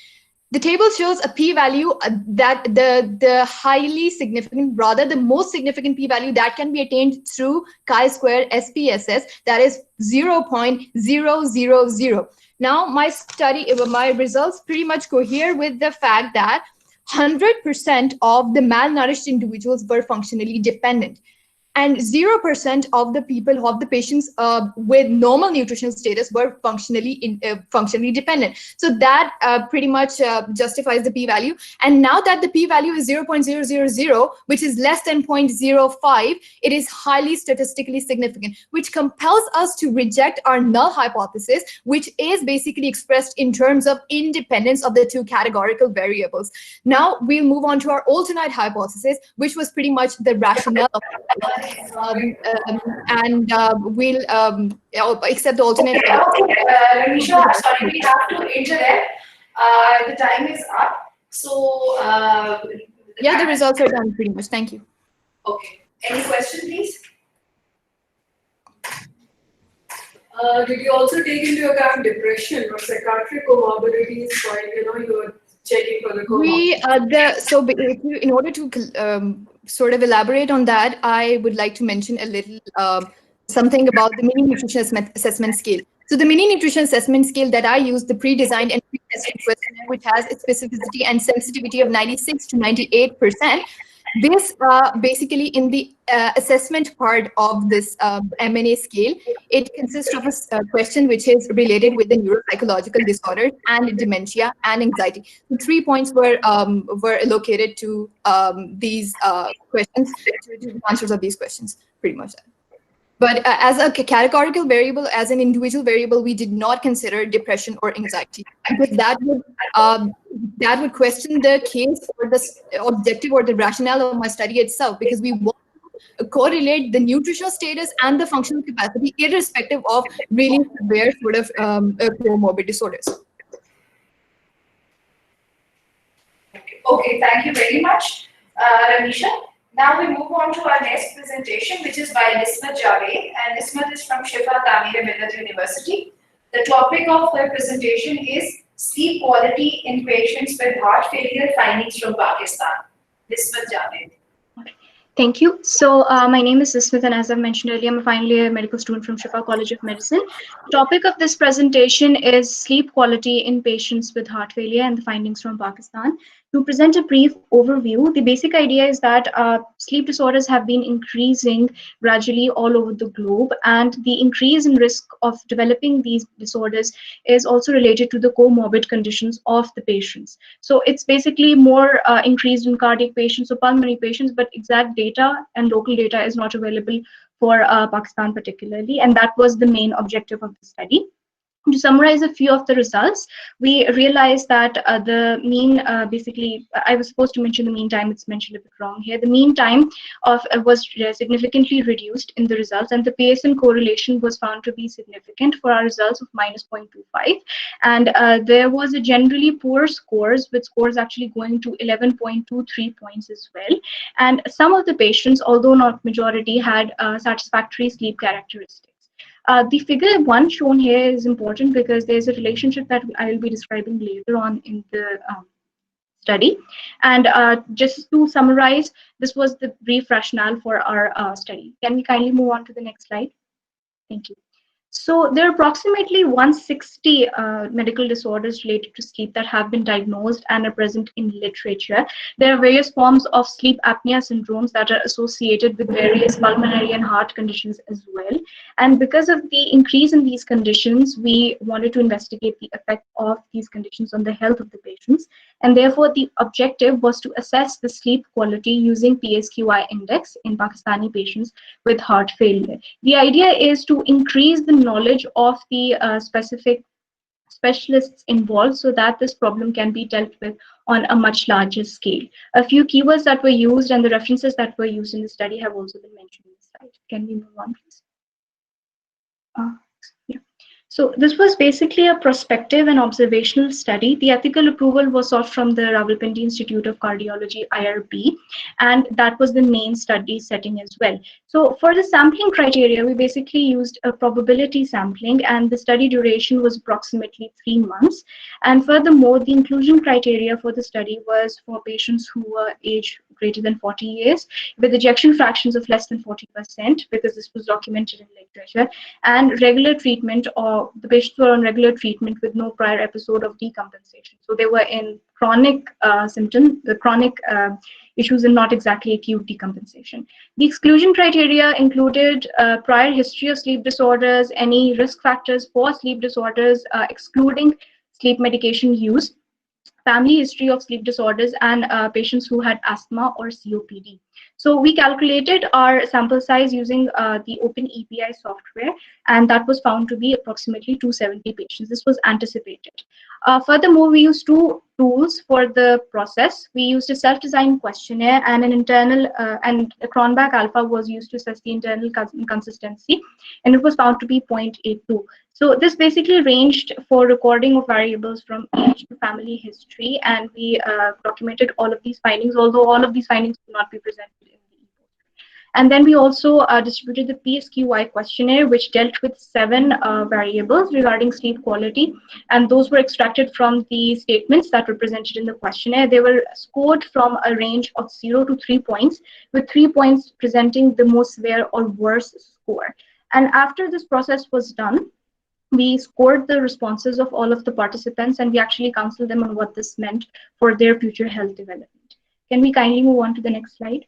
[SPEAKER 20] The table shows a p-value that the highly significant, rather the most significant p-value that can be attained through chi-square SPSS, that is 0.000. Now, my results pretty much cohere with the fact that 100% of the malnourished individuals were functionally dependent, and 0% of the people, of the patients with normal nutritional status were functionally dependent. So that pretty much justifies the p-value. And now that the p-value is 0.000, which is less than 0.05, it is highly statistically significant, which compels us to reject our null hypothesis, which is basically expressed in terms of independence of the two categorical variables. Now we'll move on to our alternate hypothesis, which was pretty much the rationale of we'll accept the alternate.
[SPEAKER 1] Ranisha, I'm sorry, we have to interrupt. The time is up. So,
[SPEAKER 20] yeah, the results are done pretty much. Thank you.
[SPEAKER 1] Okay. Any question, please?
[SPEAKER 5] Did you also take into account depression or psychiatric comorbidities while you're checking for the comorbidities?
[SPEAKER 20] In order to sort of elaborate on that, I would like to mention a little something about the mini nutrition assessment scale. So the mini nutrition assessment scale that I use, the pre-designed and pre-tested questionnaire, which has a specificity and sensitivity of 96 to 98%. This basically in the assessment part of this MNA scale, it consists of a question which is related with the neuropsychological disorders and dementia and anxiety. So 3 points were allocated to these questions, to the answers of these questions, pretty much that. But as a categorical variable, as an individual variable, we did not consider depression or anxiety, because that would question the case or the objective or the rationale of my study itself, because we want to correlate the nutritional status and the functional capacity irrespective of really severe sort of comorbid disorders.
[SPEAKER 1] Okay, thank you very much, Ranisha. Now we move on to our next presentation, which is by Nismat Javed, and Nismat is from Shifa Tameer-e-Millat University. The topic of her presentation is sleep quality in patients with heart failure, findings from Pakistan. Nismat Javed.
[SPEAKER 13] Thank you. So my name is Nismat, and as I mentioned earlier, I'm a final year medical student from Shifa College of Medicine. The topic of this presentation is sleep quality in patients with heart failure and the findings from Pakistan. To present a brief overview, the basic idea is that sleep disorders have been increasing gradually all over the globe, and the increase in risk of developing these disorders is also related to the comorbid conditions of the patients. So it's basically more increased in cardiac patients or pulmonary patients, but exact data and local data is not available for Pakistan particularly, and that was the main objective of the study. To summarize a few of the results, we realized that the mean, basically, I was supposed to mention the mean time, it's mentioned a bit wrong here. The mean time of was significantly reduced in the results, and the Pearson correlation was found to be significant for our results of -0.25. And there was a generally poor scores, with scores actually going to 11.23 points as well. And some of the patients, although not majority, had satisfactory sleep characteristics. The figure 1 shown here is important because there's a relationship that I will be describing later on in the study. And just to summarize, this was the brief rationale for our study. Can we kindly move on to the next slide? Thank you. So there are approximately 160 medical disorders related to sleep that have been diagnosed and are present in literature. There are various forms of sleep apnea syndromes that are associated with various pulmonary and heart conditions as well. And because of the increase in these conditions, we wanted to investigate the effect of these conditions on the health of the patients. And therefore, the objective was to assess the sleep quality using PSQI index in Pakistani patients with heart failure. The idea is to increase the knowledge of the specific specialists involved so that this problem can be dealt with on a much larger scale. A few keywords that were used and the references that were used in the study have also been mentioned in the slide. Can we move on, please? Yeah. So this was basically a prospective and observational study. The ethical approval was sought from the Rawalpindi Institute of Cardiology, IRB, and that was the main study setting as well. So for the sampling criteria, we basically used a probability sampling, and the study duration was approximately 3 months. And furthermore, the inclusion criteria for the study was for patients who were aged greater than 40 years, with ejection fractions of less than 40%, because this was documented in literature, and regular treatment, or the patients were on regular treatment with no prior episode of decompensation. So they were in chronic symptoms, the chronic issues, and not exactly acute decompensation. The exclusion criteria included prior history of sleep disorders, any risk factors for sleep disorders, excluding sleep medication use, family history of sleep disorders, and patients who had asthma or COPD. So we calculated our sample size using the OpenEPI software, and that was found to be approximately 270 patients. This was anticipated. Furthermore, we used 2 tools for the process. We used a self-designed questionnaire and an internal, and a Cronbach alpha was used to assess the internal consistency, and it was found to be 0.82. So this basically ranged for recording of variables from age to family history, and we documented all of these findings, although all of these findings could not be presented in the e-book. And then we also distributed the PSQI questionnaire, which dealt with 7 variables regarding sleep quality, and those were extracted from the statements that were presented in the questionnaire. They were scored from a range of 0 to 3 points, with 3 points presenting the most severe or worse score. And after this process was done, we scored the responses of all of the participants, and we actually counseled them on what this meant for their future health development. Can we kindly move on to the next slide?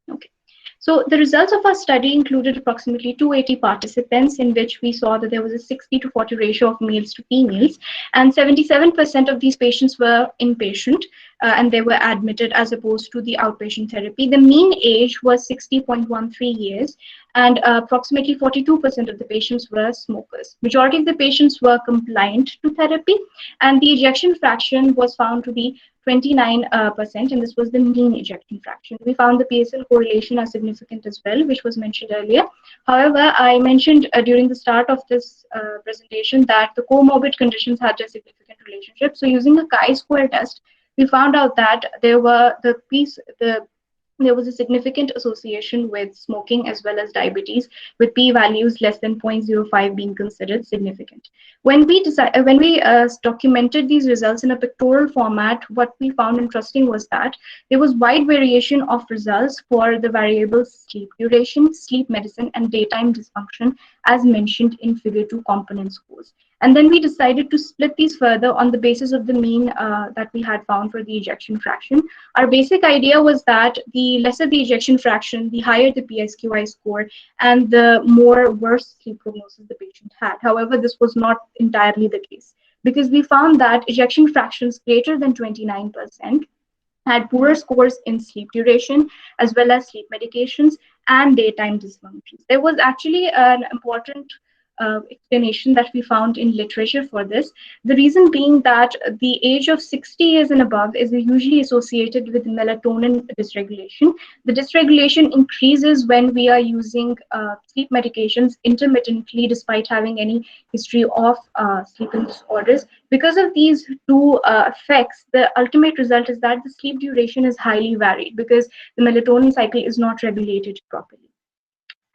[SPEAKER 13] Okay. So the results of our study included approximately 280 participants, in which we saw that there was a 60 to 40 ratio of males to females, and 77% of these patients were inpatient, and they were admitted as opposed to the outpatient therapy. The mean age was 60.13 years, and approximately 42% of the patients were smokers. Majority of the patients were compliant to therapy, and the ejection fraction was found to be 29%, and this was the mean ejection fraction. We found the PSL correlation as significant as well, which was mentioned earlier. However, I mentioned during the start of this presentation that the comorbid conditions had a significant relationship. So using a chi-square test, we found out that there was a significant association with smoking as well as diabetes, with p-values less than 0.05 being considered significant. When we documented these results in a pictorial format, what we found interesting was that there was wide variation of results for the variables sleep duration, sleep medicine, and daytime dysfunction, as mentioned in figure 2 component scores. And then we decided to split these further on the basis of the mean that we had found for the ejection fraction. Our basic idea was that the lesser the ejection fraction, the higher the PSQI score, and the more worse sleep prognosis the patient had. However, this was not entirely the case, because we found that ejection fractions greater than 29% had poorer scores in sleep duration, as well as sleep medications and daytime dysfunctions. There was actually an important explanation that we found in literature for this. The reason being that the age of 60 years and above is usually associated with melatonin dysregulation. The dysregulation increases when we are using sleep medications intermittently despite having any history of sleeping disorders. Because of these two effects, the ultimate result is that the sleep duration is highly varied because the melatonin cycle is not regulated properly.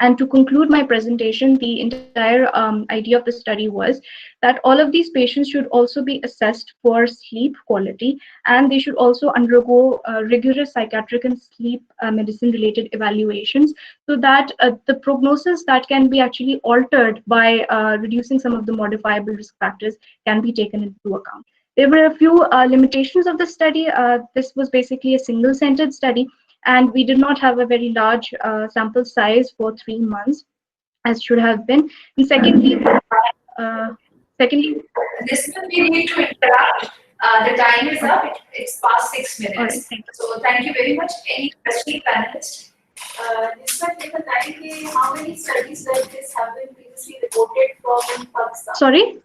[SPEAKER 13] And to conclude my presentation, the entire idea of the study was that all of these patients should also be assessed for sleep quality, and they should also undergo rigorous psychiatric and sleep medicine related evaluations, so that the prognosis that can be actually altered by reducing some of the modifiable risk factors can be taken into account. There were a few limitations of the study. This was basically a single-centered study, and we did not have a very large sample size for 3 months, as should have been. And secondly,
[SPEAKER 1] This we need to interrupt. The time is up. It's past 6 minutes.
[SPEAKER 13] Right,
[SPEAKER 1] so thank you very much. Any question, panelists?
[SPEAKER 6] Despite the time, how many studies like this have been previously reported from Pakistan?
[SPEAKER 13] Sorry?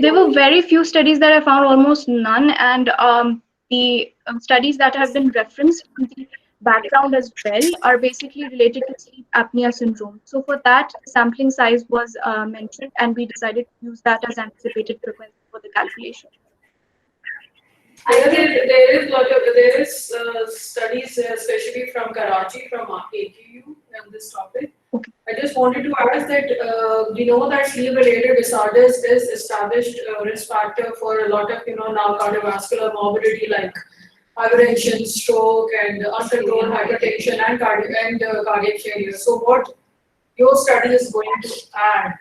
[SPEAKER 13] There were very few studies that I found, almost none, and the studies that have been referenced in the background as well are basically related to sleep apnea syndrome. So for that, sampling size was mentioned, and we decided to use that as anticipated frequency for the calculation.
[SPEAKER 5] There is studies, especially from Karachi, from AQU on this topic.
[SPEAKER 13] Okay.
[SPEAKER 5] I just wanted to ask that we know that sleep-related disorders is established risk factor for a lot of now cardiovascular morbidity like hypertension, stroke, and uncontrolled hypertension and cardiac failure. So what your study is going to add?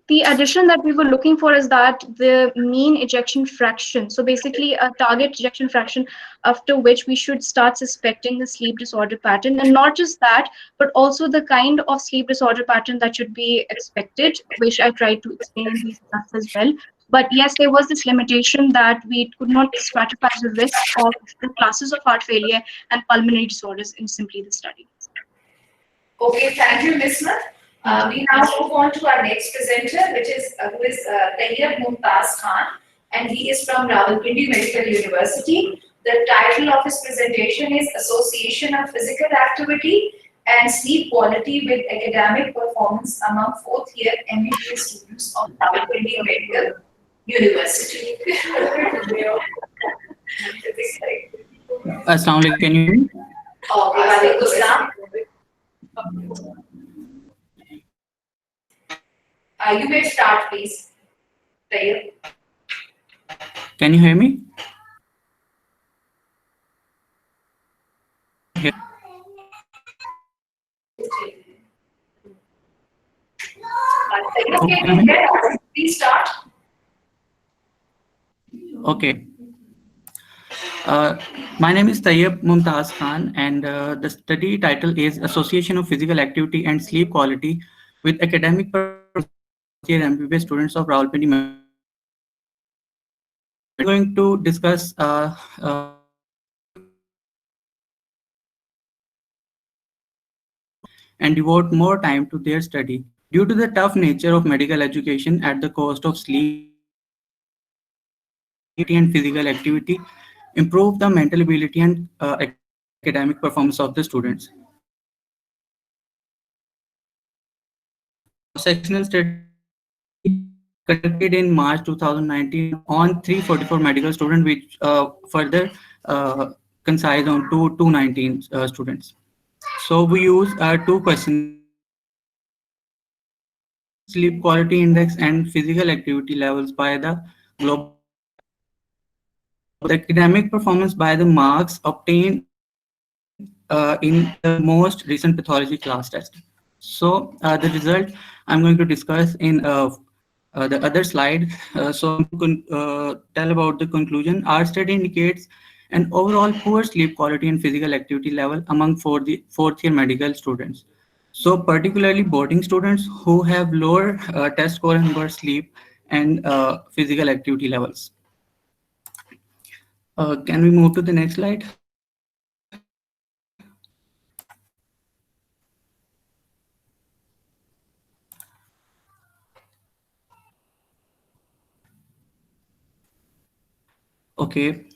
[SPEAKER 13] The addition that we were looking for is that the mean ejection fraction, so basically a target ejection fraction after which we should start suspecting the sleep disorder pattern, and not just that, but also the kind of sleep disorder pattern that should be expected, which I tried to explain in these slides as well. But yes, there was this limitation that we could not stratify the risk of the classes of heart failure and pulmonary disorders in simply the study.
[SPEAKER 1] Okay, thank you, Ms. Smith. We now move on to our next presenter, which is Tayyaba Mumtaz Khan, and he is from Rawalpindi Medical University. The title of his presentation is Association of Physical Activity and Sleep Quality with Academic Performance Among Fourth-Year MBBS Students of Rawalpindi Medical University.
[SPEAKER 21] Assalamu alaikum, can you hear me?
[SPEAKER 1] You may start, please. Tayyab.
[SPEAKER 21] Can you hear me?
[SPEAKER 1] Please start.
[SPEAKER 21] Okay. My name is Tayyaba Mumtaz Khan, and the study title is Association of Physical Activity and Sleep Quality with Academic MBBS Students of Rawalpindi. We're going to discuss and devote more time to their study. Due to the tough nature of medical education at the cost of sleep and physical activity, improve the mental ability and academic performance of the students. Sectional study conducted in March 2019 on 344 medical students, which further concise on 219 students. So we use two questions: sleep quality index and physical activity levels by the global. The academic performance by the marks obtained in the most recent pathology class test. So the result I'm going to discuss in the other slide. So tell about the conclusion. Our study indicates an overall poor sleep quality and physical activity level among fourth-year medical students. So particularly boarding students who have lower test score and worse sleep and physical activity levels. Can we move to the next slide? Okay.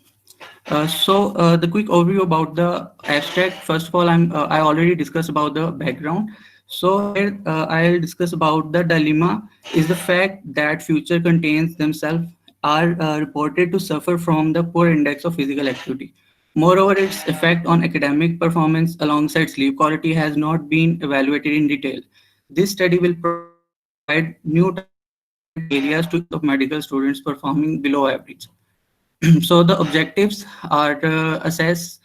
[SPEAKER 21] The quick overview about the abstract. First of all, I already discussed about the background. So here I'll discuss about the dilemma is the fact that future contains themselves are reported to suffer from the poor index of physical activity. Moreover, its effect on academic performance alongside sleep quality has not been evaluated in detail. This study will provide new areas to of medical students performing below average. So the objectives are to assess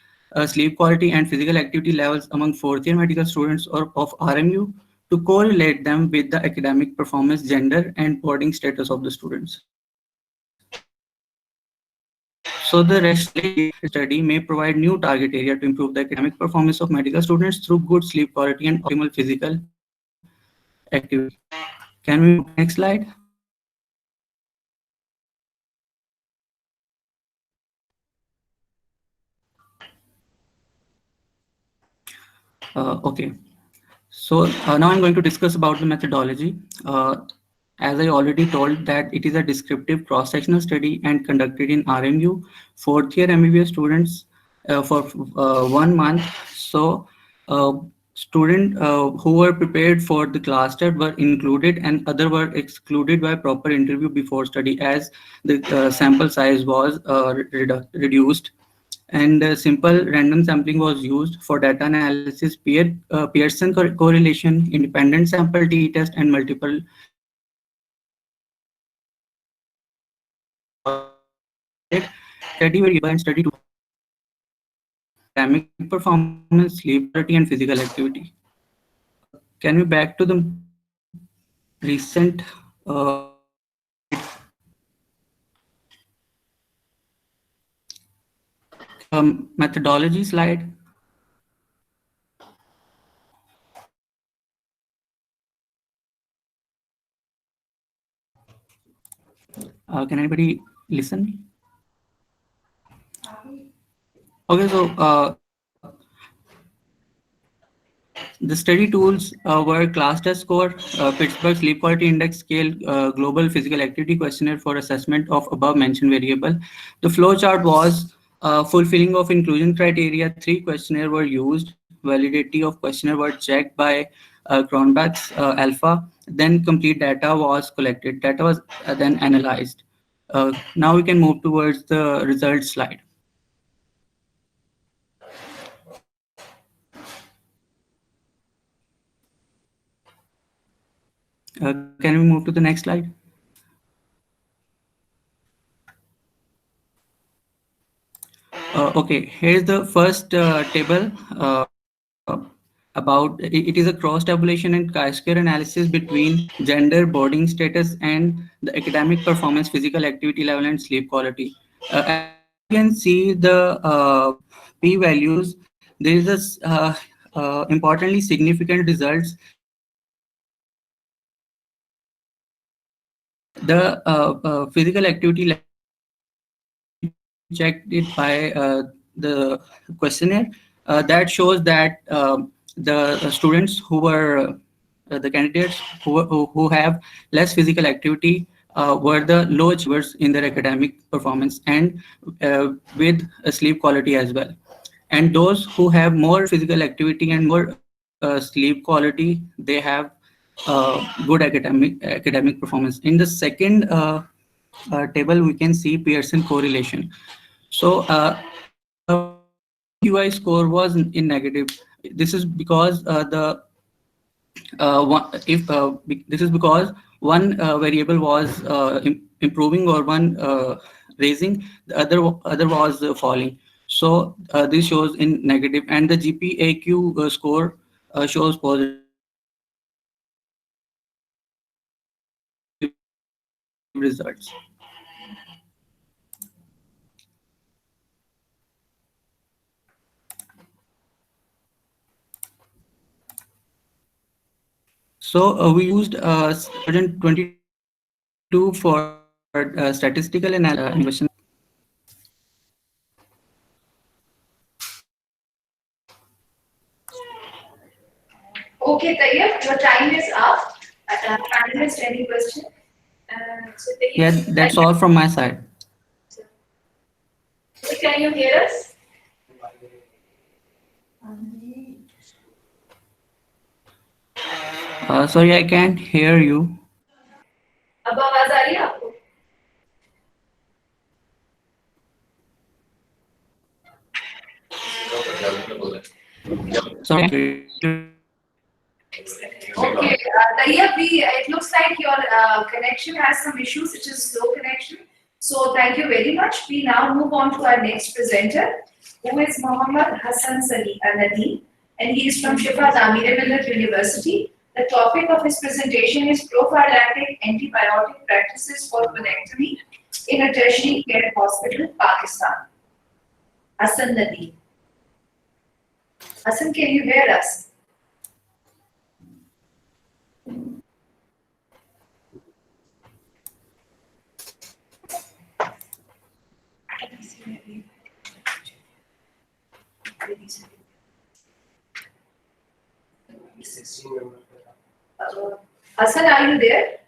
[SPEAKER 21] sleep quality and physical activity levels among fourth-year medical students of RMU to correlate them with the academic performance, gender, and boarding status of the students. So the rest study may provide new target area to improve the academic performance of medical students through good sleep quality and optimal physical activity. Can we move to the next slide? Okay. So now I'm going to discuss about the methodology. As I already told that it is a descriptive cross-sectional study and conducted in RMU, fourth-year MBBS students for 1 month. So students who were prepared for the class test were included and other were excluded by proper interview before study as the sample size was reduced. And simple random sampling was used for data analysis, Pearson correlation, independent sample t-test, and multiple study variable and study to academic performance, sleep quality, and physical activity. Can we back to the recent methodology slide? Can anybody listen? Okay, so the study tools were class test score, Pittsburgh Sleep Quality Index Scale, Global Physical Activity Questionnaire for assessment of above mentioned variable. The flow chart was fulfilling of inclusion criteria. 3 questionnaires were used. Validity of questionnaire were checked by Cronbach's alpha. Then complete data was collected. Data was then analyzed. Now we can move towards the results slide. Can we move to the next slide? Okay, here's the first table about it is a cross tabulation and chi-square analysis between gender, boarding status, and the academic performance, physical activity level, and sleep quality. As you can see the p-values. There is a importantly significant results. The physical activity level checked it by the questionnaire that shows that the students who were the candidates who have less physical activity were the low achievers in their academic performance and with sleep quality as well. And those who have more physical activity and more sleep quality, they have good academic performance. In the second table, we can see Pearson correlation. So QI score was in negative. This is because this is because one variable was improving or one raising, the other was falling. So this shows in negative, and the GPAQ score shows positive results. So we used 22 for statistical analysis.
[SPEAKER 1] Okay, Tayyab, your time is up. Panelist, any question?
[SPEAKER 21] Yeah, that's all from my side.
[SPEAKER 1] can you hear us?
[SPEAKER 21] Sorry, I can't hear you.
[SPEAKER 1] अब आवाज आ रही है आपको?
[SPEAKER 21] Sorry.
[SPEAKER 1] Okay, Tayyab, it looks like your connection has some issues, it is slow connection. So thank you very much. We now move on to our next presenter, who is Mohammed Naseem, and he is from Shifa Tameer-e-Millat University. The topic of his presentation is prophylactic antibiotic practices for connectomy in a tertiary care hospital, Pakistan. Hassan Nadeem. Hassan, can you hear us? Hassan, are you there?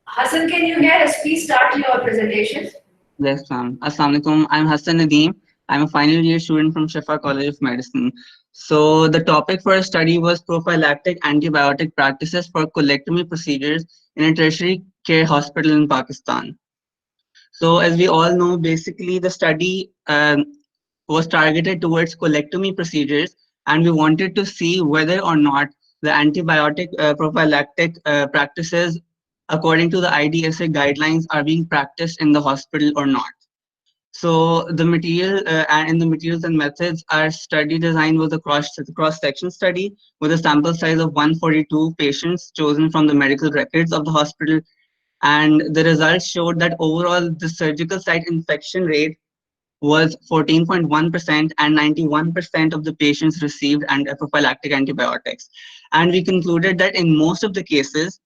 [SPEAKER 1] Hassan, can you hear us? Please start your presentation.
[SPEAKER 21] Yes, ma'am. Assalamu alaikum. I'm Hassan Nadeem. I'm a final year student from Shifa College of Medicine. So the topic for a study was prophylactic antibiotic practices for colectomy procedures in a tertiary care hospital in Pakistan. So as we all know, basically the study was targeted towards colectomy procedures, and we wanted to see whether or not the antibiotic prophylactic practices according to the IDSA guidelines are being practiced in the hospital or not. So the material and in the materials and methods, our study design was a cross-section study with a sample size of 142 patients chosen from the medical records of the hospital. And the results showed that overall the surgical site infection rate was 14.1% and 91% of the patients received prophylactic antibiotics. And we concluded that in most of the cases,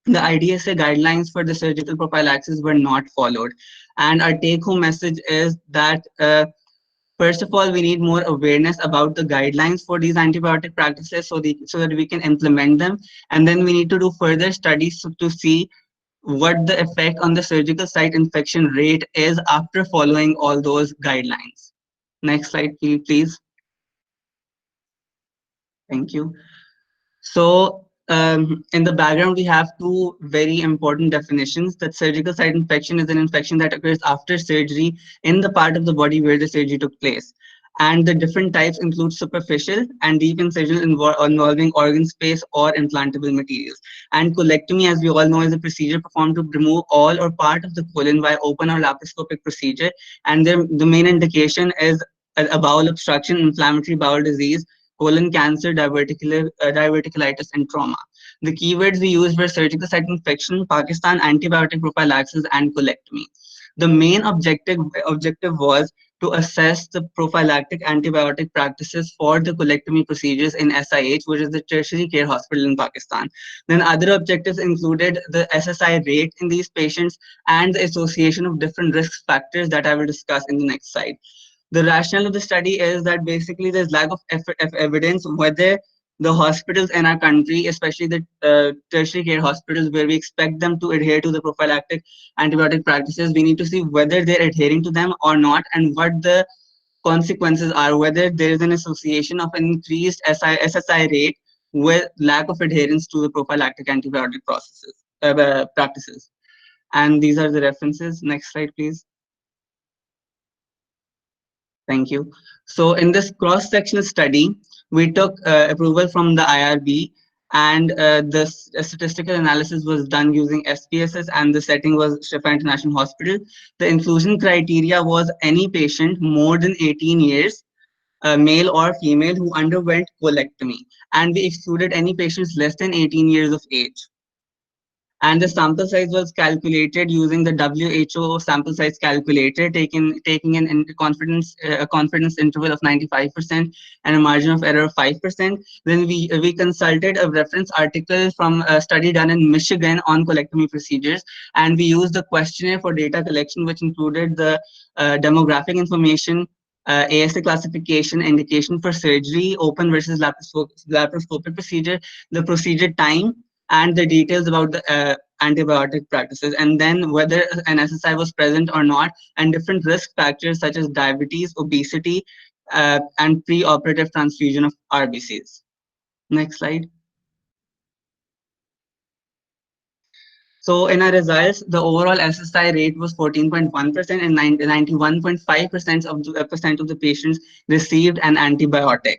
[SPEAKER 21] the IDSA guidelines for the surgical prophylaxis were not followed. And our take-home message is that, first of all, we need more awareness about the guidelines for these antibiotic practices so that we can implement them. And then we need to do further studies to see what the effect on the surgical site infection rate is after following all those guidelines. Next slide, please. Thank you. So in the background, we have two very important definitions: that surgical site infection is an infection that occurs after surgery in the part of the body where the surgery took place. And the different types include superficial and deep incision involving organ space or implantable materials. And colectomy, as we all know, is a procedure performed to remove all or part of the colon by open or laparoscopic procedure. And the main indication is a bowel obstruction, inflammatory bowel disease, colon cancer, diverticulitis, and trauma. The keywords we used were surgical site infection, Pakistan, antibiotic prophylaxis, and colectomy. The main objective was to assess the prophylactic antibiotic practices for the colectomy procedures in SIH, which is the tertiary care hospital in Pakistan. Then other objectives included the SSI rate in these patients and the association of different risk factors that I will discuss in the next slide. The rationale of the study is that basically there's lack of evidence whether the hospitals in our country, especially the tertiary care hospitals where we expect them to adhere to the prophylactic antibiotic practices, we need to see whether they're adhering to them or not and what the consequences are, whether there is an association of an increased SSI rate with lack of adherence to the prophylactic antibiotic practices. And these are the references. Next slide, please. Thank you. So in this cross-sectional study, we took approval from the IRB, and the statistical analysis was done using SPSS, and the setting was Shifa International Hospital. The inclusion criteria was any patient more than 18 years, male or female, who underwent colectomy, and we excluded any patients less than 18 years of age. And the sample size was calculated using the WHO sample size calculator, taking a confidence interval of 95% and a margin of error of 5%. Then we consulted a reference article from a study done in Michigan on colectomy procedures, and we used the questionnaire for data collection, which included the demographic information, ASA classification, indication for surgery, open versus laparoscopic procedure, the procedure time, and the details about the antibiotic practices, and then whether an SSI was present or not, and different risk factors such as diabetes, obesity, and pre-operative transfusion of RBCs. Next slide. So in our results, the overall SSI rate was 14.1%, and 91.5% of the patients received an antibiotic.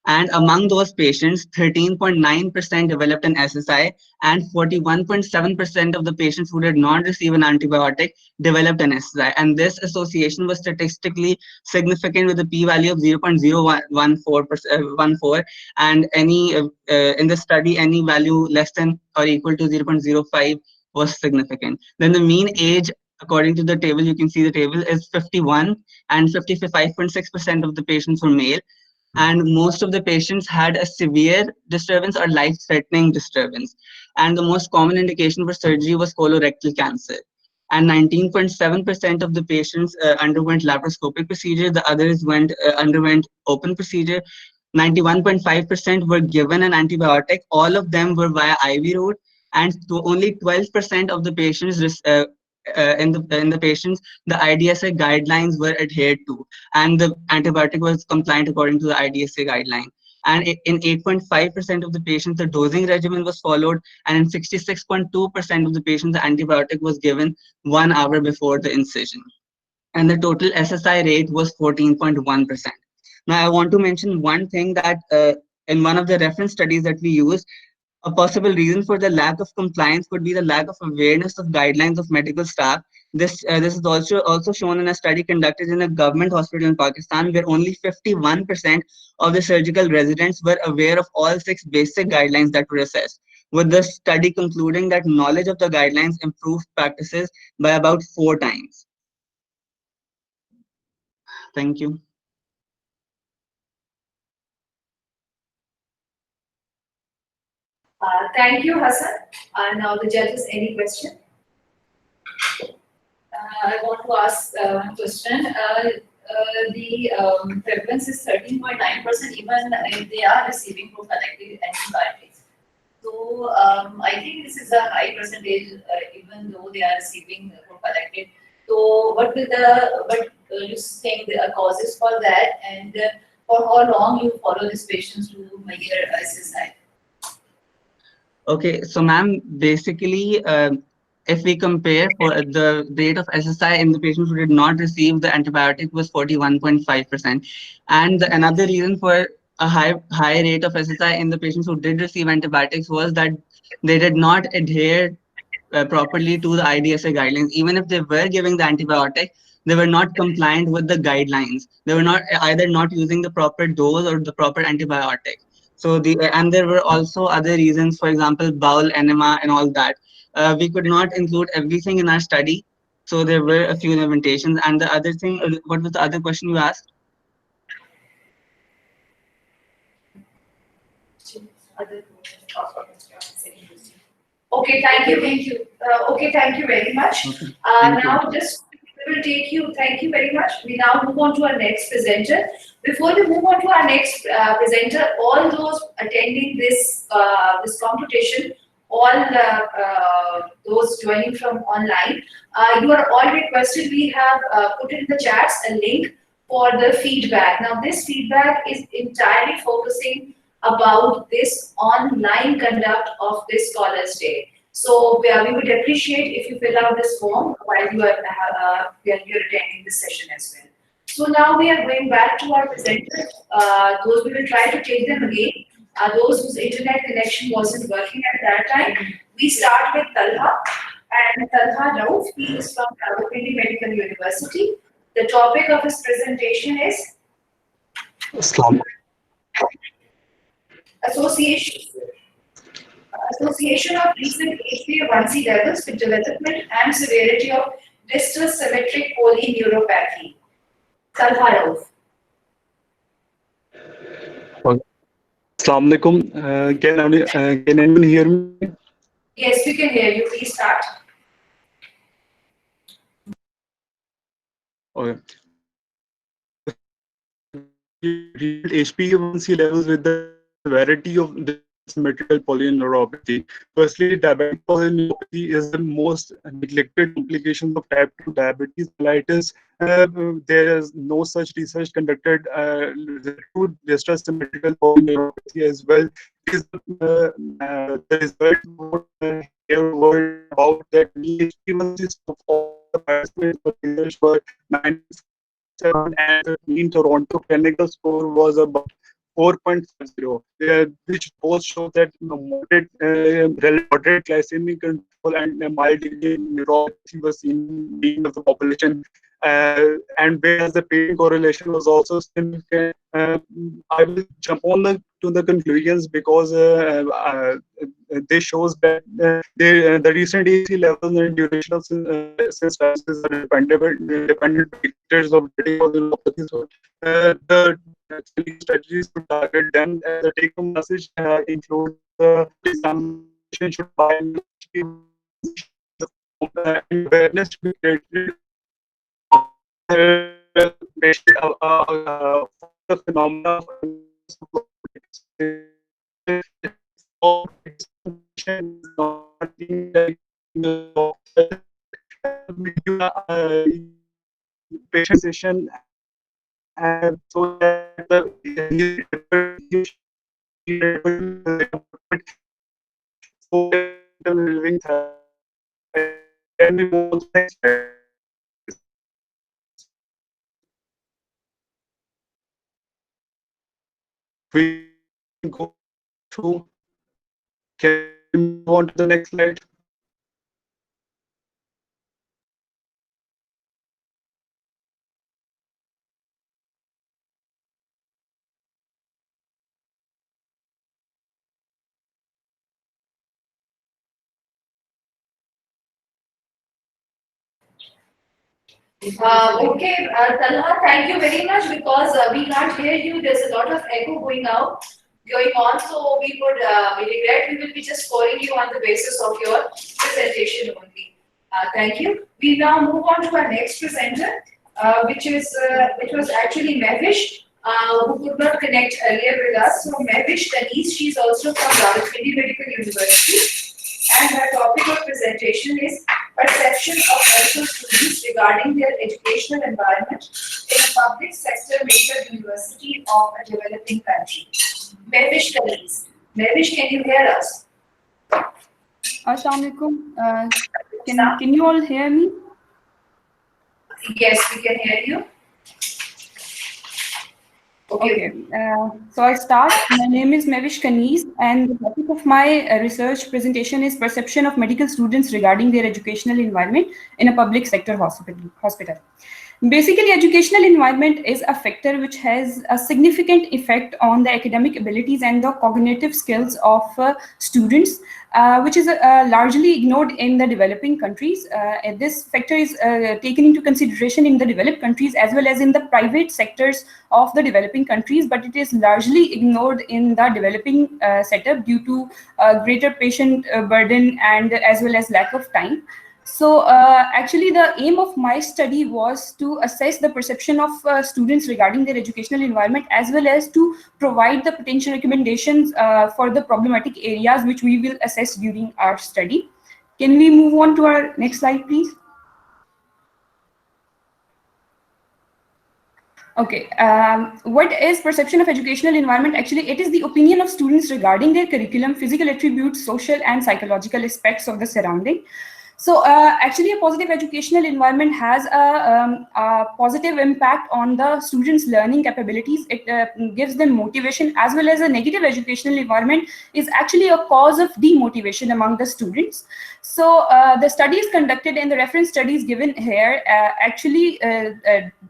[SPEAKER 21] And among those patients, 13.9% developed an SSI, and 41.7% of the patients who did not receive an antibiotic developed an SSI. And this association was statistically significant with a p-value of 0.014, and any in the study, any value less than or equal to 0.05 was significant. Then the mean age, according to the table, you can see the table is 51, and 55.6% of the patients were male. And most of the patients had a severe disturbance or life-threatening disturbance. And the most common indication for surgery was colorectal cancer. And 19.7% of the patients underwent laparoscopic procedure. The others underwent open procedure. 91.5% were given an antibiotic. All of them were via IV route. And only 12% of the patients in the patients, the IDSA guidelines were adhered to, and the antibiotic was compliant according to the IDSA guideline. And in 8.5% of the patients, the dosing regimen was followed, and in 66.2% of the patients, the antibiotic was given 1 hour before the incision. And the total SSI rate was 14.1%. Now, I want to mention one thing that in one of the reference studies that we used, a possible reason for the lack of compliance could be the lack of awareness of guidelines of medical staff. This is also shown in a study conducted in a government hospital in Pakistan, where only 51% of the surgical residents were aware of all 6 basic guidelines that were assessed, with the study concluding that knowledge of the guidelines improved practices by about 4 times. Thank you.
[SPEAKER 1] Thank you, Hassan. Now the judges, any question?
[SPEAKER 7] I want to ask one question. The prevalence is 13.9%, even if they are receiving prophylactic antibiotics. So I think this is a high percentage, even though they are receiving prophylactic. So what do you think the causes for that, and for how long you follow these patients to measure SSI?
[SPEAKER 21] Okay, so ma'am, basically, if we compare, for the rate of SSI in the patients who did not receive the antibiotic was 41.5%. And another reason for a high rate of SSI in the patients who did receive antibiotics was that they did not adhere properly to the IDSA guidelines. Even if they were giving the antibiotic, they were not compliant with the guidelines. They were not either not using the proper dose or the proper antibiotic. So and there were also other reasons, for example, bowel enema and all that. We could not include everything in our study, so there were a few limitations. And the other thing, what was the other question you asked?
[SPEAKER 1] Okay, thank you. Okay, thank you very much. Now just we will take you. Thank you very much. We now move on to our next presenter. Before we move on to our next presenter, all those attending this this competition, all those joining from online, you are all requested. We have put in the chats a link for the feedback. Now, this feedback is entirely focusing about this online conduct of this Scholars Day. So we would appreciate if you fill out this form while you are attending this session as well. So now we are going back to our presenters. Those we will try to take them again. Those whose internet connection wasn't working at that time. We start with Talha, and Talha Rauf. He is from Rawalpindi Medical University. The topic of his presentation is Association of recent HbA1c levels with development and severity of distal symmetric polyneuropathy. Talha Rauf.
[SPEAKER 12] Assalamu alaikum. Can anyone hear me?
[SPEAKER 1] Yes, we can hear you. Please start.
[SPEAKER 12] Okay. HbA1c levels with the severity of symmetrical polyneuropathy. Firstly, diabetic polyneuropathy is the most neglected complication of type 2 diabetes mellitus. There is no such research conducted to distress symmetrical polyneuropathy as well. Is the result here were about that HbA1c of all the participants were 97, and the mean Toronto clinical score was about 4.50, which both show that moderate glycemic control and mild neuropathy was seen in the population, and whereas the patient correlation was also significant. I will jump on to the conclusions because this shows that the recent AC levels and duration of synstasis are dependent factors of neuropathy. So, the strategies to target them. The take-home message includes the examination should buy awareness to be created. The phenomena patient session, and so that the living can be more. We go to, can we move on to the next slide?
[SPEAKER 1] Talha, thank you very much because we can't hear you. There's a lot of echo going on. So we regret we will be just scoring you on the basis of your presentation only. Thank you. We now move on to our next presenter, which was actually Mehwish, who could not connect earlier with us. So Mehwish Taneez, she's also from Rawalpindi Medical University, and her topic of presentation is perception of medical students regarding their educational environment in a public sector major university of a developing country. Mehwish Taneez. Mehwish, can you hear us?
[SPEAKER 2] Assalamualaikum. Can you all hear me?
[SPEAKER 1] Yes, we can hear you.
[SPEAKER 2] Okay. So I'll start. My name is Mehwish Taneez, and the topic of my research presentation is perception of medical students regarding their educational environment in a public sector hospital. Basically, educational environment is a factor which has a significant effect on the academic abilities and the cognitive skills of students, which is largely ignored in the developing countries. This factor is taken into consideration in the developed countries as well as in the private sectors of the developing countries, but it is largely ignored in the developing setup due to greater patient burden and as well as lack of time. So actually the aim of my study was to assess the perception of students regarding their educational environment as well as to provide the potential recommendations for the problematic areas which we will assess during our study. Can we move on to our next slide, please? Okay, what is perception of educational environment? Actually, it is the opinion of students regarding their curriculum, physical attributes, social and psychological aspects of the surrounding. So actually a positive educational environment has a positive impact on the students' learning capabilities. It gives them motivation, as well as a negative educational environment is actually a cause of demotivation among the students. So the studies conducted and the reference studies given here actually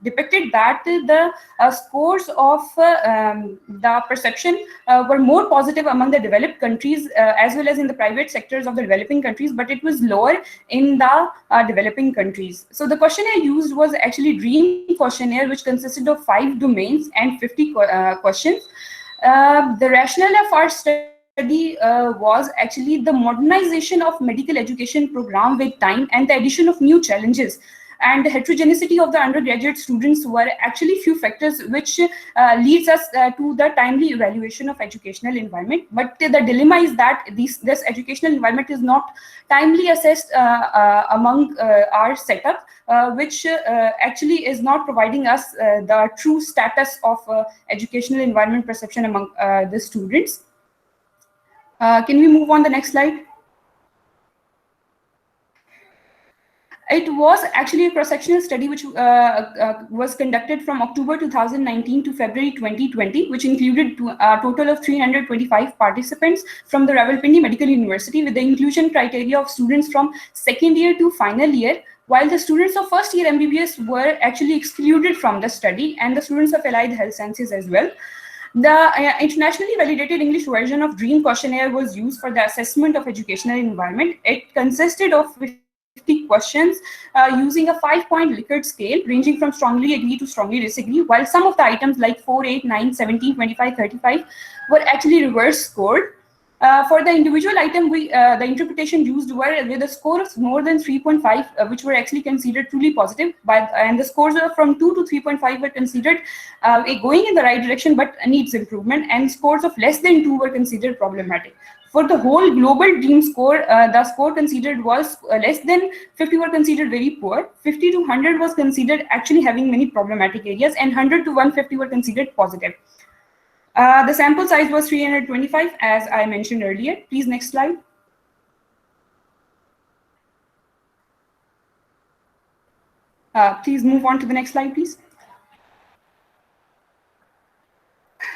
[SPEAKER 2] depicted that the scores of the perception were more positive among the developed countries as well as in the private sectors of the developing countries, but it was lower in the developing countries. So the questionnaire used was actually DREAM questionnaire, which consisted of 5 domains and 50 questions. The rationale of our study was actually the modernization of medical education program with time and the addition of new challenges. and the heterogeneity of the undergraduate students were actually few factors which leads us to the timely evaluation of educational environment. But the dilemma is that this educational environment is not timely assessed among our setup, which actually is not providing us the true status of educational environment perception among the students. Can we move on the next slide? It was actually a cross-sectional study which was conducted from October 2019 to February 2020, which included a total of 325 participants from the Rawalpindi Medical University, with the inclusion criteria of students from second year to final year, while the students of first year MBBS were actually excluded from the study, and the students of allied health sciences as well. The internationally validated English version of DREAM questionnaire was used for the assessment of educational environment. It consisted of 50 questions using a 5-point Likert scale ranging from strongly agree to strongly disagree, while some of the items like 4, 8, 9, 17, 25, 35 were actually reverse scored. For the individual item, the interpretation used were with a score of more than 3.5, which were actually considered truly positive, and the scores from 2 to 3.5 were considered going in the right direction but needs improvement, and scores of less than 2 were considered problematic. For the whole global DREAM score, the score considered was less than 50 were considered very poor, 50 to 100 was considered actually having many problematic areas, and 100 to 150 were considered positive. The sample size was 325, as I mentioned earlier. Please, next slide. Please move on to the next slide, please.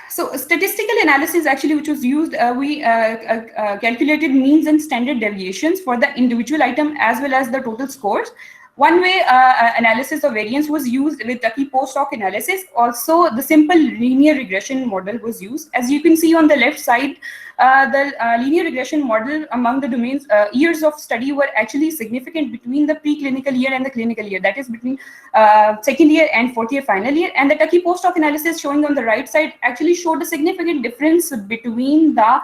[SPEAKER 2] So statistical analysis actually, which was used, we calculated means and standard deviations for the individual item as well as the total scores. One way analysis of variance was used with Tucky post-hoc analysis. Also, the simple linear regression model was used. As you can see on the left side, the linear regression model among the domains, years of study were actually significant between the preclinical year and the clinical year, that is between second year and fourth year final year. And the Tucky post-hoc analysis showing on the right side actually showed a significant difference between the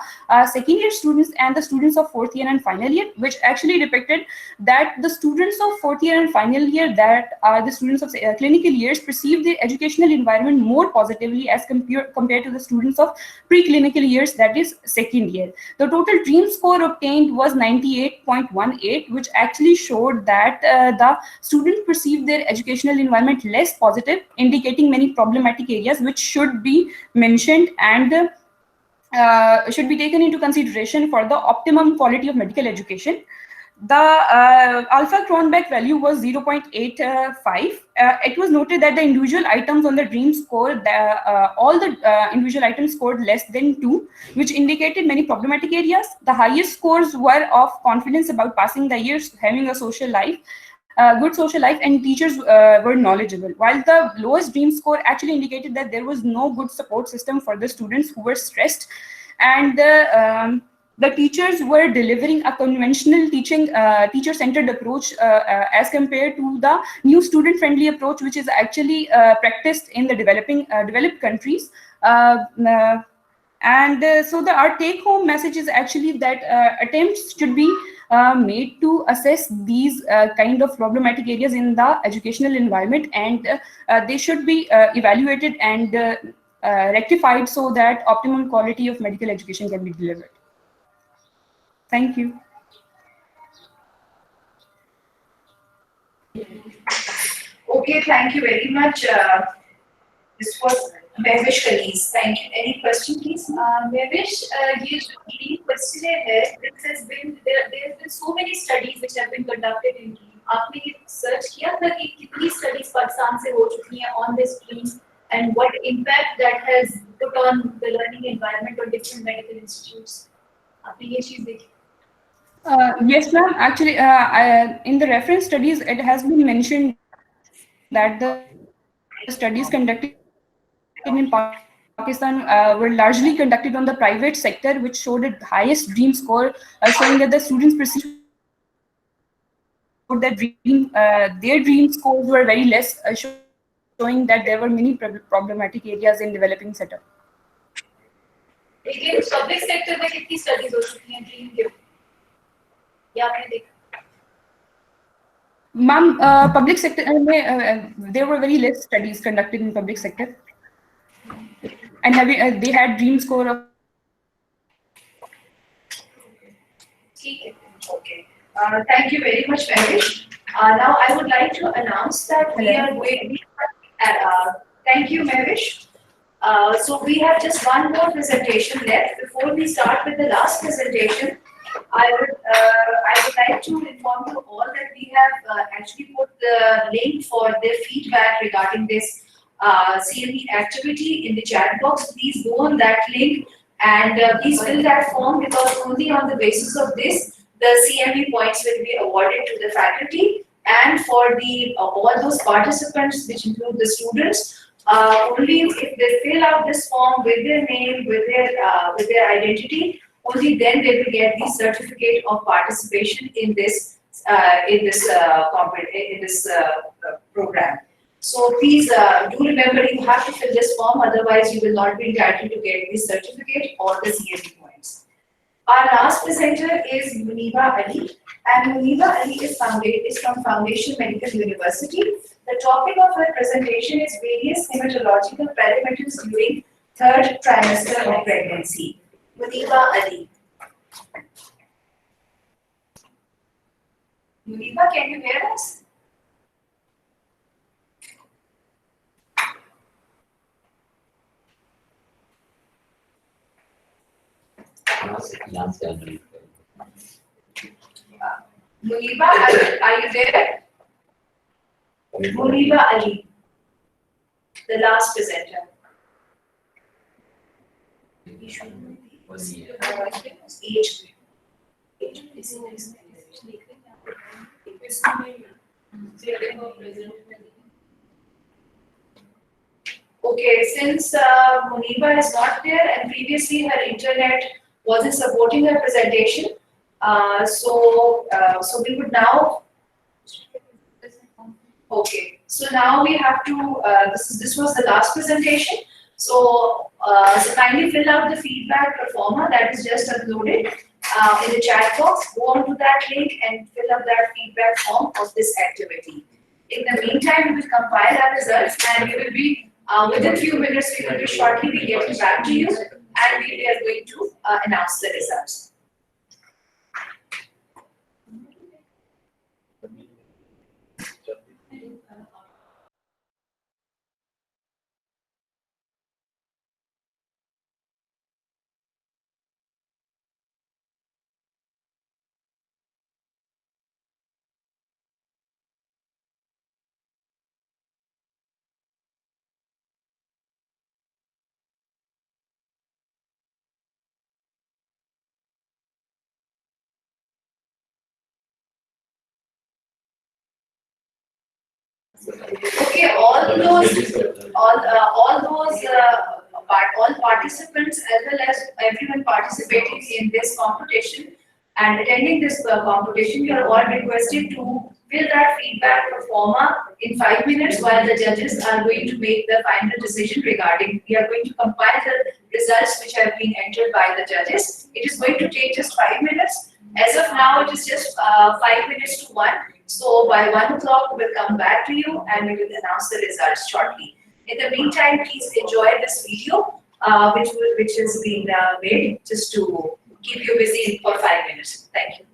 [SPEAKER 2] second year students and the students of fourth year and final year, which actually depicted that the students of fourth year and final year, that are the students of clinical years, perceive the educational environment more positively as compared to the students of preclinical years, that is second year. The total DREAM score obtained was 98.18, which actually showed that the students perceived their educational environment less positive, indicating many problematic areas which should be mentioned and should be taken into consideration for the optimum quality of medical education. The alpha Cronbach value was 0.85. It was noted that the individual items on the DREAM score, all the individual items scored less than 2, which indicated many problematic areas. The highest scores were of confidence about passing the years, having a social life, good social life, and teachers were knowledgeable, while the lowest DREAM score actually indicated that there was no good support system for the students who were stressed, and the teachers were delivering a conventional teaching, teacher-centered approach as compared to the new student-friendly approach, which is actually practiced in the developed countries. So our take-home message is actually that attempts should be made to assess these kind of problematic areas in the educational environment, and they should be evaluated and rectified so that optimum quality of medical education can be delivered. Thank you.
[SPEAKER 1] Okay, thank you very much. This was Mehwish Khalid. Thank you. Any question, please?
[SPEAKER 6] Mehwish, ये जो DREAM questionnaire है, there has been so many studies which have been conducted in DREAM. आपने ये search किया था कि कितनी studies Pakistan से हो चुकी हैं on this DREAM and what impact that has put on the learning environment of different medical institutes? आपने ये चीज़ देखी?
[SPEAKER 2] Yes, ma'am. Actually, in the reference studies, it has been mentioned that the studies conducted in Pakistan were largely conducted on the private sector, which showed the highest DREAM score, showing that the students perceived that their DREAM scores were very less, showing that there were many problematic areas in developing setup.
[SPEAKER 6] लेकिन public sector में कितनी studies हो चुकी हैं DREAM के? या आपने देखा?
[SPEAKER 2] Ma'am, public sector, there were very less studies conducted in public sector. And they had dream score of.
[SPEAKER 1] Okay. Thank you very much, Mehwish. Now I would like to announce that we are going. Thank you, Mehwish. So we have just one more presentation left. Before we start with the last presentation, I would like to inform you all that we have actually put the link for their feedback regarding this CME activity in the chat box. Please go on that link and please fill that form, because only on the basis of this the CME points will be awarded to the faculty, and for the all those participants, which include the students. Only if they fill out this form with their name, with their identity, only then they will get the certificate of participation in this program. So please do remember, you have to fill this form, otherwise you will not be entitled to get the certificate or the CME points. Our last presenter is Muniba Ali, and Muniba Ali is from Foundation Medical University. The topic of her presentation is various hematological parameters during third trimester of pregnancy. Muniba Ali. Muniba, can you hear us? Muniba, are you there? Muniba Ali, the last presenter. Okay, since Muniba is not there and previously her internet wasn't supporting her presentation, so we would now. Okay, so now we have to. This was the last presentation. So kindly fill out the feedback form that is just uploaded in the chat box. Go on to that link and fill up that feedback form of this activity. In the meantime, we will compile our results, and we will be within few minutes. We will be shortly be getting back to you, and we are going to announce the results. Okay, all participants as well as everyone participating in this competition and attending this competition, you are all requested to fill that feedback pro forma in 5 minutes, while the judges are going to make the final decision regarding. We are going to compile the results which have been entered by the judges. It is going to take just 5 minutes. As of now, it is just 5 minutes to 1. So by 1 o'clock, we will come back to you and we will announce the results shortly. In the meantime, please enjoy this video, which is being made just to keep you busy for 5 minutes. Thank you.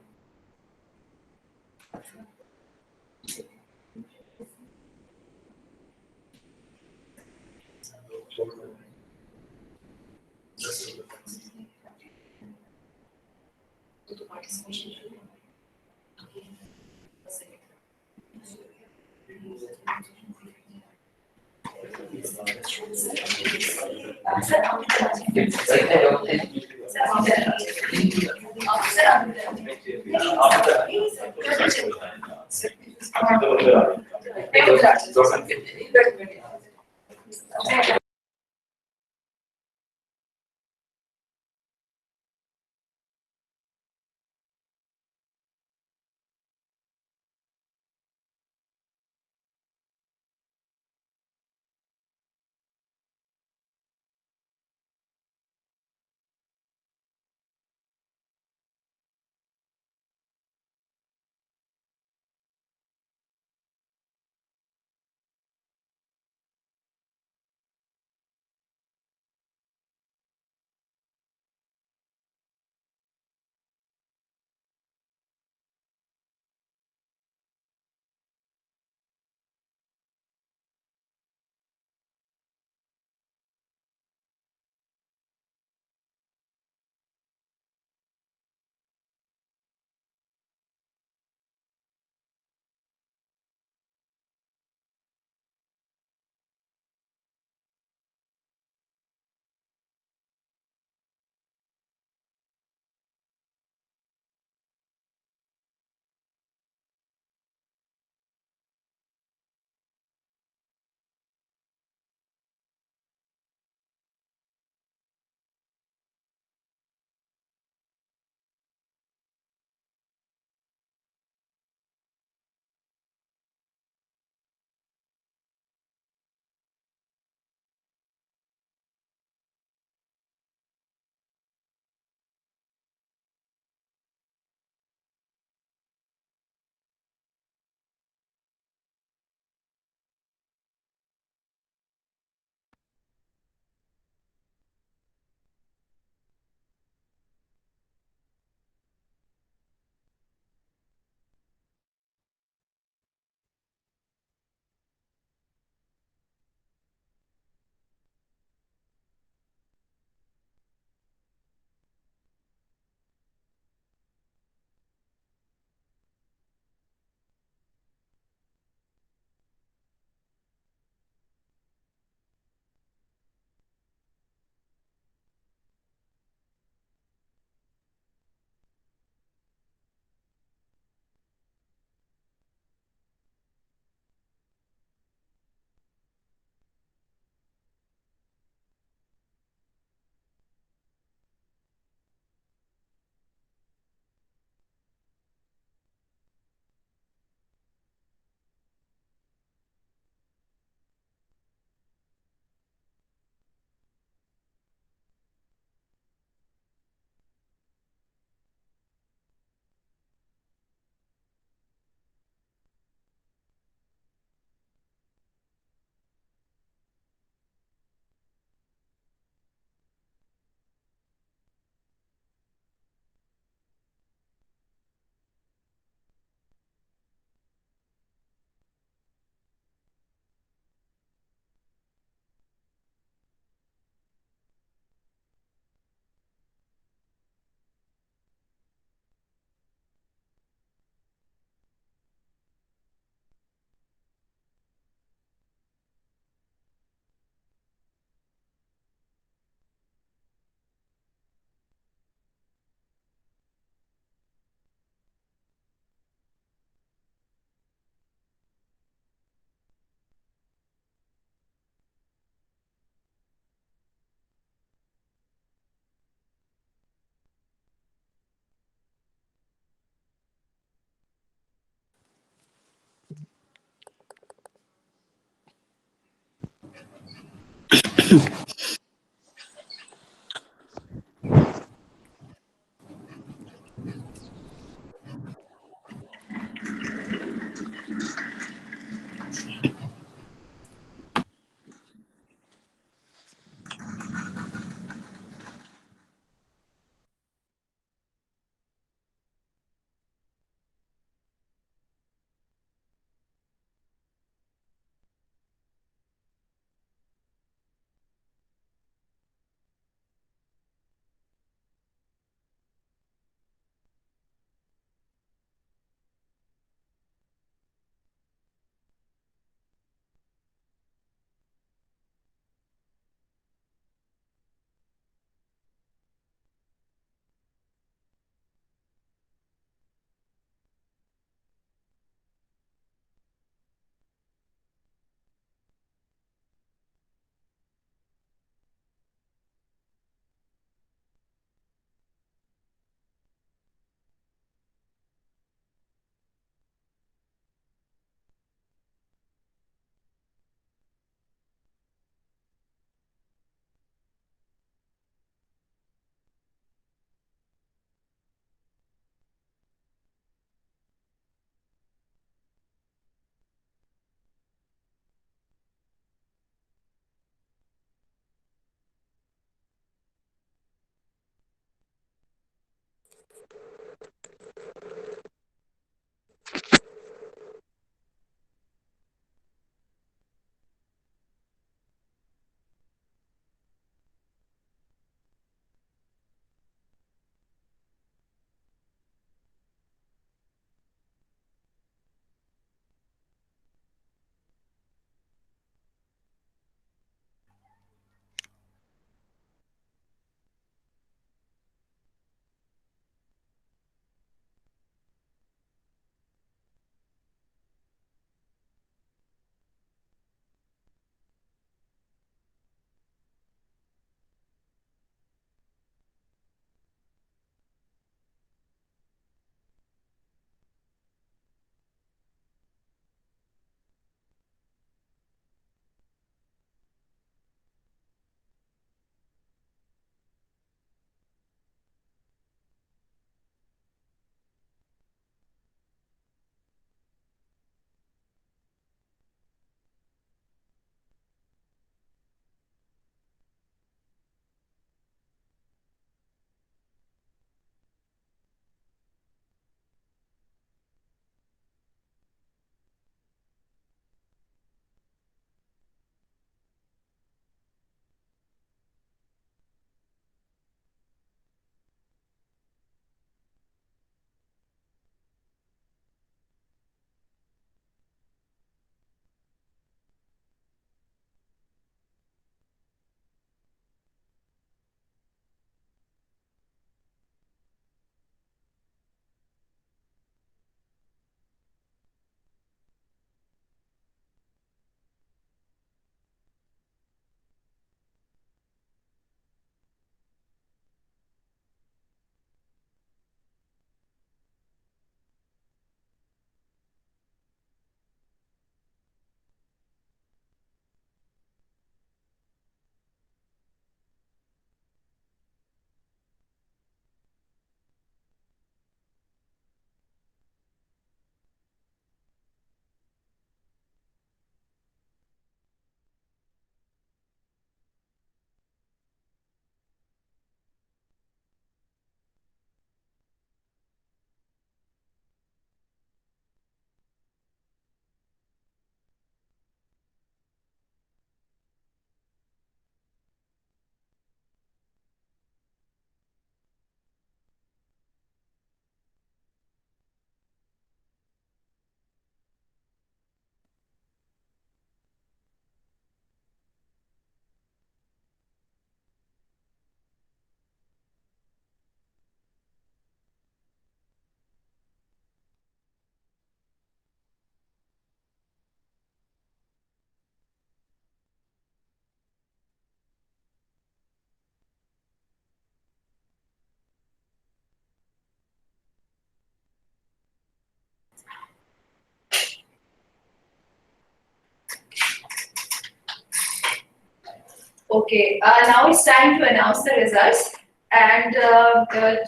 [SPEAKER 1] Okay, now it's time to announce the results. And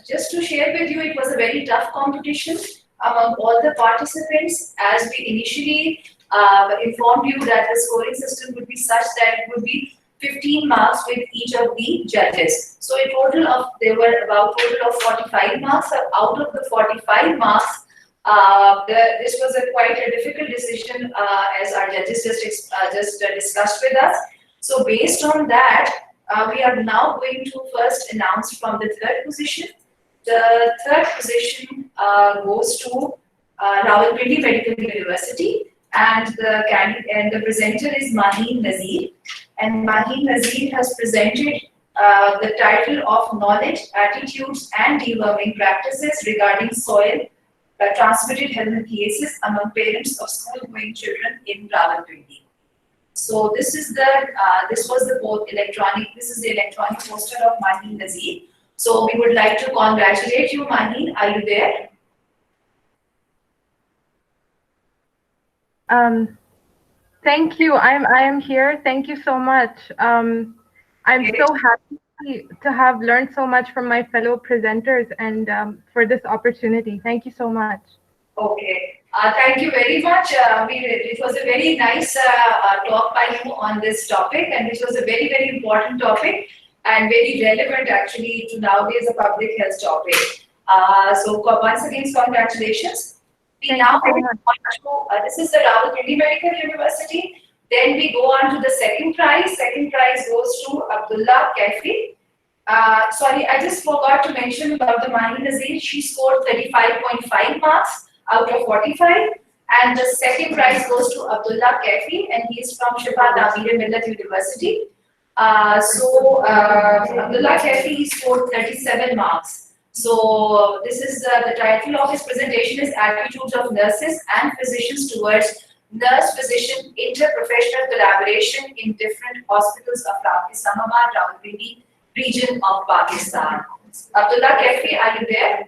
[SPEAKER 1] just to share with you, it was a very tough competition among all the participants, as we initially informed you that the scoring system would be such that it would be 15 marks with each of the judges. So there were about total of 45 marks. Out of the 45 marks, this was quite a difficult decision, as our judges just discussed with us. So based on that, we are now going to first announce from the third position. The third position goes to Rawalpindi Medical University, and the presenter is Maheen Nazir. And Maheen Nazir has presented the title of Knowledge, Attitudes and Deworming Practices Regarding Soil Transmitted Health Cases Among Parents of School-Going Children in Rawalpindi. So this is the electronic poster of Maheen Nazir. So we would like to congratulate you, Maheen. Are you there?
[SPEAKER 3] Thank you. I am here. Thank you so much. I'm so happy to have learned so much from my fellow presenters and for this opportunity. Thank you so much.
[SPEAKER 1] Okay. Thank you very much. It was a very nice talk by you on this topic, and which was a very, very important topic and very relevant actually to nowadays a public health topic. So once again, congratulations. We now move on to, this is the Rawalpindi Medical University. Then we go on to the second prize. Second prize goes to Abdullah Kaefi. Sorry, I just forgot to mention about the Maheen Nazir. She scored 35.5 marks out of 45. And the second prize goes to Abdullah Kaefi, and he is from Shifa Tameer-e-Millat University. Abdullah Kaefi scored 37 marks. So this is the title of his presentation is Attitudes of Nurses and Physicians Towards Nurse-Physician Interprofessional Collaboration in Different Hospitals of Islamabad, Rawalpindi region of Pakistan. Abdullah Kaefi, are you there?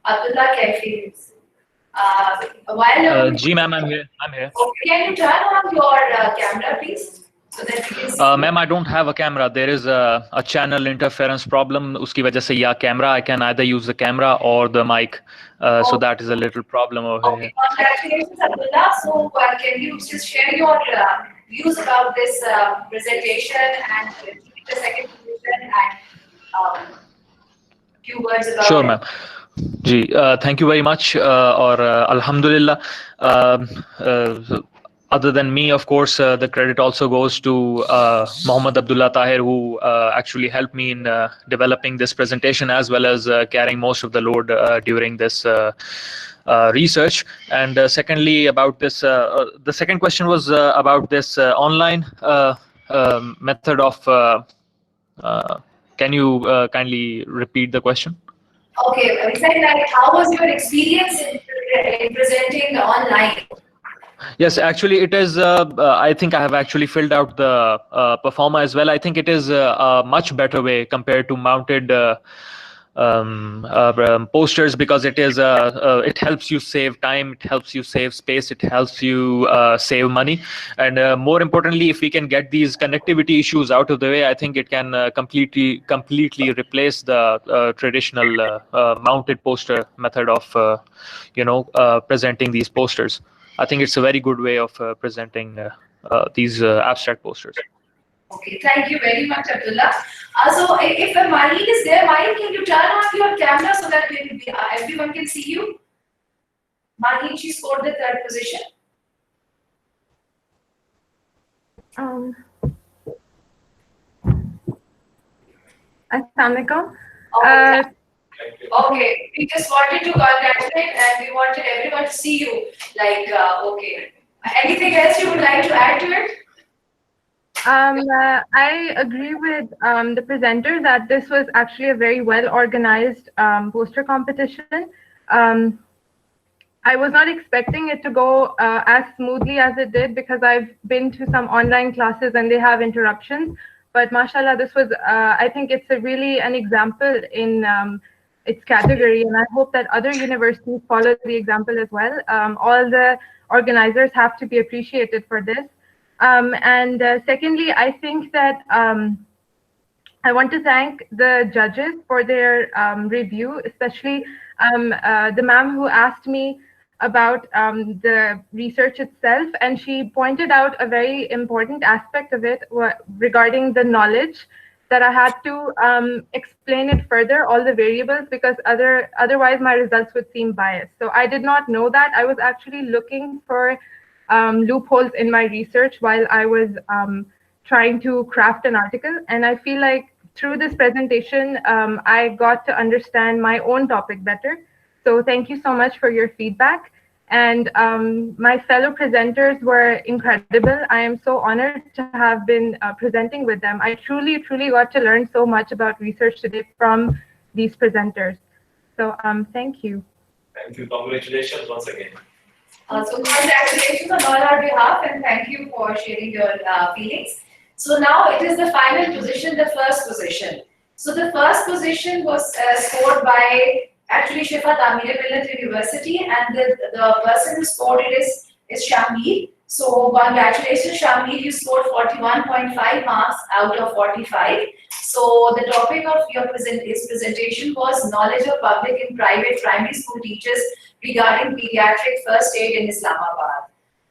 [SPEAKER 1] Abdullah Kaefi.
[SPEAKER 14] Ji ma'am, I'm here.
[SPEAKER 1] Okay, can you turn on your camera, please? So that we can see.
[SPEAKER 14] Ma'am, I don't have a camera. There is a channel interference problem. Uski wajah se ya camera. I can either use the camera or the mic. So that is a little problem over here.
[SPEAKER 1] Congratulations, Abdullah. So can you just share your views about this presentation and the second position and few words about
[SPEAKER 14] Sure,
[SPEAKER 1] it?
[SPEAKER 14] ma'am. Ji, thank you very much. Or Alhamdulillah. Other than me, of course, the credit also goes to Mohammed Abdullah Tahir, who actually helped me in developing this presentation, as well as carrying most of the load during this research. And secondly, about this, the second question was about this online method of, can you kindly repeat the question?
[SPEAKER 1] Okay, we said like, how was your experience in presenting online?
[SPEAKER 14] Yes, actually, it is. I think I have actually filled out the performer as well. I think it is a much better way compared to mounted posters, because it is it helps you save time, it helps you save space, it helps you save money, and more importantly, if we can get these connectivity issues out of the way, I think it can completely replace the traditional mounted poster method of presenting these posters. I think it's a very good way of presenting these abstract posters.
[SPEAKER 1] Okay, thank you very much, Abdullah. So if Maheen is there, Maheen, can you turn on your camera so that everyone can see you? Maheen, she scored the third position.
[SPEAKER 3] Assalamualaikum.
[SPEAKER 1] Okay, we just wanted to congratulate and we wanted everyone to see you. Like, okay. Anything else you would like to add to it?
[SPEAKER 3] I agree with the presenter that this was actually a very well organized poster competition. I was not expecting it to go as smoothly as it did, because I've been to some online classes and they have interruptions. But mashallah, this was, I think it's really an example in its category, and I hope that other universities follow the example as well. All the organizers have to be appreciated for this. Secondly, I think that I want to thank the judges for their review, especially the ma'am who asked me about the research itself, and she pointed out a very important aspect of it regarding the knowledge, that I had to explain it further, all the variables, because otherwise my results would seem biased. So I did not know that. I was actually looking for loopholes in my research while I was trying to craft an article. And I feel like through this presentation, I got to understand my own topic better. So thank you so much for your feedback. And my fellow presenters were incredible. I am so honored to have been presenting with them. I truly, truly got to learn so much about research today from these presenters. So thank you.
[SPEAKER 4] Thank you. Congratulations once again.
[SPEAKER 1] So congratulations on all our behalf, and thank you for sharing your feelings. So now it is the final position, the first position. So the first position was scored by actually Shifa Tameer-e-Millat University, and the person who scored it is Shahmeed. So congratulations, Shahmeed, you scored 41.5 marks out of 45. So the topic of your presentation was knowledge of public and private primary school teachers regarding pediatric first aid in Islamabad.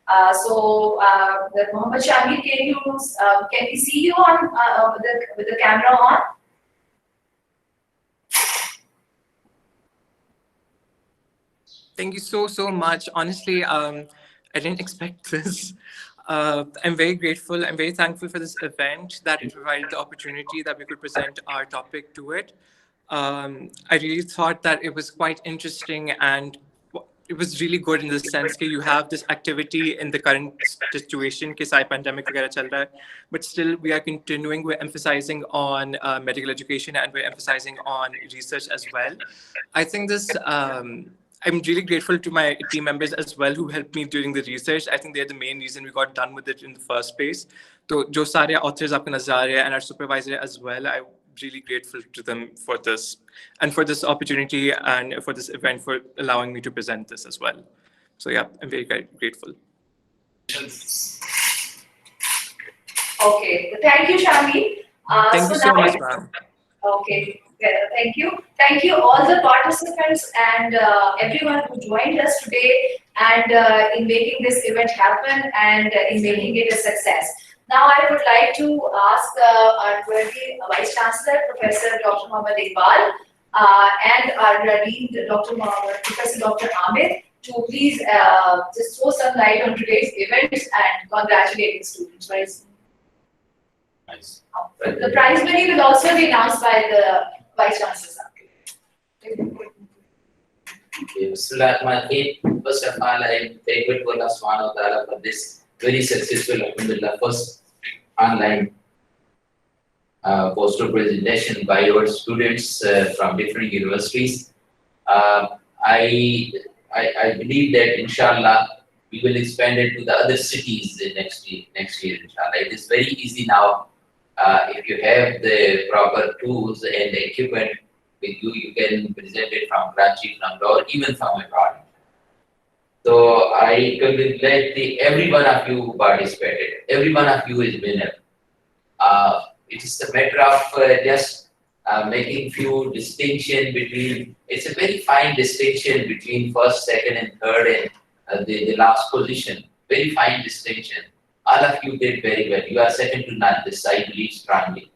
[SPEAKER 1] The Mohammed Shahmeed, can we see you on with the camera on?
[SPEAKER 22] Thank you so much. Honestly, I didn't expect this. I'm very grateful. I'm very thankful for this event, that it provided the opportunity that we could present our topic to it. I really thought that it was quite interesting, and it was really good in the sense that you have this activity in the current situation, कि pandemic वगैरह चल रहा है, but still we are continuing. We're emphasizing on medical education, and we're emphasizing on research as well. I think this. I'm really grateful to my team members as well who helped me during the research. I think they're the main reason we got done with it in the first place. So, jo sare authors aapka nazar hai, and our supervisor as well, I'm really grateful to them for this, and for this opportunity, and for this event, for allowing me to present this as well. So yeah, I'm very grateful.
[SPEAKER 1] Okay, thank you, Shahmeed.
[SPEAKER 22] Thank you so much, ma'am.
[SPEAKER 1] Okay. Thank you. Thank you all the participants and everyone who joined us today, and in making this event happen, and in making it a success. Now I would like to ask our worthy Vice Chancellor Professor Dr. Mohammad Iqbal and our Dean Professor Dr. Amir to please just throw some light on today's event and congratulate the students.
[SPEAKER 4] Nice.
[SPEAKER 1] The prize money will also be announced by the Vice Chancellor.
[SPEAKER 23] First of all, I thank Allah subhanahu wa ta'ala for this very successful, alhamdulillah, first online poster presentation by our students from different universities. I believe that inshallah we will expand it to the other cities next year inshallah. It is very easy now. If you have the proper tools and the equipment with you, you can present it from Karachi, from Lahore, even from abroad. So I congratulate every one of you who participated. Every one of you is winner. It is a matter of just making few distinction between. It's a very fine distinction between first, second, and third, and the last position. Very fine distinction. All of you did very well. You are second to none. This I believe strongly.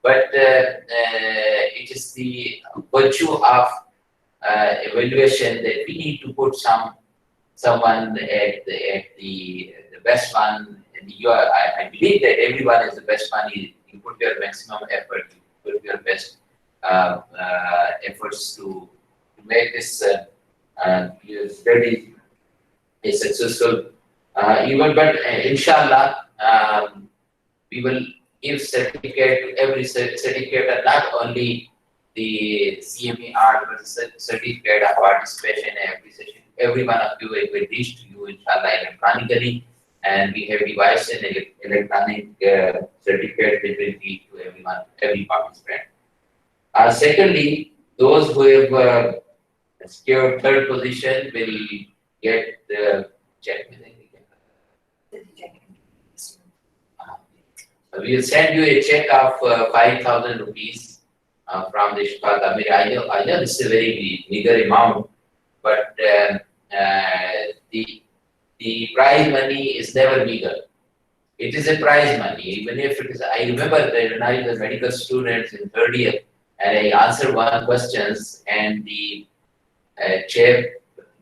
[SPEAKER 23] But it is the virtue of evaluation that we need to put someone at the best one. I believe that everyone is the best one. You put your maximum effort. You put your best efforts to make this study a successful event. But inshallah, we will give certificate to every certificate, and not only the CMER, but the certificate of participation in every session. Every one of you will reach to you inshallah electronically, and we have devised an electronic certificate that will reach to everyone, every participant. Secondly, those who have secured third position will get the check. We will send you a check of 5,000 rupees from the Shifa Tameer. I know this is a very meager amount, but the prize money is never meager. It is a prize money, even if it is. I remember that when I was a medical student in third year, and I answered one questions, and the chair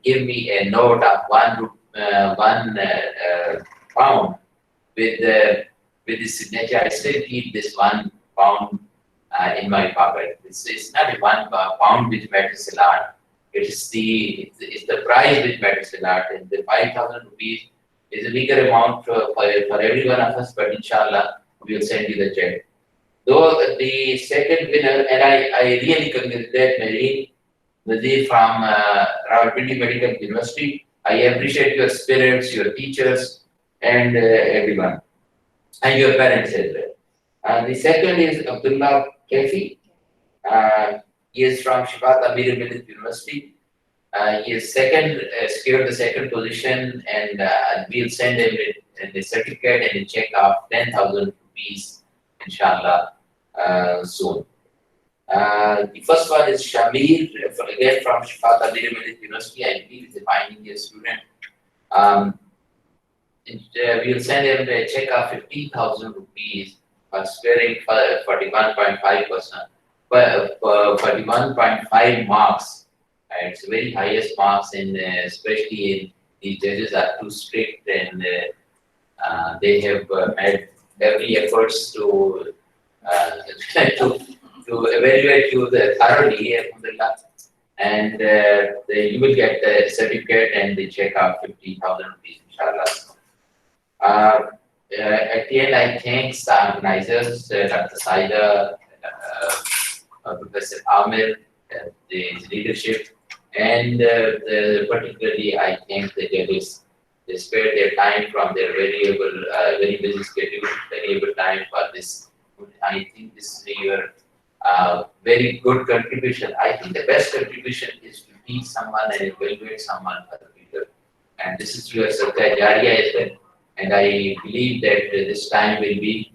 [SPEAKER 23] gave me a note of one pound with the signature. I still keep this 1 pound in my pocket. It's not a 1 pound which matters a lot. It's the price which matters a lot, and the 5,000 rupees is a bigger amount for every one of us. But inshallah, we will send you the check. Though the second winner, and I really congratulate Maheen Nazir from Rawalpindi Medical University. I appreciate your spirits, your teachers, and everyone, and your parents as well. The second is Abdullah Kaefi. He is from Shifa Tameer-e-Millat University. He is secured the second position, and we'll send him a certificate and a check of 10,000 rupees, inshallah, soon. The first one is Shahmir, again from Shifa Tameer-e-Millat University. I believe he's a final year student. We'll send him a check of 15,000 rupees for scoring 41.5%, 41.5 marks. It's the very highest marks, and especially in the judges are too strict, and they have made every efforts to evaluate you thoroughly, alhamdulillah. And you will get the certificate and the check of 50,000 rupees, inshallah. At the end, I thank the organizers, Dr. Sajida, Professor Amir, his leadership, and particularly I thank the judges. They spared their time from their very busy schedule, valuable time for this. I think this is your very good contribution. I think the best contribution is to teach someone and evaluate someone for the future. And this is your Sadaqah Jariyah as well. And I believe that this time will be,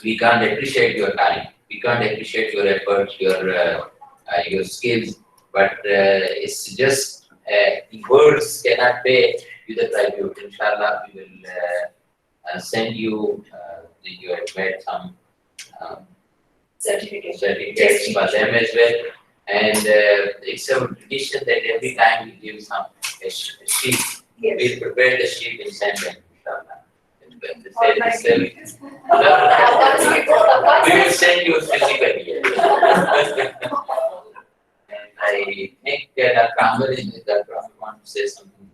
[SPEAKER 23] we can't appreciate your time. We can't appreciate your efforts, your skills, but it's just the words cannot pay you the tribute. Inshallah, we will send you, you have made some certificates for them as well. And it's a tradition that every time we give a sheet, we prepare the sheet and send them. We will send you physically. I think Dr. Amir want to say something.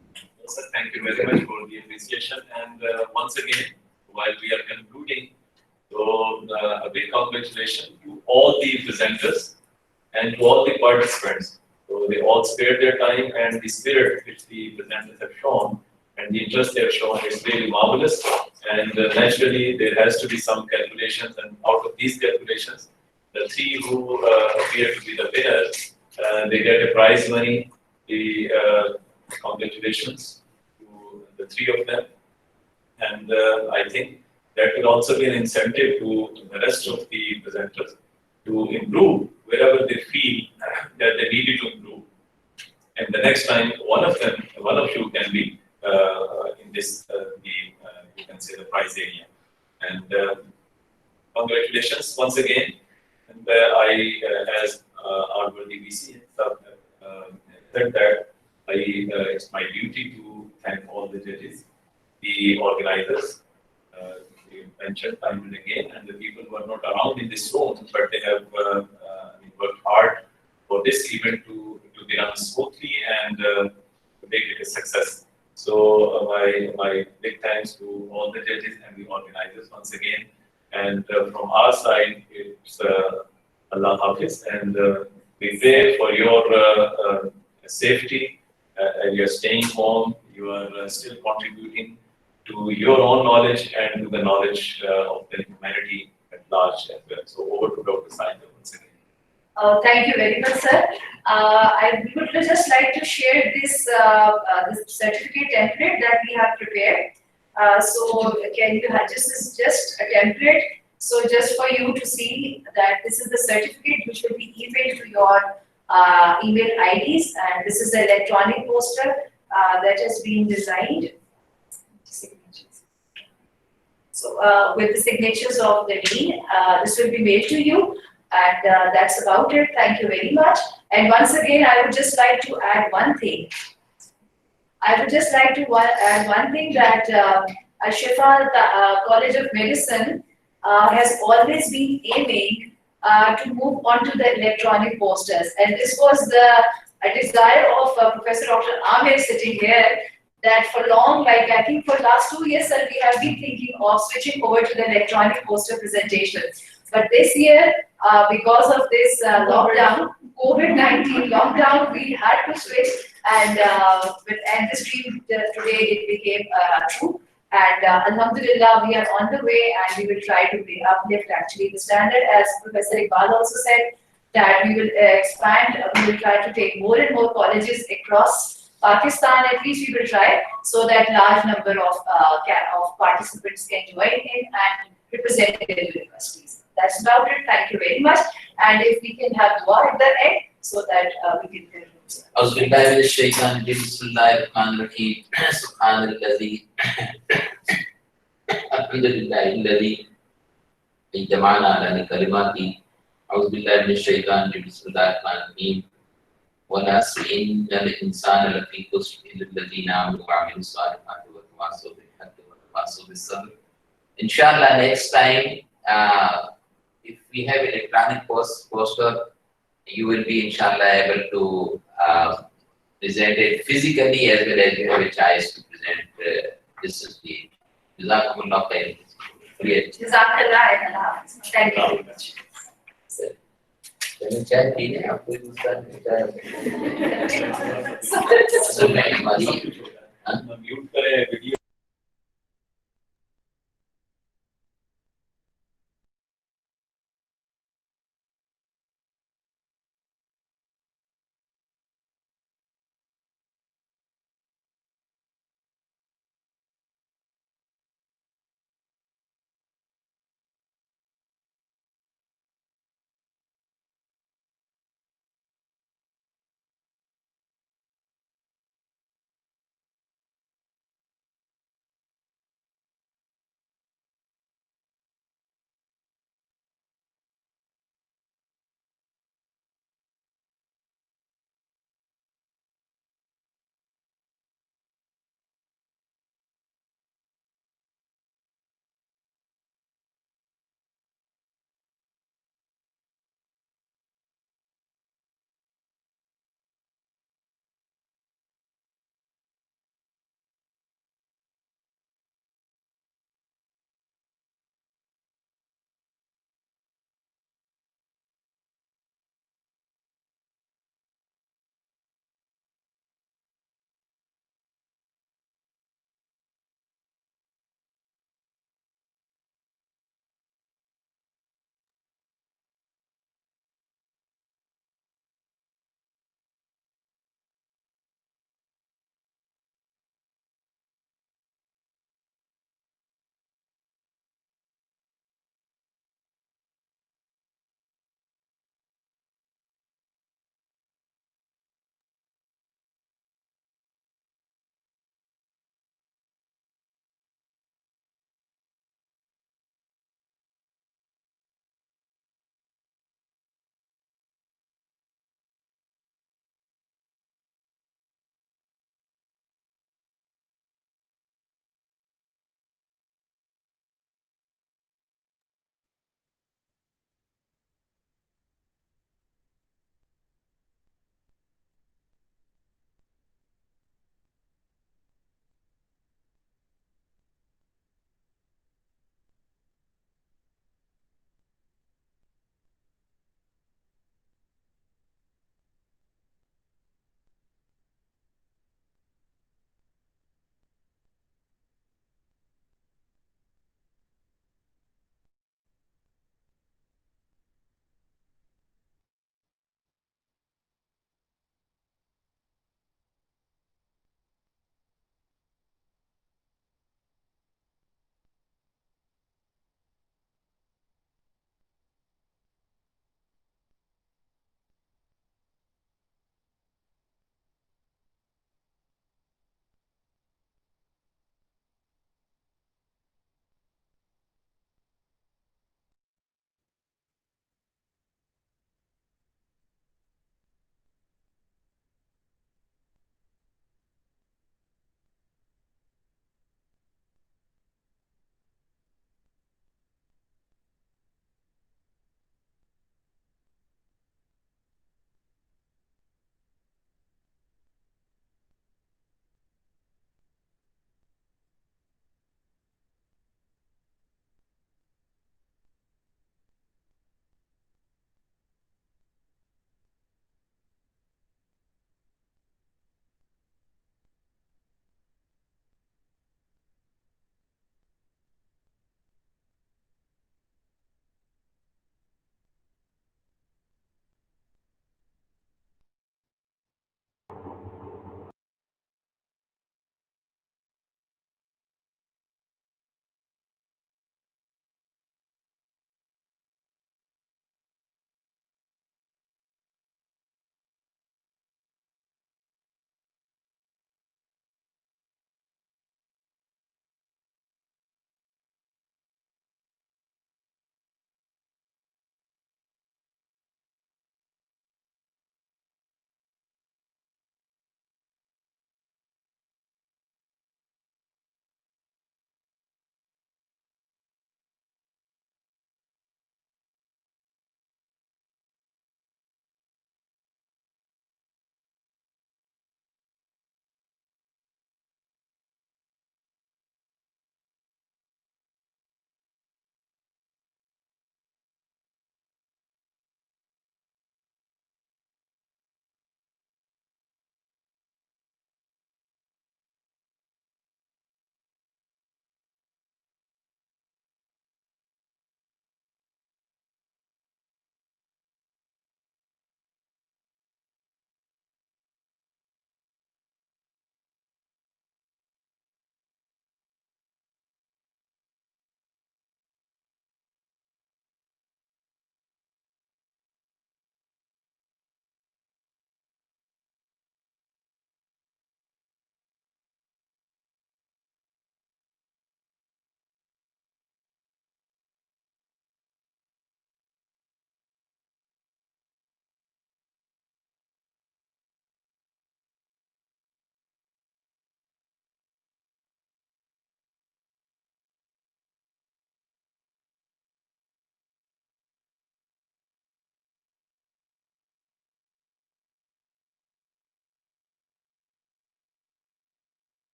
[SPEAKER 4] Sir, thank you very much for the appreciation. And once again, while we are concluding, so a big congratulations to all the presenters and to all the participants. So they all spared their time, and the spirit which the presenters have shown and the interest they have shown is really marvelous. And naturally, there has to be some calculations, and out of these calculations, the three who appear to be the winners, they get a prize money. The congratulations to the three of them, and I think that will also be an incentive to the rest of the presenters to improve wherever they feel that they needed to improve. And the next time, one of you can be in this, you can say, the prize area. And congratulations once again. And as our VC said that it's my duty to thank all the judges, the organizers, you mentioned time and again, and the people who are not around in this room, but they have worked hard for this event to be run smoothly and to make it a success. So my big thanks to all the judges and the organizers once again. And from our side, it's Allah Hafiz, and we pray for your safety. You're staying home, you are still contributing to your own knowledge and to the knowledge of the humanity at large as well. So over to Dr. Sajida once again.
[SPEAKER 1] Thank you very much, sir. I would just like to share this certificate template that we have prepared. So can you have this is just a template. So just for you to see that this is the certificate which will be emailed to your email IDs, and this is the electronic poster that has been designed. So with the signatures of the dean, this will be mailed to you. And that's about it. Thank you very much. And once again, I would just like to add one thing. I would just like to add one thing that Shifa College of Medicine has always been aiming to move on to the electronic posters. And this was a desire of Professor Dr. Amir sitting here, that for long, like I think for last 2 years, sir, we have been thinking of switching over to the electronic poster presentation. But this year, because of this lockdown, COVID-19 lockdown, we had to switch, and this dream today it became true. And Alhamdulillah, we are on the way, and we will try to uplift actually the standard, as Professor Iqbal also said, that we will expand, we will try to take more and more colleges across Pakistan. At least we will try, so that large number of participants can join in and represent their universities. That's about it. Thank you very much. And if we can have dua at the end, so that we can conclude.
[SPEAKER 23] Inshallah, next time, if we have electronic poster, you will be inshallah able to present it physically, as well as you have a chance to present distantly. Jazakumullah khair.
[SPEAKER 1] Jazakallah khair. Thank you very much.
[SPEAKER 23] चाय पीने आपको
[SPEAKER 4] mute करें video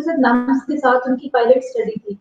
[SPEAKER 8] सिर्फ nums के साथ उनकी pilot study थी,